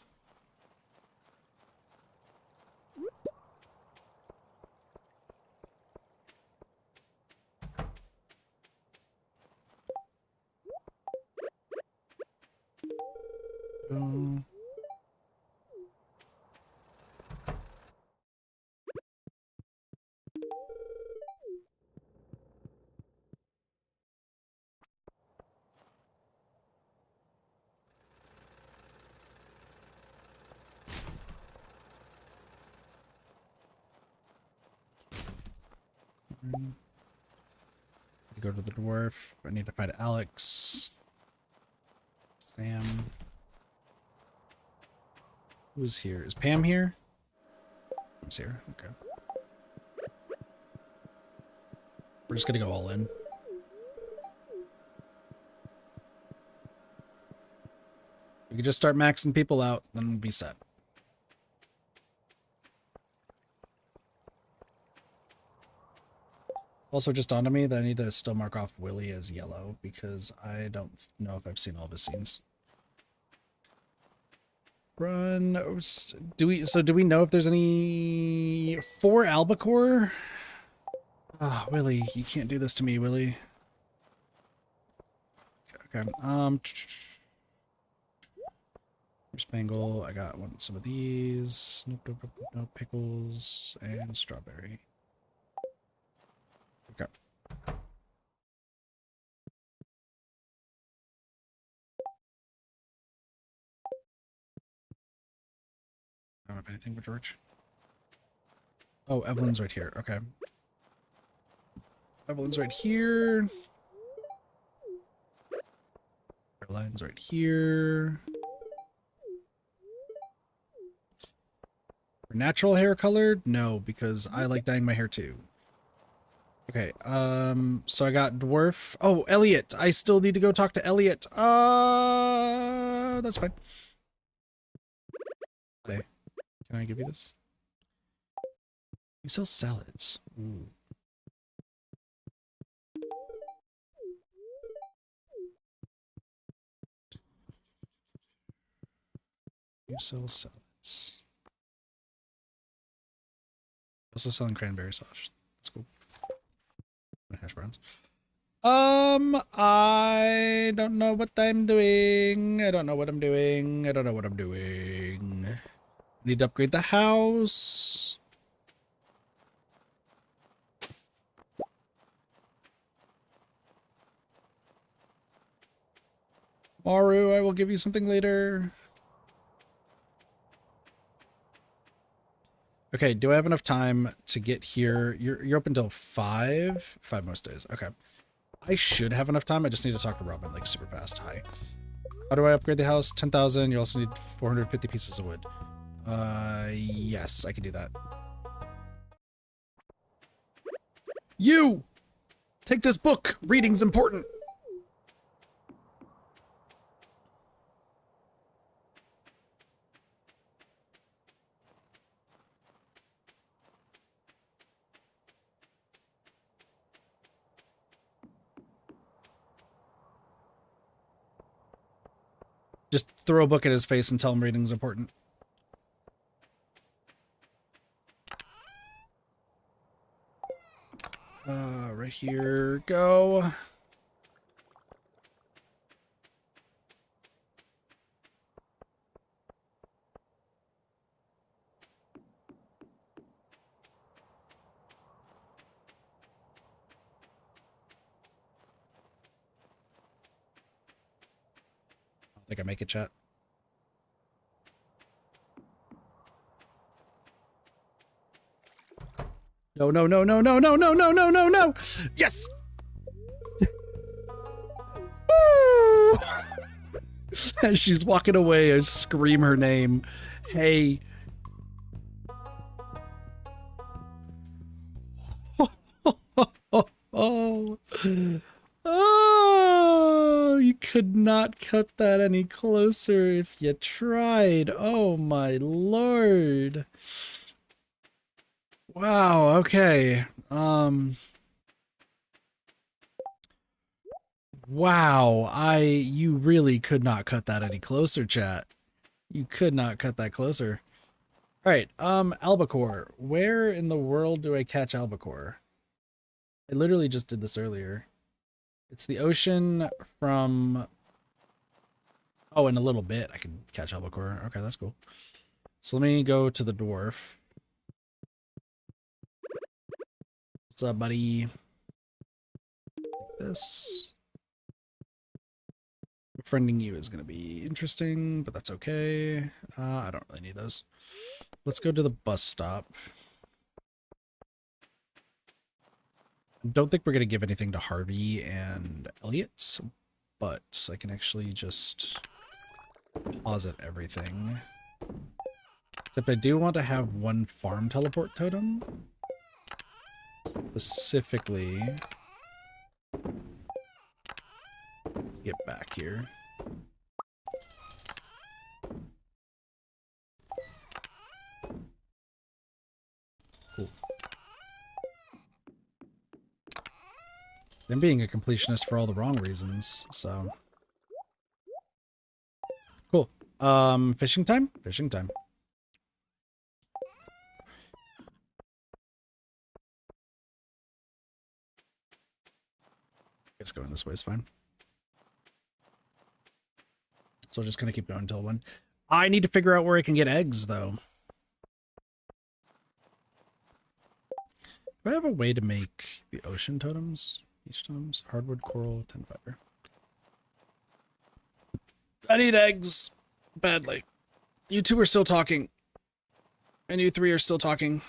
Go to the dwarf. I need to find Alex. Sam. Who's here? Is Pam here? Pam's here. Okay. We're just gonna go all in. We could just start maxing people out, then we'll be set. Also, just dawned on me that I need to still mark off Willie as yellow because I don't know if I've seen all of his scenes. Run. Do we know if there's any for albacore? Ah, oh, Willie, you can't do this to me, Willie. Okay. Spangle. I got some of these. Nope, no pickles and strawberry. Okay. I don't have anything for George. Oh, Evelyn's right here. Okay. Evelyn's right here. Caroline's right here. Natural hair colored? No, because I like dyeing my hair too. Okay, so I got dwarf. Oh, Elliot. I still need to go talk to Elliot. That's fine. Okay. Can I give you this? You sell salads. Ooh. You sell salads. Also selling cranberry sauce. That's cool. And hash browns. I don't know what I'm doing. I don't know what I'm doing. I don't know what I'm doing. Need to upgrade the house. Maru, I will give you something later. Okay, do I have enough time to get here? You're open till 5? 5 most days. Okay. I should have enough time. I just need to talk to Robin like super fast. Hi. How do I upgrade the house? 10,000. You also need 450 pieces of wood. Yes, I can do that. You! Take this book! Reading's important! Just throw a book at his face and tell him reading's important. Right here, go. I think I make it, chat. No, no, no, no, no, no, no, no, no, no, no! Yes! As she's walking away, I scream her name. Hey. Oh. Oh, you could not cut that any closer if you tried. Oh my lord. Wow, okay. Wow, you really could not cut that any closer, chat. You could not cut that closer. All right, albacore. Where in the world do I catch albacore? I literally just did this earlier. It's the ocean from... Oh, in a little bit I can catch albacore. Okay, that's cool. So let me go to the dwarf. What's up, buddy? This. Friending you is going to be interesting, but that's okay. I don't really need those. Let's go to the bus stop. I don't think we're going to give anything to Harvey and Elliot, but I can actually just posit everything. Except I do want to have one farm teleport totem. Specifically, let's get back here. Cool. I'm being a completionist for all the wrong reasons, so. Cool. Fishing time? Fishing time. I guess going this way is fine. So just gonna keep going until 1. I need to figure out where I can get eggs, though. Do I have a way to make the ocean totems? Beach totems? Hardwood, coral, 10 fiber. I need eggs. Badly. You two are still talking. And you 3 are still talking.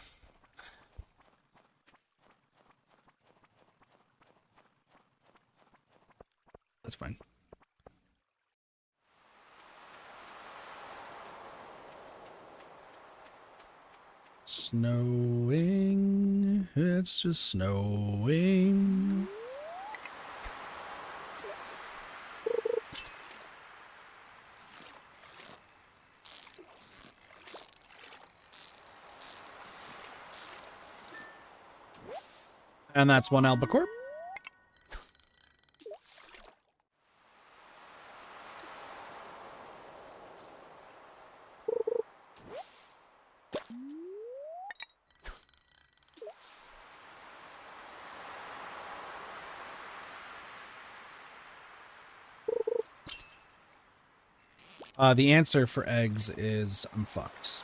That's fine. Snowing. It's just snowing. And that's one albacore. The answer for eggs is I'm fucked.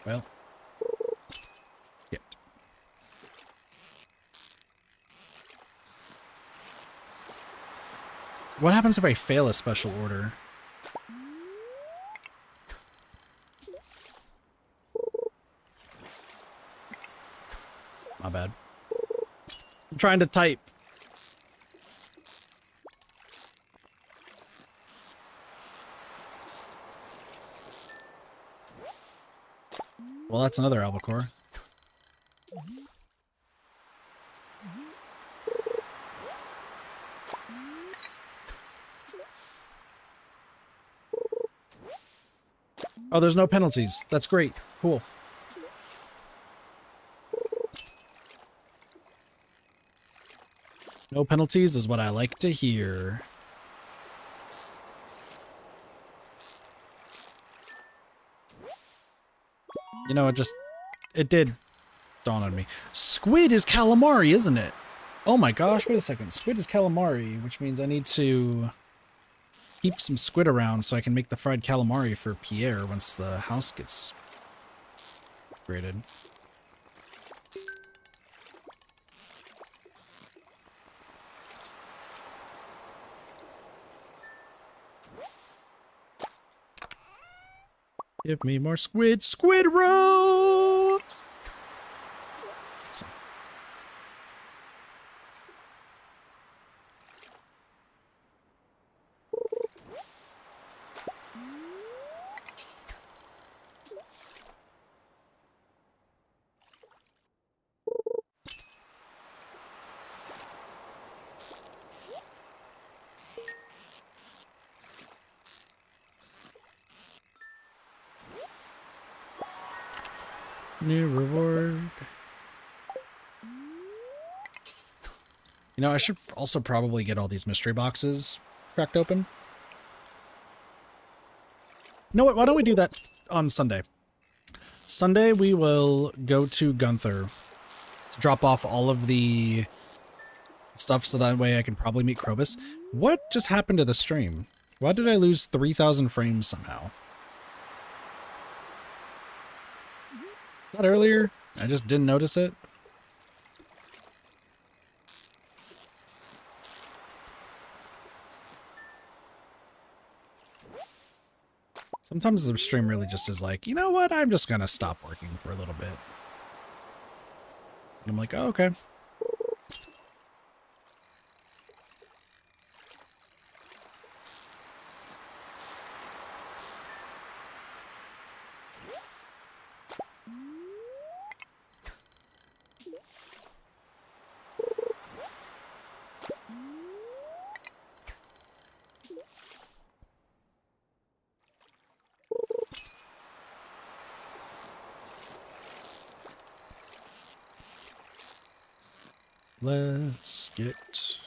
Well, yeah. What happens if I fail a special order? My bad. I'm trying to type. Well, that's another albacore. Oh, there's no penalties. That's great. Cool. No penalties is what I like to hear. You know, it did dawn on me. Squid is calamari, isn't it? Oh my gosh, wait a second. Squid is calamari, which means I need to keep some squid around so I can make the fried calamari for Pierre once the house gets upgraded. Give me more squid. Squid roll! Awesome. New reward. You know, I should also probably get all these mystery boxes cracked open. You know what? Why don't we do that on Sunday? Sunday, we will go to Gunther to drop off all of the stuff so that way I can probably meet Krobus. What just happened to the stream? Why did I lose 3,000 frames somehow? Not earlier? I just didn't notice it. Sometimes the stream really just is like, you know what? I'm just gonna stop working for a little bit. And I'm like, oh, okay. Let's get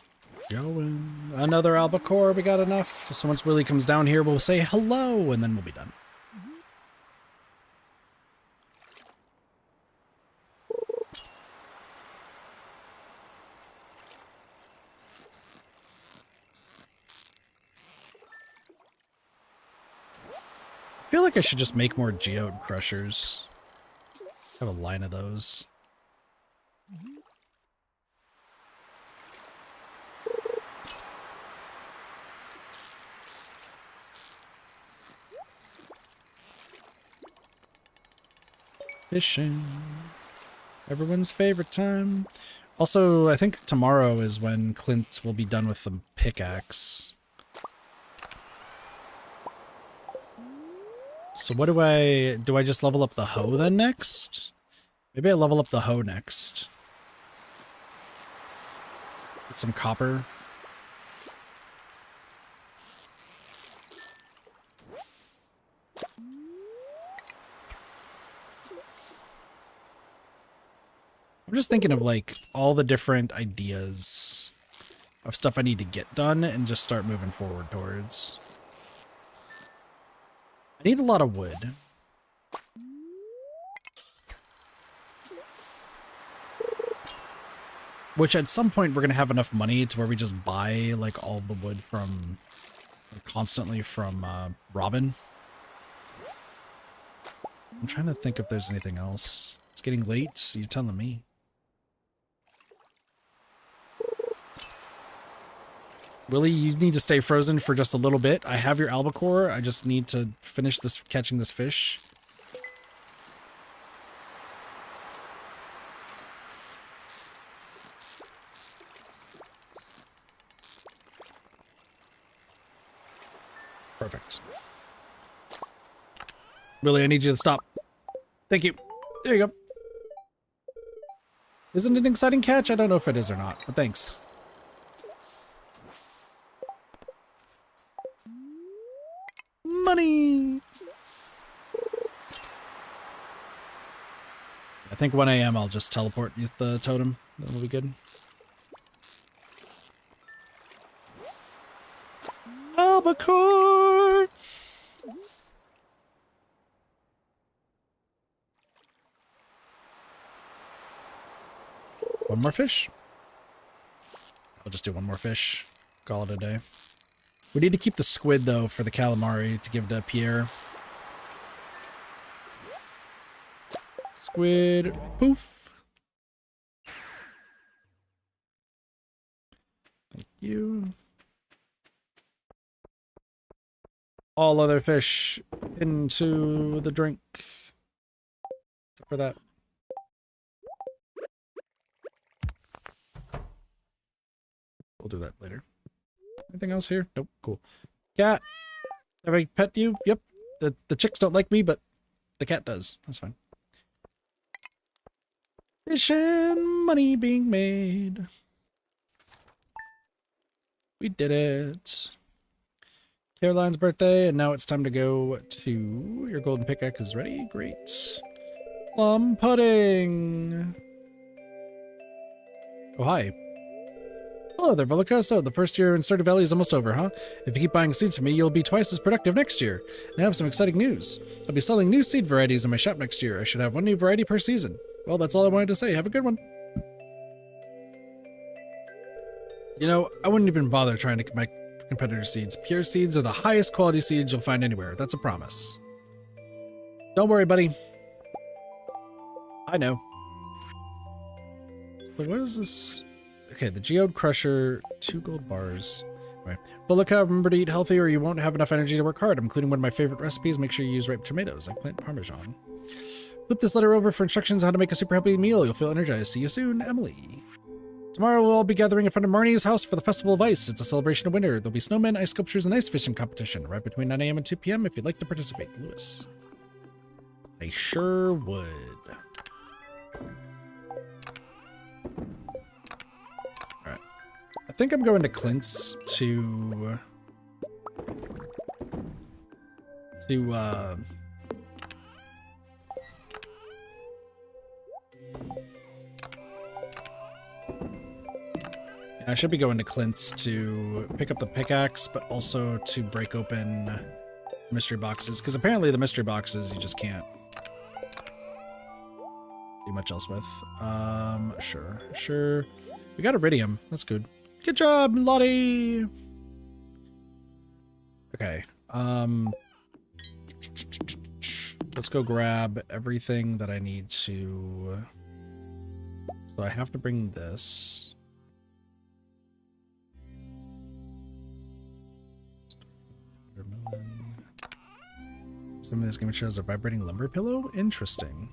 going. Another albacore, we got enough. So once Willie comes down here, we'll say hello, and then we'll be done. I feel like I should just make more geode crushers. Let's have a line of those. Fishing. Everyone's favorite time. Also, I think tomorrow is when Clint will be done with the pickaxe. So what do I just level up the hoe then next? Maybe I level up the hoe next. Get some copper. I'm just thinking of like all the different ideas of stuff I need to get done and just start moving forward towards. I need a lot of wood. Which at some point we're going to have enough money to where we just buy like all the wood from constantly from Robin. I'm trying to think if there's anything else. It's getting late, so you're telling me. Willie, you need to stay frozen for just a little bit. I have your albacore. I just need to finish this catching this fish. Perfect. Willie, I need you to stop. Thank you. There you go. Isn't it an exciting catch? I don't know if it is or not, but thanks. Money! I think 1 a.m. I'll just teleport with the totem. That'll be good. Albacore! One more fish. I'll just do one more fish. Call it a day. We need to keep the squid, though, for the calamari to give to Pierre. Squid, poof. Thank you. All other fish into the drink. Except for that. We'll do that later. Anything else here? Nope. Cool. Cat. Have I pet you? Yep. The chicks don't like me, but the cat does. That's fine. Fish and money being made. We did it. Caroline's birthday, and now it's time to go to your golden pickaxe is ready. Great. Plum pudding. Oh, hi. Hello there, Velica. So, the first year in Stardew Valley is almost over, huh? If you keep buying seeds from me, you'll be twice as productive next year. And I have some exciting news. I'll be selling new seed varieties in my shop next year. I should have one new variety per season. Well, that's all I wanted to say. Have a good one. You know, I wouldn't even bother trying to get my competitor seeds. Pure seeds are the highest quality seeds you'll find anywhere. That's a promise. Don't worry, buddy. I know. So what is this? Okay, the Geode Crusher, 2 gold bars. Right. Velica, remember to eat healthy or you won't have enough energy to work hard. I'm including one of my favorite recipes. Make sure you use ripe tomatoes, eggplant, parmesan. Flip this letter over for instructions on how to make a super healthy meal. You'll feel energized. See you soon, Emily. Tomorrow we'll all be gathering in front of Marnie's house for the Festival of Ice. It's a celebration of winter. There'll be snowmen, ice sculptures, and ice fishing competition right between 9 a.m. and 2 p.m. if you'd like to participate. Lewis. I sure would. Alright. I think I'm going to Clint's to I should be going to Clint's to pick up the pickaxe, but also to break open mystery boxes, because apparently the mystery boxes you just can't do much else with. Sure. We got iridium. That's good. Good job, Lottie! Okay, let's go grab everything that I need to... So I have to bring this. Some of this game shows a vibrating lumber pillow. Interesting.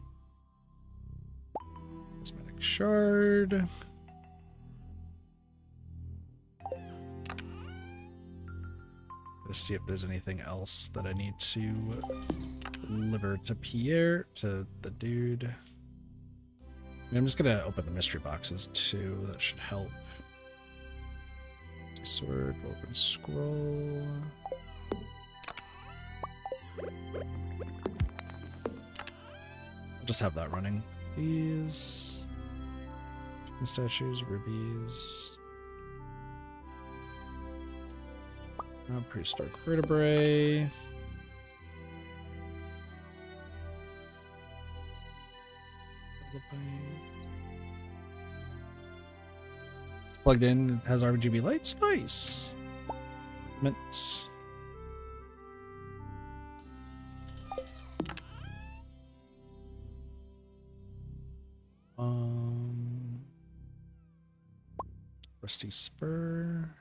Prismatic shard. to see if there's anything else that I need to deliver to Pierre, to the dude. I'm just gonna open the mystery boxes too. That should help. Sword, open scroll. I'll just have that running. These chicken statues, rubies. Prehistoric vertebrae. It's plugged in. It has RGB lights. Nice. Mint. Rusty spur.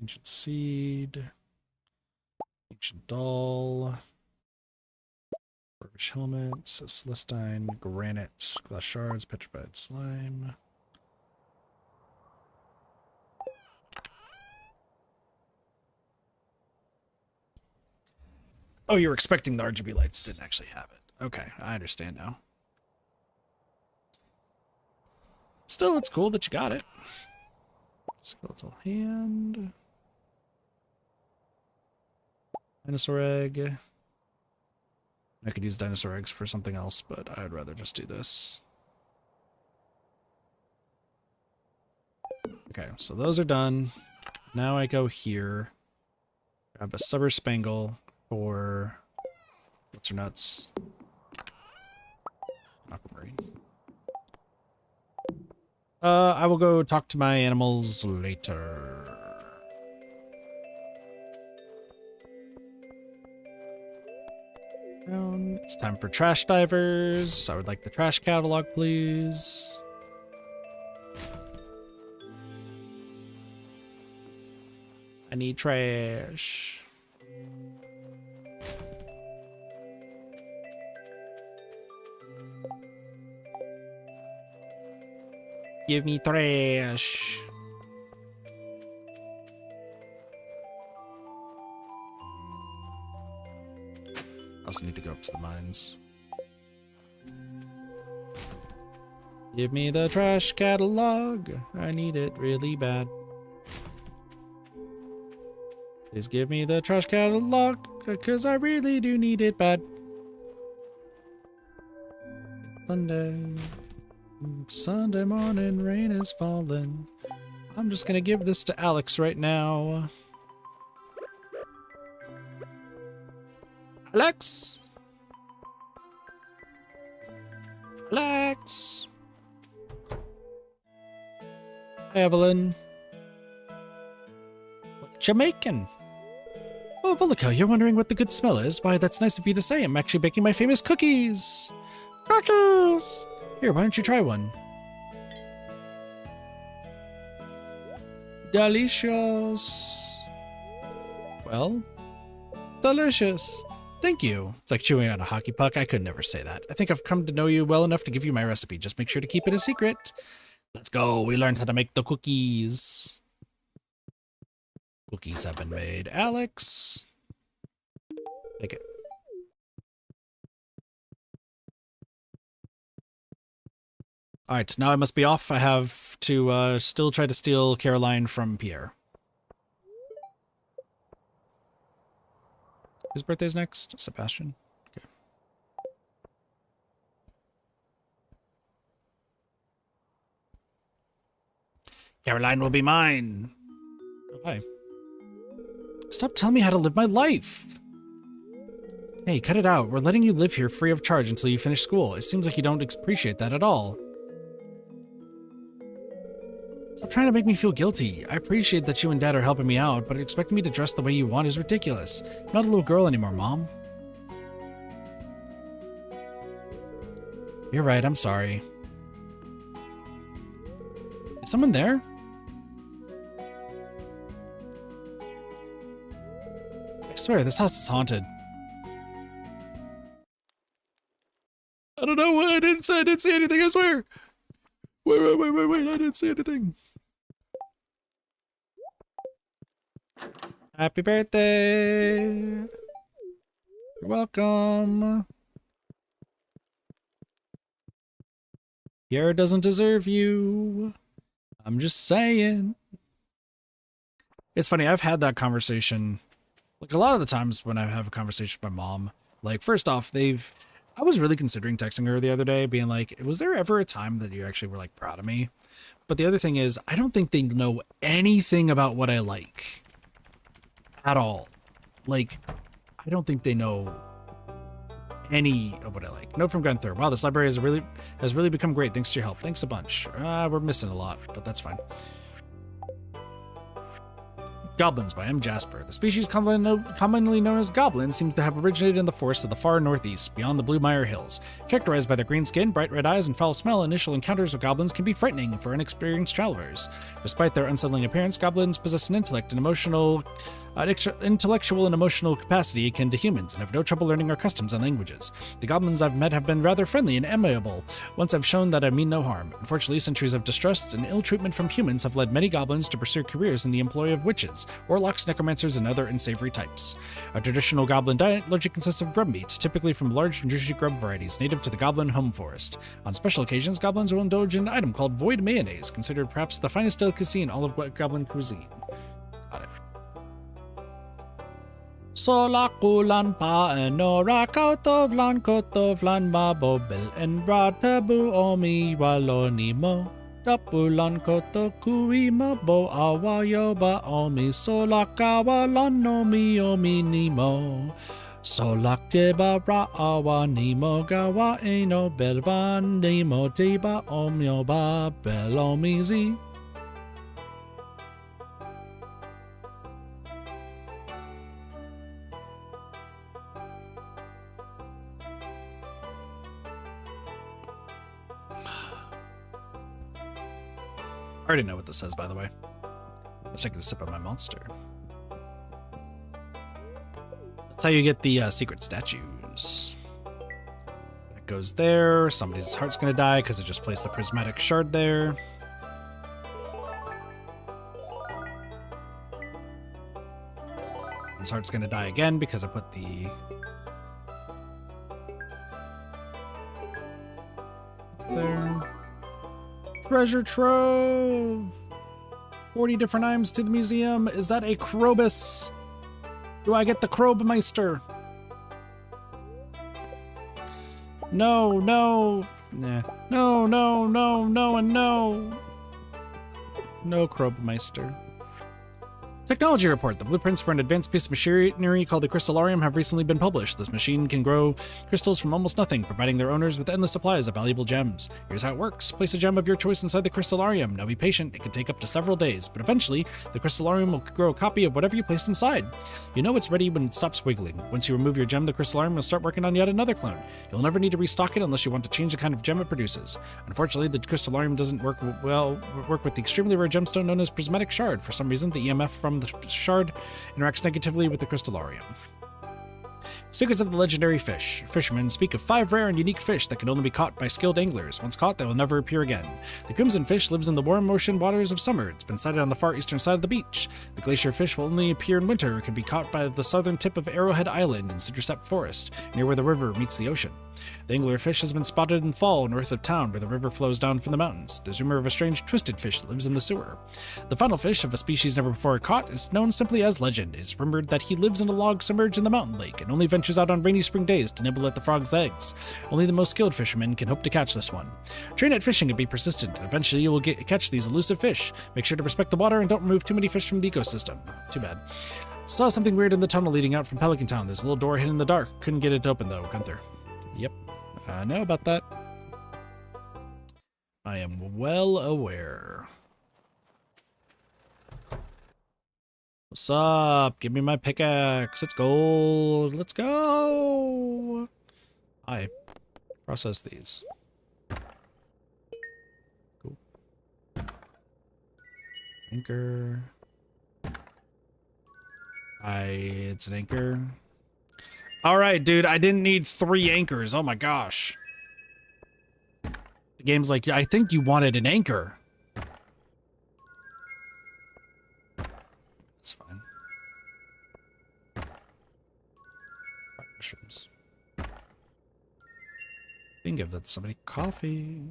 Ancient seed. Ancient doll. Burgish helmet. Celestine. Granite. Glass shards. Petrified slime. Oh, you were expecting the RGB lights, didn't actually have it. Okay, I understand now. Still, it's cool that you got it. Skeletal hand. Dinosaur egg. I could use dinosaur eggs for something else, but I'd rather just do this. Okay, so those are done. Now I go here. Grab a summer spangle for what's her nuts. Aquamarine. I will go talk to my animals later. It's time for trash divers. I would like the trash catalog, please. I need trash. Give me trash. I also need to go up to the mines. Give me the trash catalog. I need it really bad. Please give me the trash catalog, because I really do need it bad. Sunday. Sunday morning, rain is falling. I'm just gonna give this to Alex right now. Alex! Alex! Hi, Evelyn. What you making? Oh, Volico, you're wondering what the good smell is? Why, that's nice of you to say. I'm actually baking my famous cookies. Cookies! Here, why don't you try one? Delicious. Well, delicious. Thank you. It's like chewing on a hockey puck. I could never say that. I think I've come to know you well enough to give you my recipe. Just make sure to keep it a secret. Let's go. We learned how to make the cookies. Cookies have been made. Alex. Take it. Alright, now I must be off. I have to still try to steal Caroline from Pierre. Whose birthday's next? Sebastian. Okay. Caroline will be mine. Oh, hi. Stop telling me how to live my life. Hey, cut it out. We're letting you live here free of charge until you finish school. It seems like you don't appreciate that at all. Stop trying to make me feel guilty. I appreciate that you and Dad are helping me out, but expecting me to dress the way you want is ridiculous. I'm not a little girl anymore, Mom. You're right, I'm sorry. Is someone there? I swear, this house is haunted. I don't know what I didn't see anything, I swear. Wait, I didn't see anything. Happy birthday. You're welcome. Pierre doesn't deserve you. I'm just saying. It's funny, I've had that conversation. Like, a lot of the times when I have a conversation with my mom, like, first off, I was really considering texting her the other day, being like, was there ever a time that you actually were, like, proud of me? But the other thing is, I don't think they know anything about what I like. At all. Like, I don't think they know any of what I like. Note from Gunther. Wow, this library has really become great thanks to your help. Thanks a bunch. We're missing a lot, but that's fine. Goblins by M. Jasper. The species commonly known as goblins seems to have originated in the forests of the far northeast, beyond the Blue Mire Hills. Characterized by their green skin, bright red eyes, and foul smell, initial encounters with goblins can be frightening for inexperienced travelers. Despite their unsettling appearance, goblins possess an intellectual and emotional capacity akin to humans and have no trouble learning our customs and languages. The goblins I've met have been rather friendly and amiable, once I've shown that I mean no harm. Unfortunately, centuries of distrust and ill treatment from humans have led many goblins to pursue careers in the employ of witches, warlocks, necromancers, and other unsavory types. A traditional goblin diet largely consists of grub meat, typically from large and juicy grub varieties native to the goblin home forest. On special occasions, goblins will indulge in an item called void mayonnaise, considered perhaps the finest delicacy in all of goblin cuisine. Got it. Solakulan pa enora kautovlan kotovlan mabobil en brad pebu omi walonimo. Dapulan koto kui mabo awayo ba omi solakawalan nomi omi nimo. Solak deba ra awa nimo gawa eno belvan nimo deba omyo ba belomizi. I already know what this says, by the way. Let's take a sip of my monster. That's how you get the secret statues. That goes there. Somebody's heart's gonna die because I just placed the prismatic shard there. His heart's gonna die again because I put the... there. Treasure trove! 40 different items to the museum. Is that a Krobus? Do I get the Krobmeister? No, no. Nah. No, no, no, no, and no. No Krobmeister. Technology report. The blueprints for an advanced piece of machinery called the Crystallarium have recently been published. This machine can grow crystals from almost nothing, providing their owners with endless supplies of valuable gems. Here's how it works. Place a gem of your choice inside the Crystallarium. Now be patient. It can take up to several days, but eventually, the Crystallarium will grow a copy of whatever you placed inside. You know it's ready when it stops wiggling. Once you remove your gem, the Crystallarium will start working on yet another clone. You'll never need to restock it unless you want to change the kind of gem it produces. Unfortunately, the Crystallarium doesn't work with the extremely rare gemstone known as Prismatic Shard. For some reason, the EMF from the shard interacts negatively with the Crystallarium. Secrets of the legendary fish. Fishermen speak of 5 rare and unique fish that can only be caught by skilled anglers. Once caught, they will never appear again. The crimson fish lives in the warm ocean waters of summer. It's been sighted on the far eastern side of the beach. The glacier fish will only appear in winter and can be caught by the southern tip of Arrowhead Island in Citrusep Forest, near where the river meets the ocean. The angler fish has been spotted in fall north of town where the river flows down from the mountains. There's rumor of a strange twisted fish that lives in the sewer. The final fish, of a species never before caught, is known simply as Legend. It is rumored that he lives in a log submerged in the mountain lake and only ventures out on rainy spring days to nibble at the frog's eggs. Only the most skilled fishermen can hope to catch this one. Train at fishing and be persistent, and eventually you will catch these elusive fish. Make sure to respect the water and don't remove too many fish from the ecosystem. Too bad. Saw something weird in the tunnel leading out from Pelican Town. There's a little door hidden in the dark. Couldn't get it open though, Gunther. Yep. I know about that. I am well aware. What's up? Give me my pickaxe. It's gold. Let's go. Hi. Process these. Cool. Anchor. It's an anchor. All right, dude, I didn't need 3 anchors. Oh my gosh. The game's like, I think you wanted an anchor. That's fine. give that to somebody. Coffee.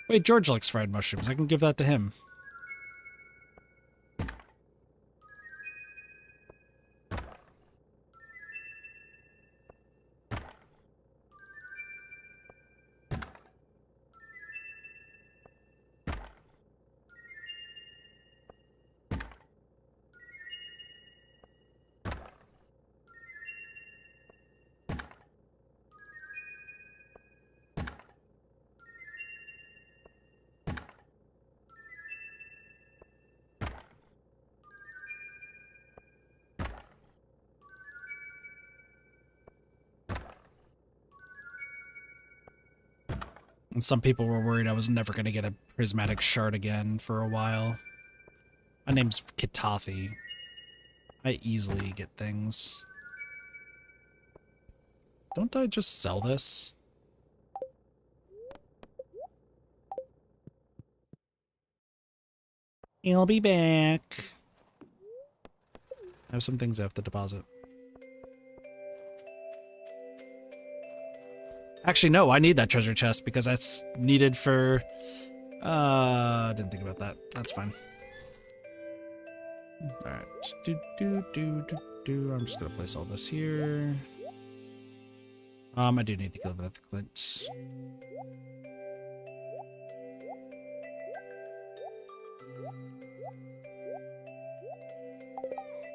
Wait, George likes fried mushrooms. I can give that to him. And some people were worried I was never going to get a prismatic shard again for a while. My name's Kitathi. I easily get things. Don't I just sell this? I'll be back. I have some things I have to deposit. Actually, no, I need that treasure chest because that's needed for... didn't think about that. That's fine. Alright. I'm just gonna place all this here. I do need to give that to Clint.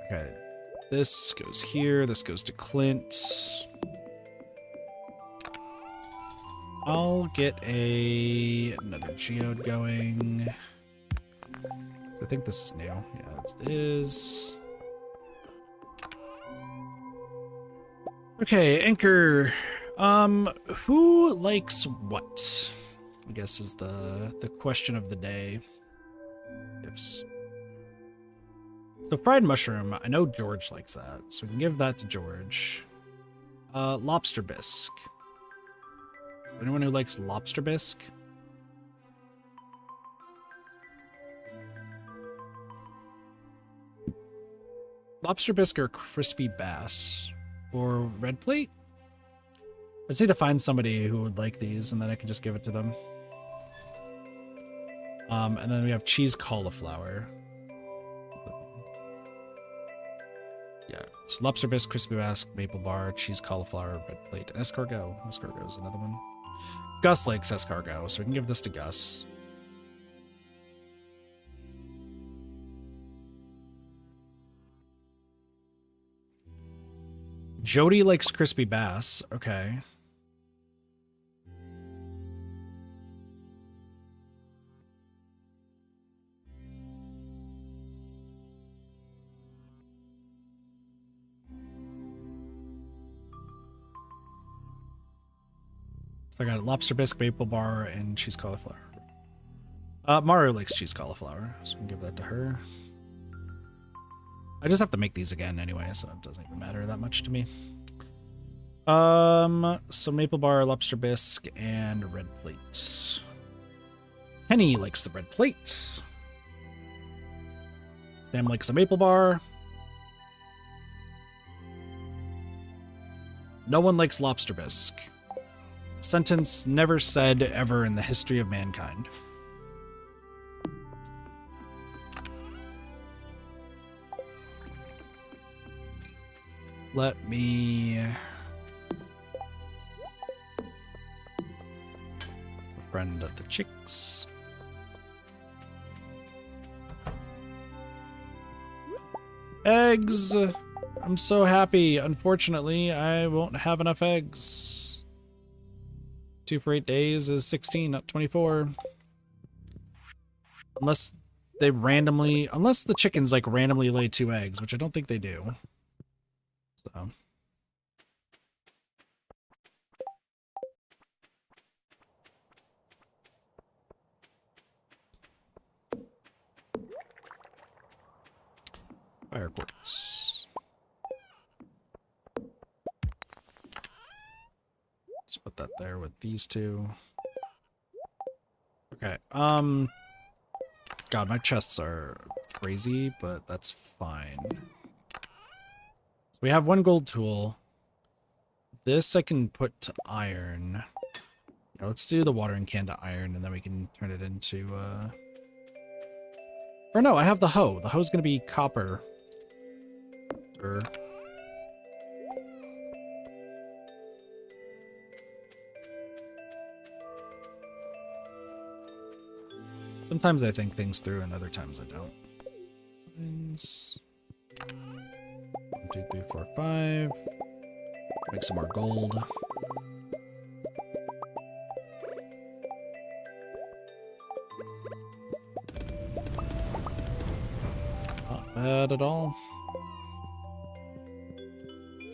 Okay. This goes here. This goes to Clint. I'll get another geode going. I think this is new. Yeah, it is. Okay, Anchor. Who likes what? I guess is the question of the day. Yes. So fried mushroom, I know George likes that, so we can give that to George. Lobster bisque. Anyone who likes lobster bisque? Lobster bisque or crispy bass? Or red plate? I just need to find somebody who would like these, and then I can just give it to them. And then we have cheese cauliflower. Yeah, it's lobster bisque, crispy bass, maple bar, cheese cauliflower, red plate, and escargot. Escargot is another one. Gus likes escargot, so we can give this to Gus. Jody likes crispy bass. Okay. So I got lobster bisque, maple bar, and cheese cauliflower. Mario likes cheese cauliflower, so we can give that to her. I just have to make these again anyway, so it doesn't even matter that much to me. So maple bar, lobster bisque, and red plate. Penny likes the red plate. Sam likes the maple bar. No one likes lobster bisque. Sentence never said ever in the history of mankind. Let me friend of the chicks. Eggs! I'm so happy. Unfortunately, I won't have enough eggs. 2 for 8 days is 16, not 24. Unless they randomly... Unless the chickens, like, randomly lay 2 eggs, which I don't think they do. So... Fire quartz. Just put that there with these 2. Okay, God, my chests are crazy, but that's fine. So we have 1 gold tool. This I can put to iron. Yeah, let's do the watering can to iron, and then we can turn it into, Or no, I have the hoe. The hoe's gonna be copper. Or... Sometimes I think things through, and other times I don't. 1, 2, 3, 4, 5. Make some more gold. Not bad at all.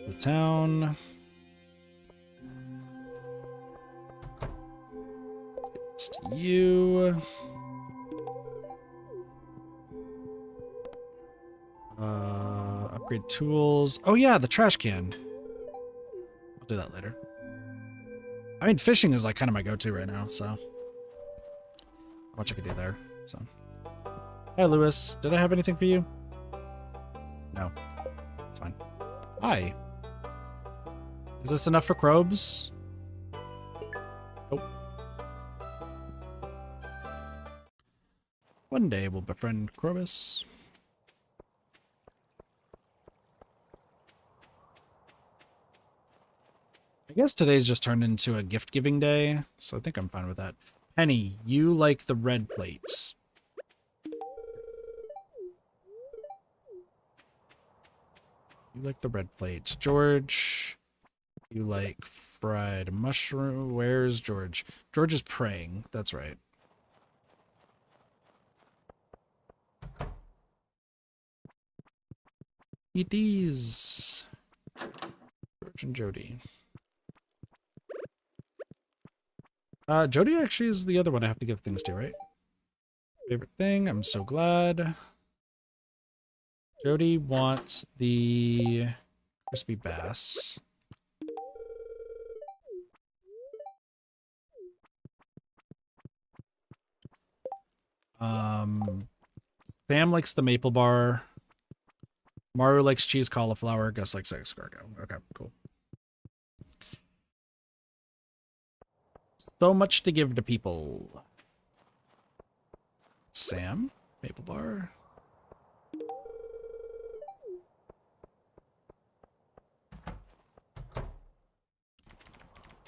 The town. It's to you. Upgrade tools. Oh yeah, the trash can. I'll do that later. I mean, fishing is like kind of my go-to right now, so not much I could do there. So, hi Lewis, did I have anything for you? No, it's fine. Hi. Is this enough for Krobes? Nope. One day we'll befriend Krobus. I guess today's just turned into a gift-giving day, so I think I'm fine with that. Penny, you like the red plates. You like the red plate. George, you like fried mushroom. Where's George? George is praying. That's right. It is. George and Jody. Jody actually is the other one I have to give things to, right? Favorite thing. I'm so glad. Jody wants the crispy bass. Sam likes the maple bar. Maru likes cheese cauliflower. Gus likes escargot. Okay, cool. So much to give to people. Sam, maple bar.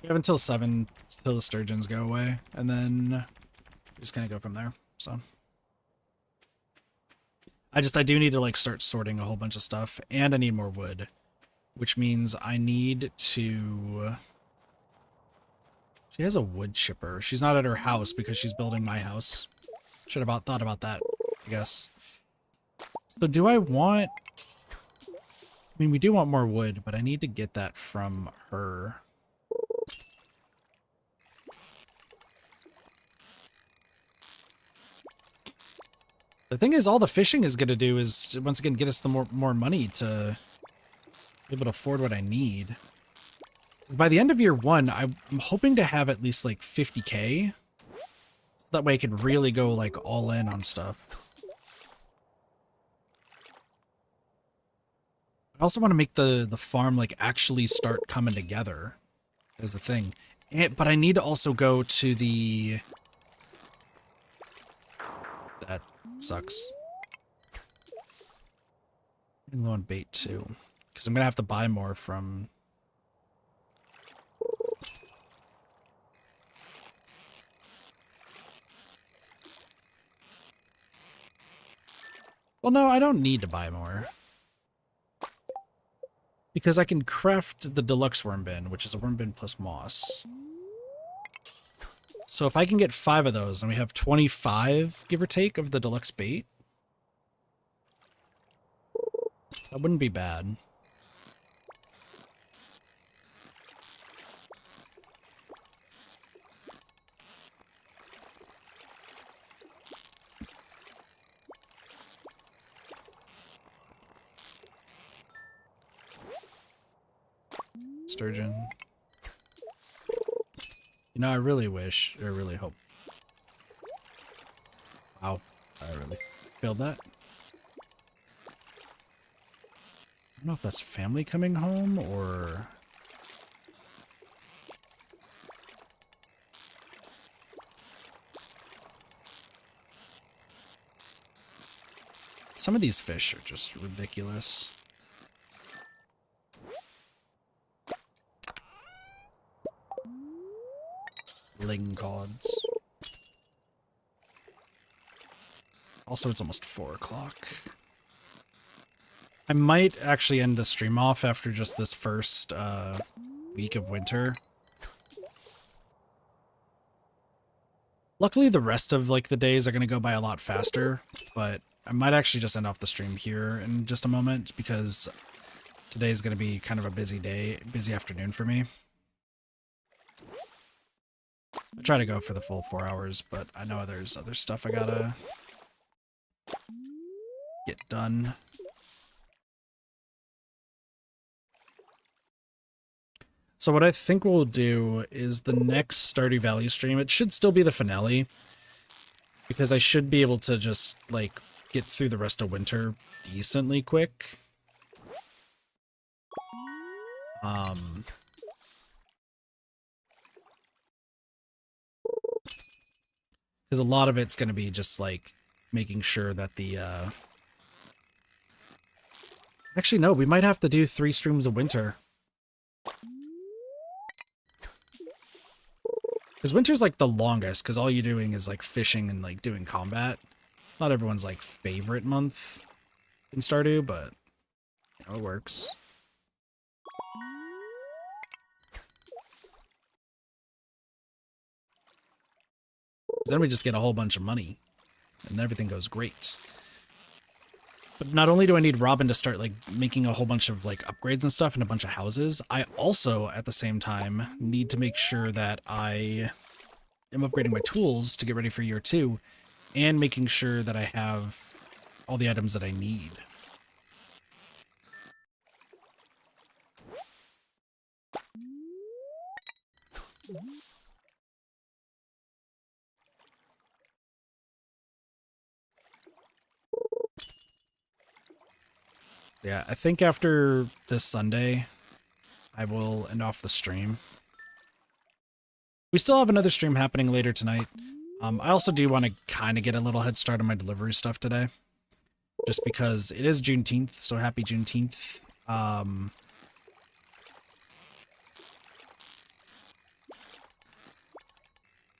We have until 7 till the sturgeons go away, and then we're just gonna go from there. So I do need to like start sorting a whole bunch of stuff, and I need more wood, which means I need to. She has a wood chipper. She's not at her house because she's building my house. Should have thought about that, I guess. So do I want... I mean, we do want more wood, but I need to get that from her. The thing is, all the fishing is going to do is, once again, get us the more money to be able to afford what I need. By the end of year 1, I'm hoping to have at least like 50K. So that way I can really go like all in on stuff. I also want to make the farm like actually start coming together is the thing. But I need to also go to the... That sucks. I'm low on bait too. Because I'm going to have to buy more from... Well, no, I don't need to buy more. Because I can craft the deluxe worm bin, which is a worm bin plus moss. So if I can get 5 of those, and we have 25, give or take, of the deluxe bait, that wouldn't be bad. Sturgeon. You know, I really wish, or really hope. Wow, I really failed that. I don't know if that's family coming home, or... some of these fish are just ridiculous. Lingcods. Also, it's almost 4 o'clock. I might actually end the stream off after just this first week of winter. Luckily, the rest of like the days are going to go by a lot faster, but I might actually just end off the stream here in just a moment because today's going to be kind of a busy day, busy afternoon for me. I try to go for the full 4 hours, but I know there's other stuff I gotta get done. So what I think we'll do is the next Stardew Valley stream, it should still be the finale, because I should be able to just, like, get through the rest of winter decently quick. Because a lot of it's going to be just, like, making sure that the, Actually, no, we might have to do 3 streams of winter. Because winter's, like, the longest, because all you're doing is, like, fishing and, like, doing combat. It's not everyone's, like, favorite month in Stardew, but, you know, it works. Then we just get a whole bunch of money, and everything goes great. But not only do I need Robin to start, like, making a whole bunch of, like, upgrades and stuff and a bunch of houses, I also, at the same time, need to make sure that I am upgrading my tools to get ready for year 2, and making sure that I have all the items that I need. Yeah, I think after this Sunday, I will end off the stream. We still have another stream happening later tonight. I also do want to kind of get a little head start on my delivery stuff today. Just because it is Juneteenth, so happy Juneteenth. I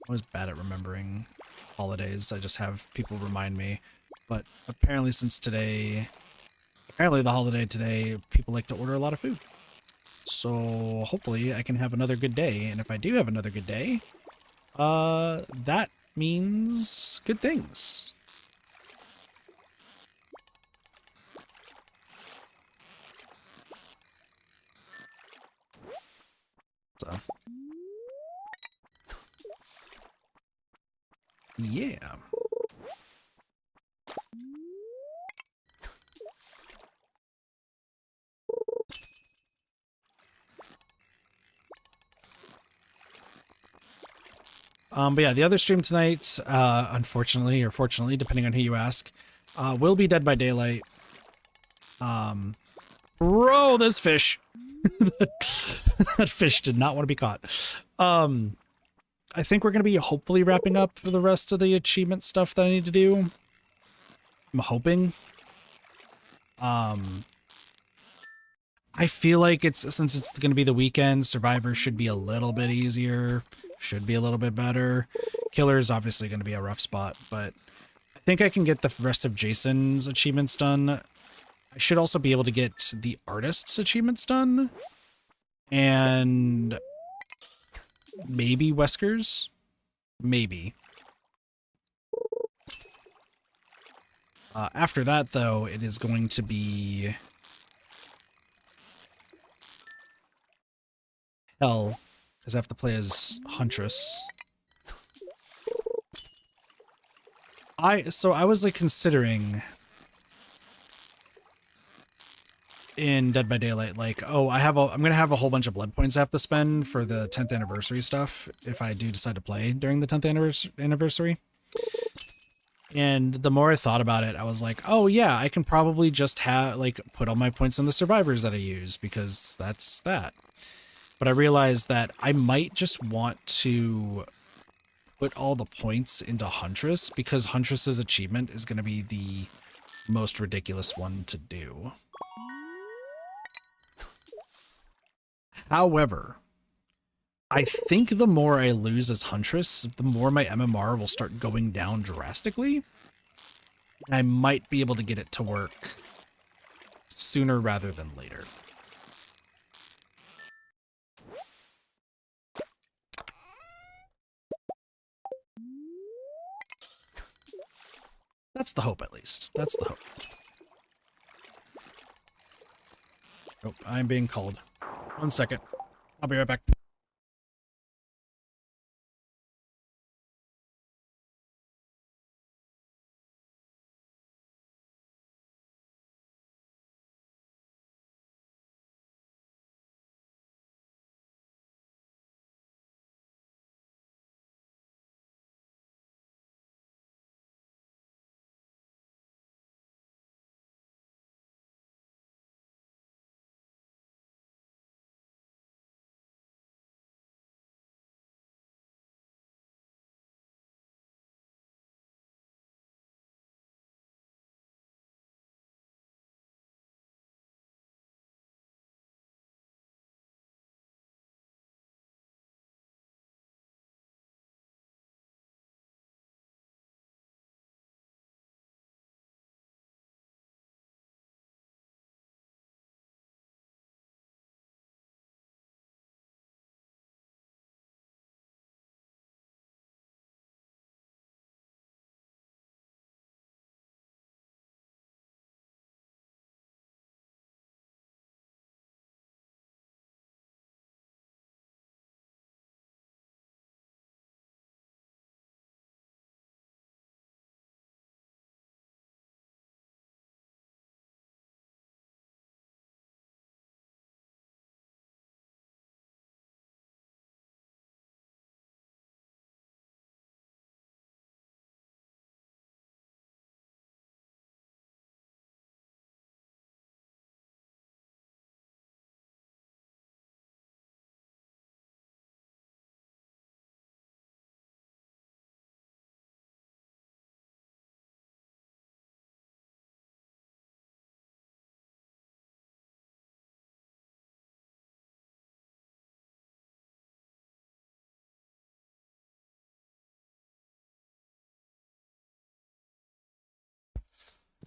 was bad at remembering holidays. I just have people remind me. But apparently since today... Apparently the holiday today, people like to order a lot of food. So hopefully I can have another good day. And if I do have another good day, that means good things. So. Yeah. But yeah, the other stream tonight, unfortunately, or fortunately, depending on who you ask, will be Dead by Daylight. Bro, this fish! That fish did not want to be caught. I think we're going to be hopefully wrapping up the rest of the achievement stuff that I need to do. I'm hoping. I feel like since it's going to be the weekend, Survivor should be a little bit easier. Should be a little bit better. Killer is obviously going to be a rough spot, but I think I can get the rest of Jason's achievements done. I should also be able to get the artist's achievements done. And maybe Wesker's? Maybe. After that, though, it is going to be... hell. Because I have to play as Huntress. So I was like considering in Dead by Daylight, like, oh, I'm gonna have a whole bunch of blood points I have to spend for the 10th anniversary stuff if I do decide to play during the 10th anniversary. And the more I thought about it, I was like, oh yeah, I can probably just put all my points in the survivors that I use because that's that. But I realized that I might just want to put all the points into Huntress because Huntress's achievement is going to be the most ridiculous one to do. However, I think the more I lose as Huntress, the more my MMR will start going down drastically. And I might be able to get it to work sooner rather than later. That's the hope, at least. That's the hope. Oh, I'm being called. 1 second. I'll be right back.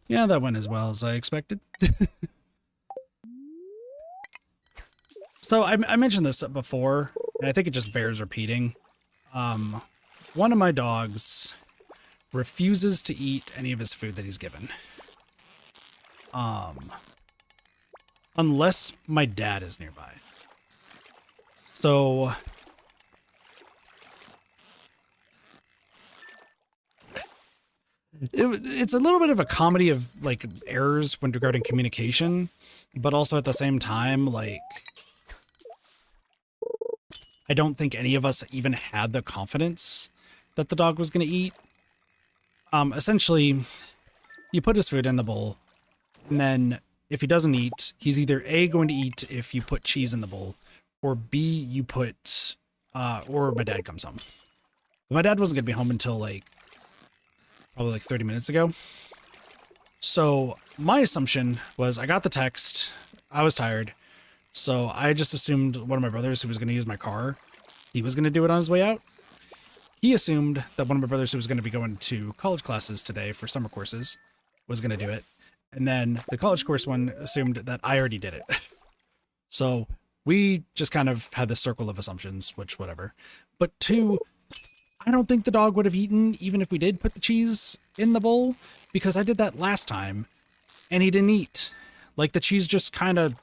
Yeah, that went as well as I expected. So I mentioned this before, and I think it just bears repeating. One of my dogs refuses to eat any of his food that he's given. Unless my dad is nearby. So it's a little bit of a comedy of like errors when regarding communication, but also at the same time, like, I don't think any of us even had the confidence that the dog was going to eat. Essentially, you put his food in the bowl, and then if he doesn't eat, he's either A, going to eat if you put cheese in the bowl, or B, you put, or my dad comes home. But my dad wasn't going to be home until like, probably like 30 minutes ago. So my assumption was I got the text, I was tired, so I just assumed one of my brothers who was going to use my car, he was going to do it on his way out. He assumed that one of my brothers who was going to be going to college classes today for summer courses was going to do it. And then the college course one assumed that I already did it. So we just kind of had this circle of assumptions, which whatever. But two, I don't think the dog would have eaten even if we did put the cheese in the bowl, because I did that last time and he didn't eat. Like, the cheese just kind of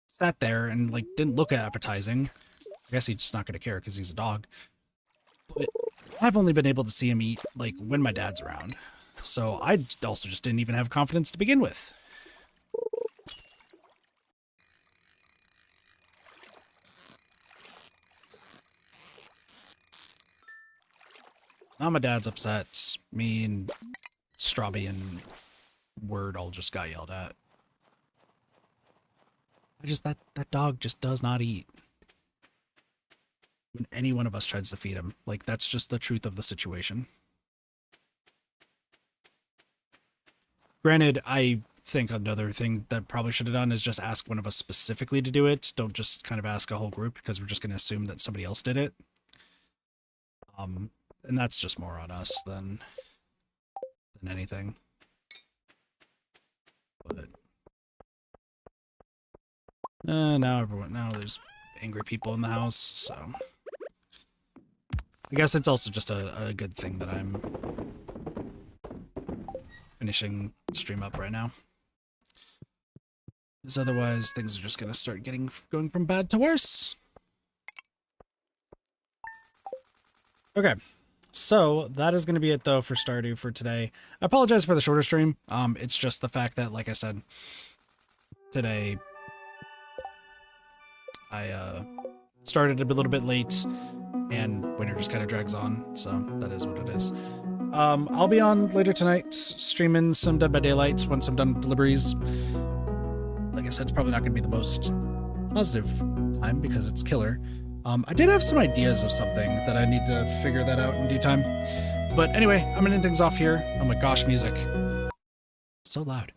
sat there and like didn't look appetizing. I guess he's just not going to care because he's a dog. But I've only been able to see him eat like when my dad's around. So I also just didn't even have confidence to begin with. So now my dad's upset. Me and Strawby and Word all just got yelled at. That dog just does not eat. When any one of us tries to feed him. Like, that's just the truth of the situation. Granted, I think another thing that probably should have done is just ask one of us specifically to do it. Don't just kind of ask a whole group, because we're just going to assume that somebody else did it. And that's just more on us than anything. But now there's angry people in the house, so I guess it's also just a good thing that I'm finishing stream up right now, because otherwise things are just gonna start going from bad to worse. Okay, so that is going to be it though for Stardew for today. I apologize for the shorter stream. It's just the fact that, like I said, today I started a little bit late and winter just kind of drags on, so that is what it is. I'll be on later tonight streaming some Dead by Daylight once I'm done with deliveries. Like I said, it's probably not going to be the most positive time because it's killer. I did have some ideas of something that I need to figure that out in due time. But anyway, I'm ending things off here. Oh my gosh, music. So loud.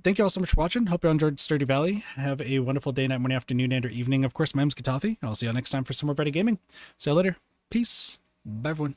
Thank you all so much for watching. Hope you all enjoyed Stardew Valley. Have a wonderful day, night, morning, afternoon, and or evening. Of course, my name's Katathi, and I'll see you all next time for some more Reddit gaming. See you later. Peace. Bye, everyone.